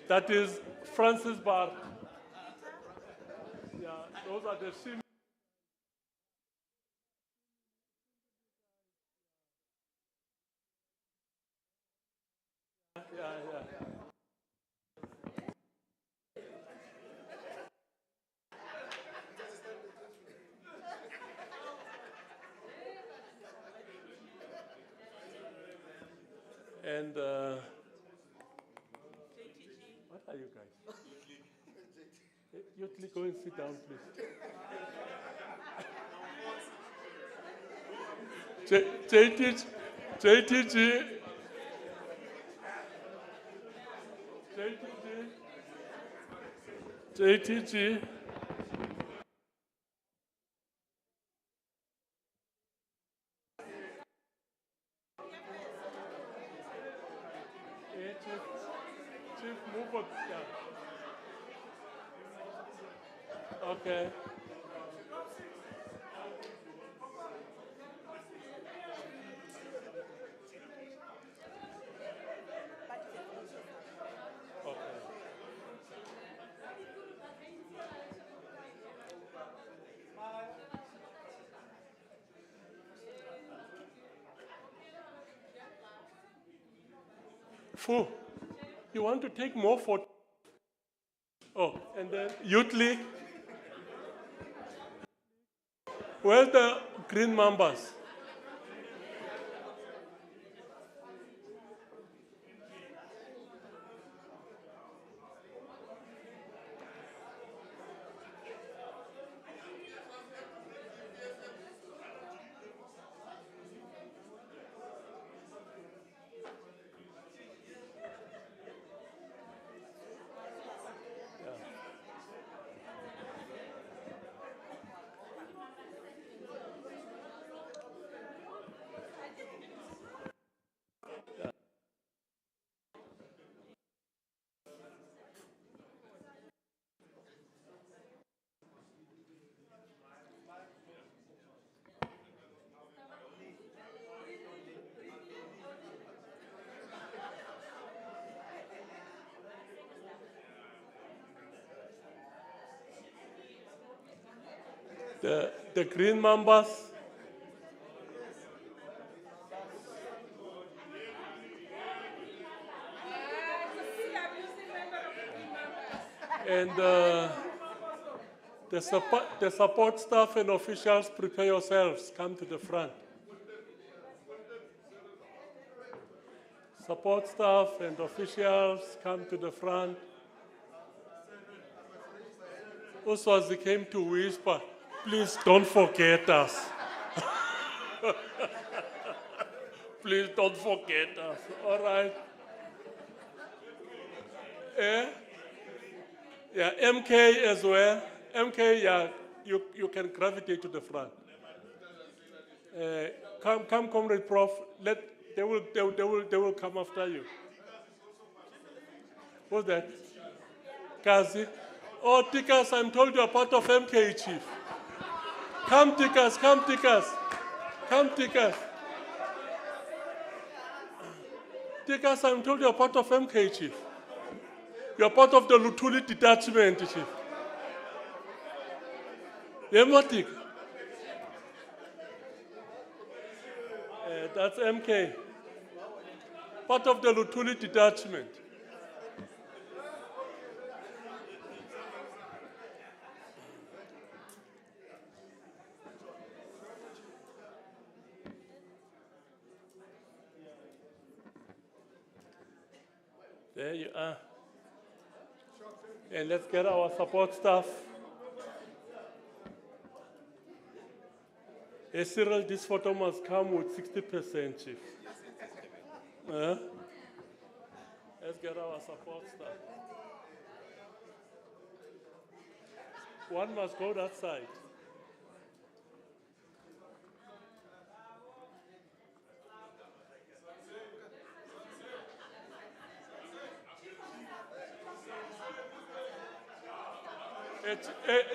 That is Francis Bart. Yeah, those are the senior. Yeah. And what are you guys? Youthly, go and sit down, please. JTG. Chief, move on. Yeah. Okay. Fu, you want to take more photos? Oh, and then Youthly. Where's the green mambas? The green mambas. And the support staff and officials, prepare yourselves, come to the front. Support staff and officials, come to the front. Uswazi came to whisper, please don't forget us. Please don't forget us, all right? Yeah, MK as well. MK, yeah, you can gravitate to the front. Come, Comrade Prof. They will come after you. Who's that? Kazi. Oh, Tikas, I'm told you're part of MK, Chief. Come, Tikas, come, Tikas. Come, Tikas. Tikas, I'm told you're part of MK, Chief. You're part of the Lutuli detachment, Chief. Yemotik. That's MK. Part of the Lutuli detachment. There you are. And let's get our support staff. Hey, Cyril, this photo must come with 60%, Chief. Let's get our support staff. One must go that side.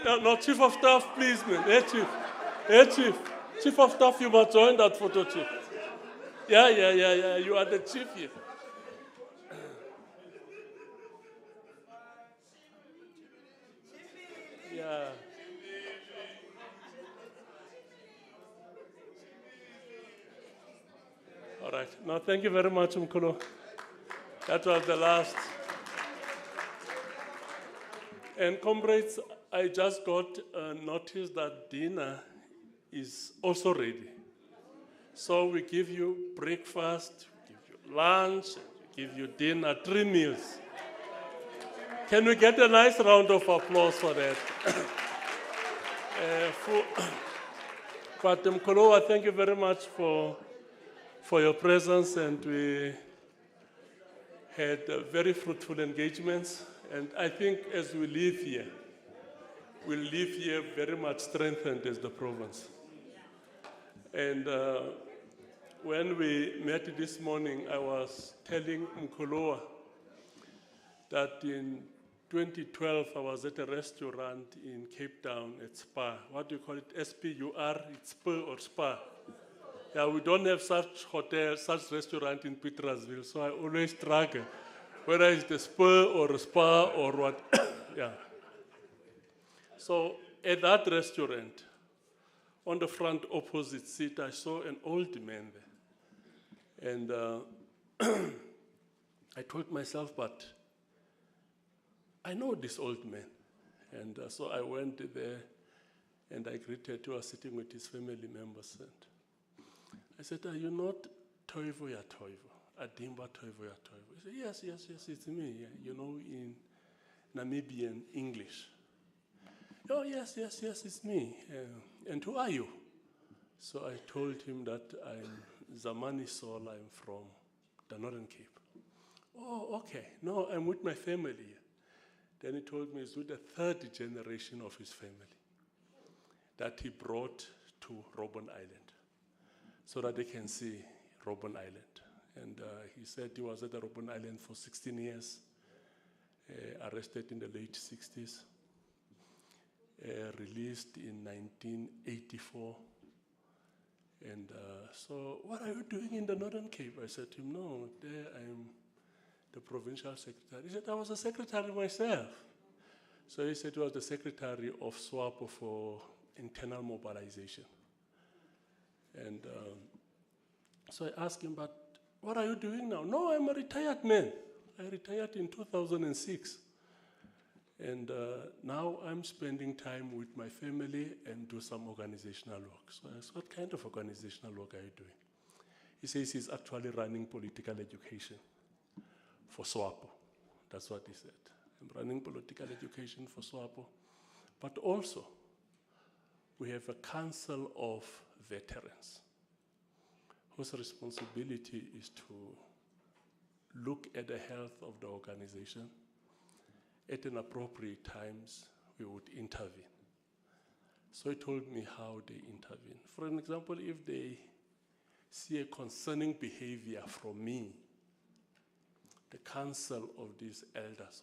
No, Chief of Staff, please, man. Hey, Chief. Hey, Chief. Chief of Staff, you must join that photo, Chief. Yeah. You are the chief here. Yeah. All right. No, thank you very much, Mkulu. That was the last. And comrades, I just got a notice that dinner is also ready. So we give you breakfast, we give you lunch, give you dinner, 3 meals. Can we get a nice round of applause for that? But Mkolowa, thank you very much for your presence, and we had very fruitful engagements. And I think as we leave here, we'll leave here very much strengthened as the province. And when we met this morning, I was telling Mkolowa that in 2012, I was at a restaurant in Cape Town at Spa. What do you call it? S-P-U-R? It's Spur or Spa? Yeah, we don't have such hotel, such restaurant in Petersville, so I always struggle, whether it's the Spur or Spa or what. Yeah. So at that restaurant, on the front opposite seat, I saw an old man there. And I told myself, but I know this old man. And so I went there and I greeted, he was sitting with his family members. And I said, are you not Toivo ya Toivo? Adimba Toivo ya Toivo? He said, yes, yes, yes, it's me. Yeah, you know, in Namibian English. Oh, yes, yes, yes, it's me. And who are you? So I told him that I'm Zamani Sol, I'm from the Northern Cape. Oh, okay. No, I'm with my family. Then he told me he's with the 3rd generation of his family that he brought to Robben Island so that they can see Robben Island. And he said he was at the Robben Island for 16 years, arrested in the late 60s, released in 1984. And so, what are you doing in the Northern Cape? I said to him, no, there I'm the provincial secretary. He said, I was a secretary myself. So he said he was the secretary of SWAPO for internal mobilization. And so I asked him, but what are you doing now? No, I'm a retired man. I retired in 2006. And now I'm spending time with my family and do some organizational work. So I said, what kind of organizational work are you doing? He says he's actually running political education for SWAPO. That's what he said. I'm running political education for SWAPO. But also, we have a council of veterans whose responsibility is to look at the health of the organization. At an appropriate times, we would intervene. So he told me how they intervene. For an example, if they see a concerning behavior from me, the council of these elders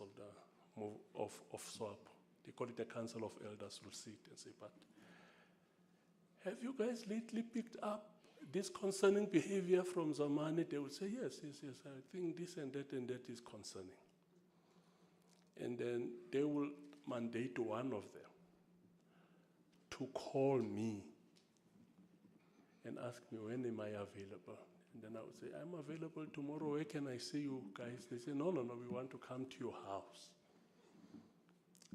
of SWAPO, they call it the council of elders, will sit and say, but have you guys lately picked up this concerning behavior from Zamani? They will say, yes, yes, yes, I think this and that is concerning. And then they will mandate one of them to call me and ask me, when am I available? And then I would say, I'm available tomorrow. Where can I see you guys? They say, no, no, no, we want to come to your house.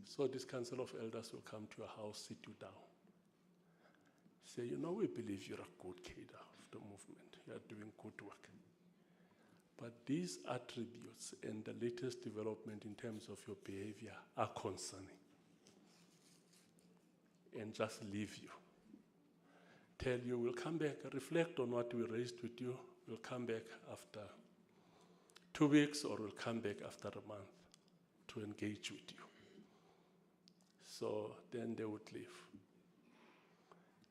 So this council of elders will come to your house, sit you down. Say, you know, we believe you're a good cadre of the movement. You are doing good work. But these attributes and the latest development in terms of your behavior are concerning. And just leave you. Tell you, we'll come back, reflect on what we raised with you. We'll come back after 2 weeks, or we'll come back after a month to engage with you. So then they would leave.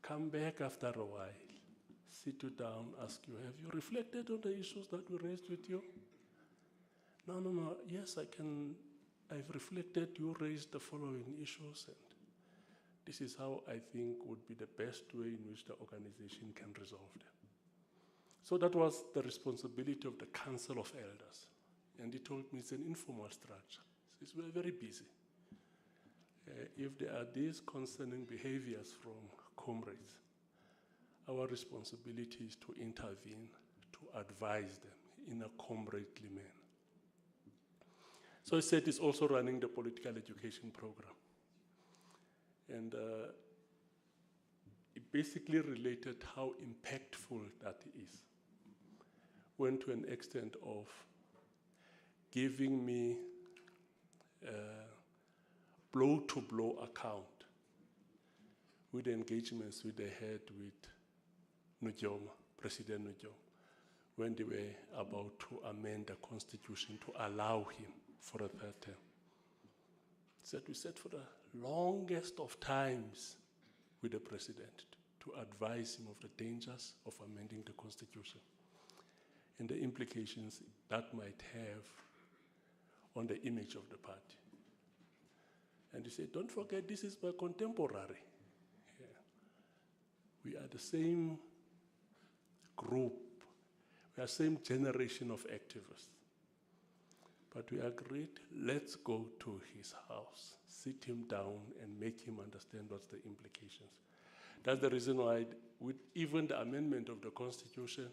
Come back after a while, sit you down, ask you, have you reflected on the issues that we raised with you? No, no, no, yes, I've reflected, you raised the following issues, and this is how I think would be the best way in which the organization can resolve them. So that was the responsibility of the Council of Elders. And he told me it's an informal structure. He says, we're very busy. If there are these concerning behaviors from comrades, our responsibility is to intervene, to advise them in a comradely manner. So he said he's also running the political education program. And it basically related how impactful that is. went to an extent of giving me blow-to-blow account with the engagements with they had with Nujoma, President Nujoma, when they were about to amend the constitution to allow him for a third term. We sat for the longest of times with the president to advise him of the dangers of amending the constitution and the implications that might have on the image of the party. And he said, don't forget, this is my contemporary. Yeah. We are the same group, we are the same generation of activists. But we agreed, let's go to his house, sit him down and make him understand what's the implications. That's the reason why with even the amendment of the constitution,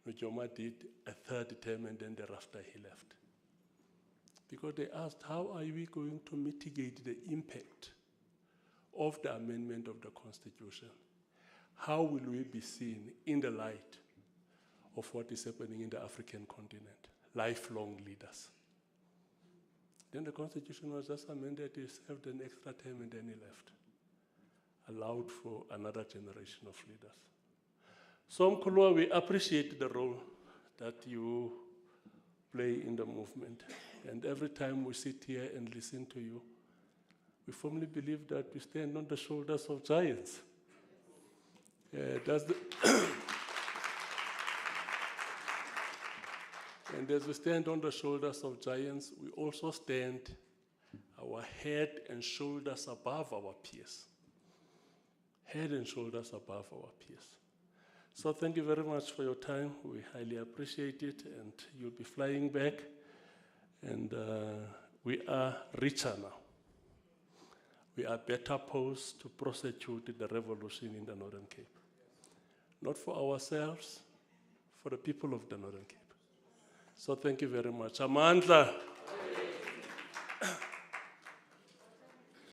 Nujoma did a third term and then thereafter he left. Because they asked, how are we going to mitigate the impact of the amendment of the constitution? How will we be seen in the light of what is happening in the African continent? Lifelong leaders. Then the constitution was just amended, he served an extra term and then he left. Allowed for another generation of leaders. So Mkhulwa, we appreciate the role that you play in the movement. And every time we sit here and listen to you, we firmly believe that we stand on the shoulders of giants. And as we stand on the shoulders of giants, we also stand our head and shoulders above our peers. Head and shoulders above our peers. So thank you very much for your time. We highly appreciate it, and you'll be flying back. And we are richer now. We are better posed to prosecute the revolution in the Northern Cape. Not for ourselves, for the people of the Northern Cape. So thank you very much. Amandla.